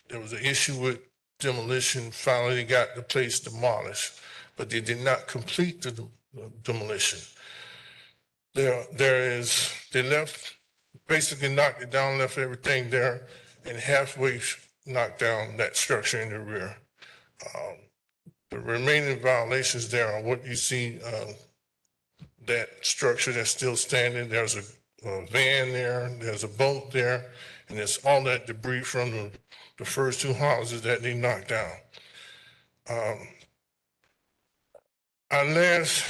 There was an issue with demolition. Finally, they got the place demolished, but they did not complete the demolition. They left, basically knocked it down, left everything there, and halfway knocked down that structure in the rear. The remaining violations there are what you see, that structure that's still standing. There's a van there, there's a boat there, and there's all that debris from the first 2 houses that they knocked down. I last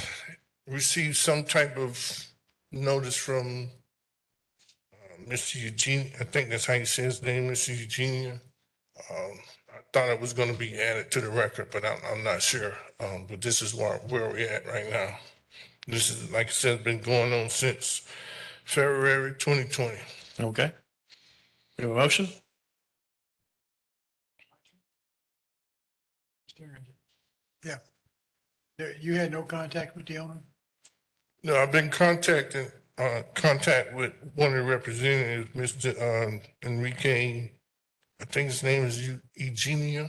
received some type of notice from Mr. Eugene, I think that's how you say his name, Mr. Eugenia. I thought it was going to be added to the record, but I'm not sure. But this is where we're at right now. This is, like I said, been going on since February 2020. Okay. We have a motion? Yeah. You had no contact with the owner? No, I've been contact with one of the representatives, Mr. Enrique, I think his name is Eugenia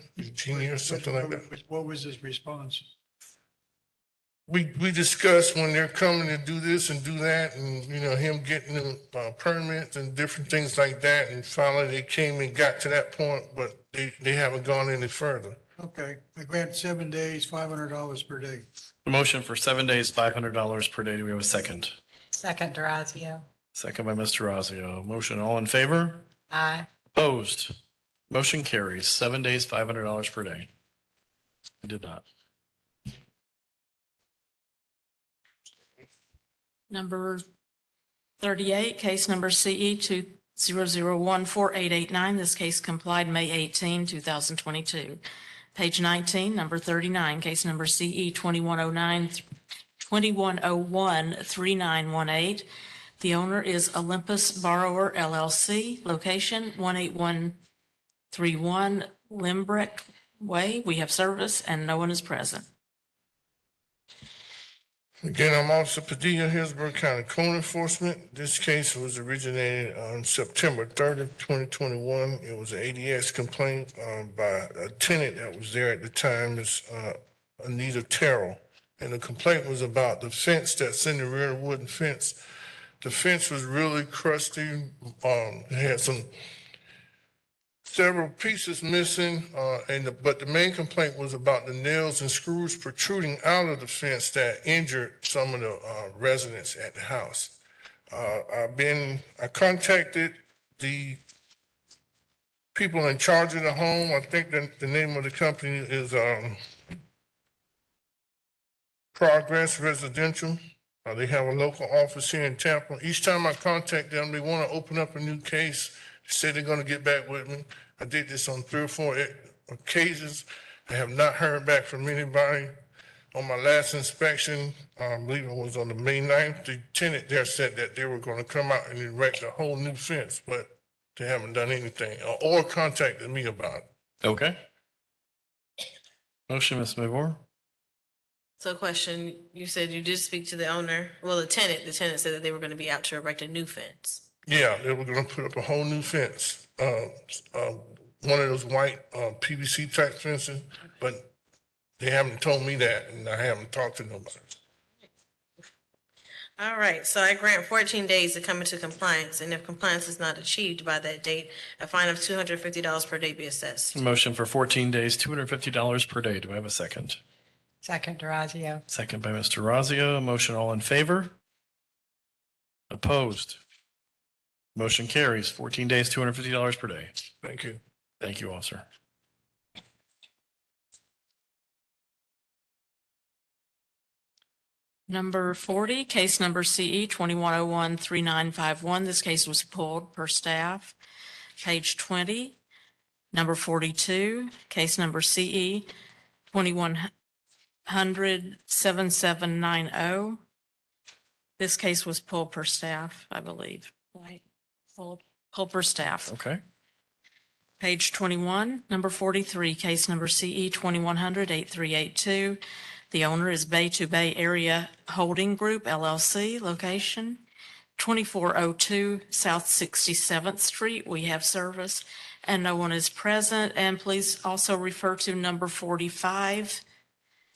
or something like that. What was his response? We discussed when they're coming to do this and do that, and, him getting the permits and different things like that, and finally they came and got to that point, but they haven't gone any further. Okay, I grant 7 days, $500 per day. A motion for 7 days, $500 per day. Do we have a second? Second, Durazio. Second by Mr. Razio. Motion, all in favor? Aye. Opposed? Motion carries. 7 days, $500 per day. I did not. Number 38, case number CE 20014889. This case complied May 18, 2022. Page 19, number 39, case number CE 21013918. The owner is Olympus Borrower LLC, location 18131 Limbrick Way. We have service and no one is present. Again, I'm Officer Padilla, Hillsborough County Code Enforcement. This case was originated on September 30th, 2021. It was an ADS complaint by a tenant that was there at the time, Ms. Anita Terrell. And the complaint was about the fence that's in the rear wooden fence. The fence was really crusty. It had several pieces missing, but the main complaint was about the nails and screws protruding out of the fence that injured some of the residents at the house. I contacted the people in charge of the home. I think that the name of the company is Progress Residential. They have a local office here in Tampa. Each time I contact them, they want to open up a new case. They say they're going to get back with me. I did this on 3 or 4 occasions. I have not heard back from anybody. On my last inspection, I believe it was on the May 9th, the tenant there said that they were going to come out and erect a whole new fence, but they haven't done anything or contacted me about it. Okay. Motion, Ms. Mavor. So question, you said you did speak to the owner, well, the tenant said that they were going to be out to erect a new fence. Yeah, they were going to put up a whole new fence, one of those white PVC type fences, but they haven't told me that, and I haven't talked to nobody. All right, so I grant 14 days to come into compliance, and if compliance is not achieved by that date, a fine of $250 per day be assessed. Motion for 14 days, $250 per day. Do I have a second? Second, Durazio. Second by Mr. Razio. Motion, all in favor? Opposed? Motion carries. 14 days, $250 per day. Thank you. Thank you, officer. Number 40, case number CE 21013951. This case was pulled per staff. Page 20, number 42, case number CE 21007790. This case was pulled per staff, I believe. Right? Pulled per staff. Okay. Page 21, number 43, case number CE 21008382. The owner is Bay to Bay Area Holding Group, LLC, location 2402 South 67th Street. We have service and no one is present. And please also refer to number 45,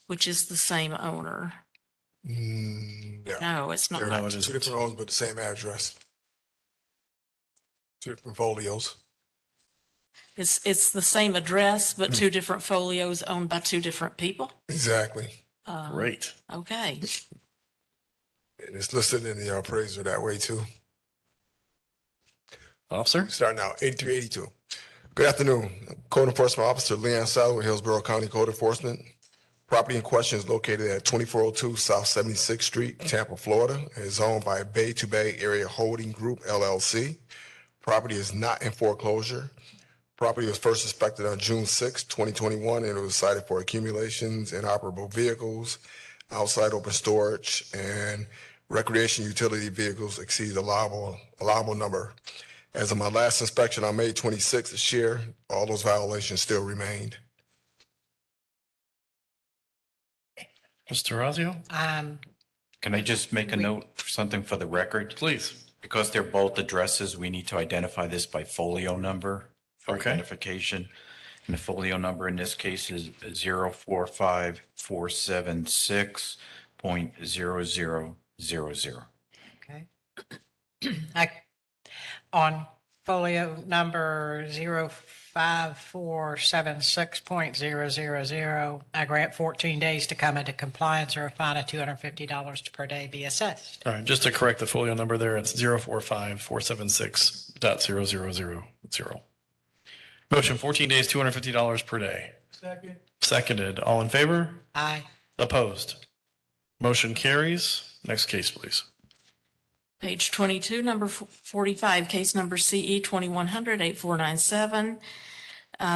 which is the same owner. Yeah. No, it's not. No, it Two isn't. different owners, but the same address. Two different folios. It's the same address, but two different folios owned by two different people. Exactly. Great. Okay. And it's listed in the appraiser that way too. Officer? Starting out 8382. Good afternoon. Code Enforcement Officer Leanne Sally with Hillsborough County Code Enforcement. Property in question is located at 2402 South 76th Street, Tampa, Florida. It is owned by Bay to Bay Area Holding Group, LLC. Property is not in foreclosure. Property was first inspected on June 6, 2021, and it was cited for accumulations, inoperable vehicles, outside open storage, and recreation utility vehicles exceed the allowable number. As of my last inspection on May 26th this year, all those violations still remained. Mr. Orazio? Can I just make a note for something for the record? Please. Because they're both addresses, we need to identify this by folio number for Okay. identification. And the folio number in this case is 045476.0000. Okay. On folio number 05476.000, I grant 14 days to come into compliance or a fine of $250 per day be assessed. All right, just to correct the folio number there, it's 045476.0000. Motion 14 days, $250 per day. Second. Seconded. All in favor? Aye. Opposed? Motion carries. Next case, please. Page 22, number 45, case number CE 21008497.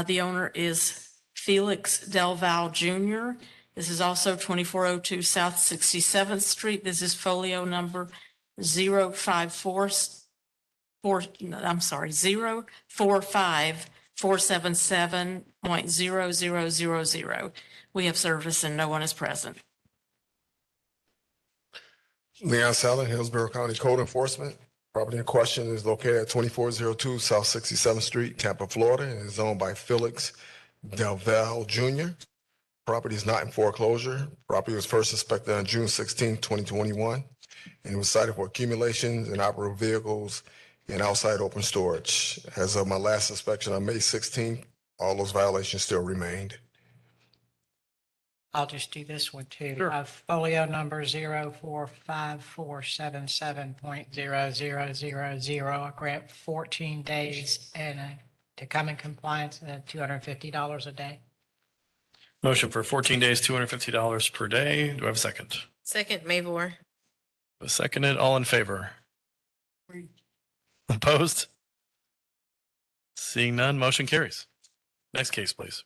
The owner is Felix Delval Jr. This is also 2402 South 67th Street. This is folio number 0454777.0000. We have service and no one is present. Leon Sally, Hillsborough County Code Enforcement. Property in question is located at 2402 South 67th Street, Tampa, Florida, and is owned by Felix Delval Jr. Property is not in foreclosure. Property was first inspected on June 16, 2021, and it was cited for accumulations, inoperable vehicles, and outside open storage. As of my last inspection on May 16th, all those violations still remained. I'll just do this one too. Sure. Folio number 0454777.0000. I grant 14 days and to come in compliance at $250 a day. Motion for 14 days, $250 per day. Do I have a second? Second, Mavor. Seconded. All in favor? Opposed? Seeing none, motion carries. Next case, please.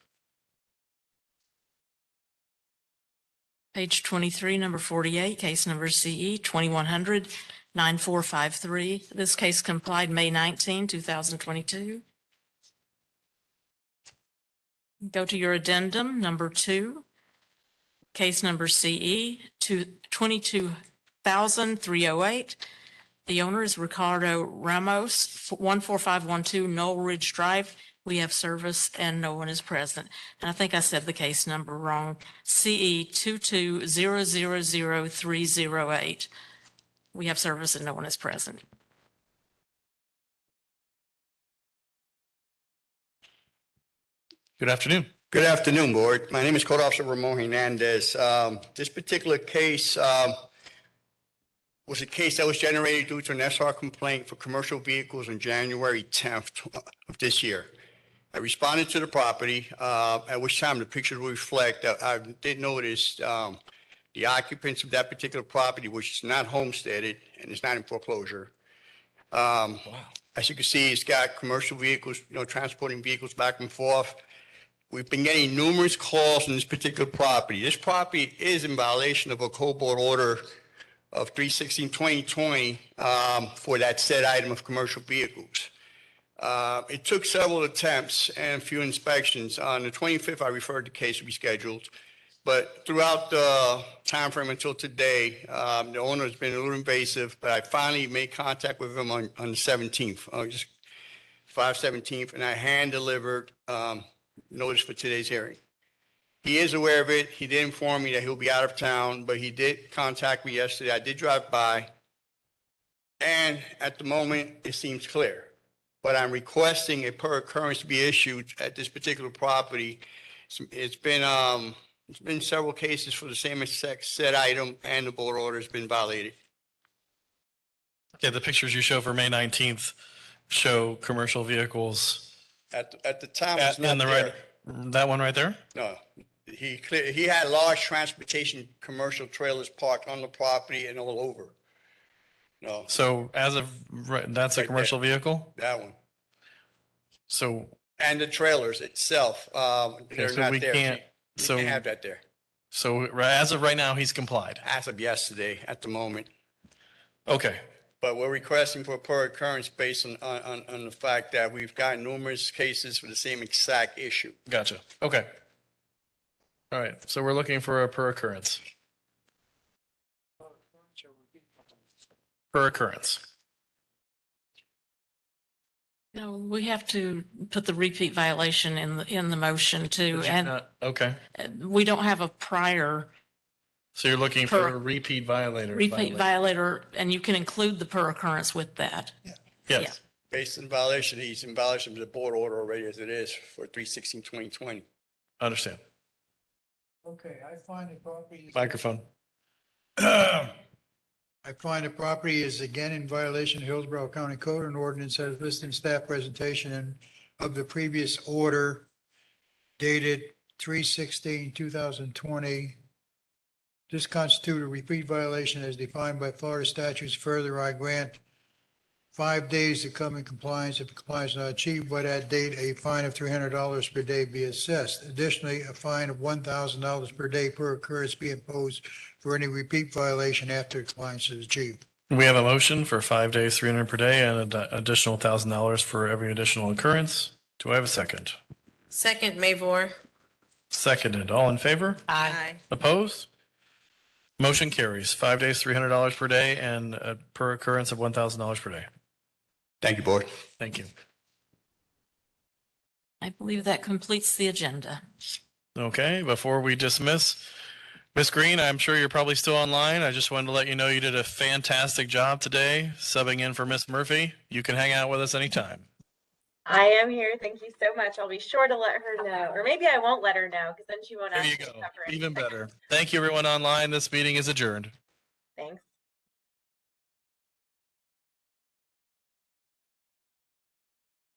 Page 23, number 48, case number CE 2100-9453. This case complied May 19, 2022. Go to your addendum, number 2, case number CE 22308. The owner is Ricardo Ramos, 14512 Knoll Ridge Drive. We have service and no one is present. And I think I said the case number wrong. CE 220000308. We have service and no one is present. Good afternoon. Good afternoon, Board. My name is Code Officer Ramon Hernandez. This particular case was a case that was generated due to an SR complaint for commercial vehicles on January 10th of this year. I responded to the property, at which time the pictures will reflect that I did notice the occupants of that particular property, which is not homesteaded and it's not in foreclosure. As you can see, it's got commercial vehicles, transporting vehicles back and forth. We've been getting numerous calls on this particular property. This property is in violation of a code board order of 3/16/2020 for that said item of commercial vehicles. It took several attempts and a few inspections. On the 25th, I referred the case to be scheduled. But throughout the timeframe until today, the owner has been a little invasive, but I finally made contact with him on the 17th, just 5/17th, and I hand-delivered notice for today's hearing. He is aware of it. He did inform me that he'll be out of town, but he did contact me yesterday. I did drive by, and at the moment, it seems clear. But I'm requesting a per occurrence to be issued at this particular property. It's been several cases for the same exact said item, and the board order has been violated. Okay, the pictures you show for May 19th show commercial vehicles. At the time, it's not in the there. right, that one right there? No, he had large transportation commercial trailers parked on the property and all over. No, So as of, that's a Right commercial vehicle? that one. So, And the trailers itself, they're so not we there. can't, You so, can't have that there. so as of right now, he's complied. As of yesterday, at the moment. Okay, But we're requesting for a per occurrence based on the fact that we've got numerous cases for the same exact issue. gotcha. Okay. All right, so we're looking for a per occurrence. Per occurrence. No, we have to put the repeat violation in the motion too, and Okay, we don't have a prior so you're looking for Per- a repeat violator. repeat violator, and you can include the per occurrence with that. Yes, Based on violation, he's in violation of the board order already as it is for 3/16/2020. understand. Okay, I find the property. Microphone. I find the property is again in violation of Hillsborough County Code and ordinance as listed in staff presentation and of the previous order dated 3/16/2020. This constitutes a repeat violation as defined by Florida statutes. Further, I grant 5 days to come in compliance. If compliance is not achieved by that date, a fine of $300 per day be assessed. Additionally, a fine of $1,000 per day per occurrence be imposed for any repeat violation after compliance is achieved. We have a motion for 5 days, 300 per day, and an additional $1,000 for every additional occurrence. Do I have a second? Second, Mavor. Seconded. All in favor? Aye. Opposed? Motion carries. 5 days, $300 per day, and a per occurrence of $1,000 per day. Thank you, board. Thank you. I believe that completes the agenda. Okay, before we dismiss, Ms. Green, I'm sure you're probably still online. I just wanted to let you know you did a fantastic job today, subbing in for Miss Murphy. You can hang out with us anytime. I am here. Thank you so much. I'll be sure to let her know, or maybe I won't let her know because then she won't There ask you me to go. cover it. Even better. Thank you, everyone online. This meeting is adjourned. Thanks.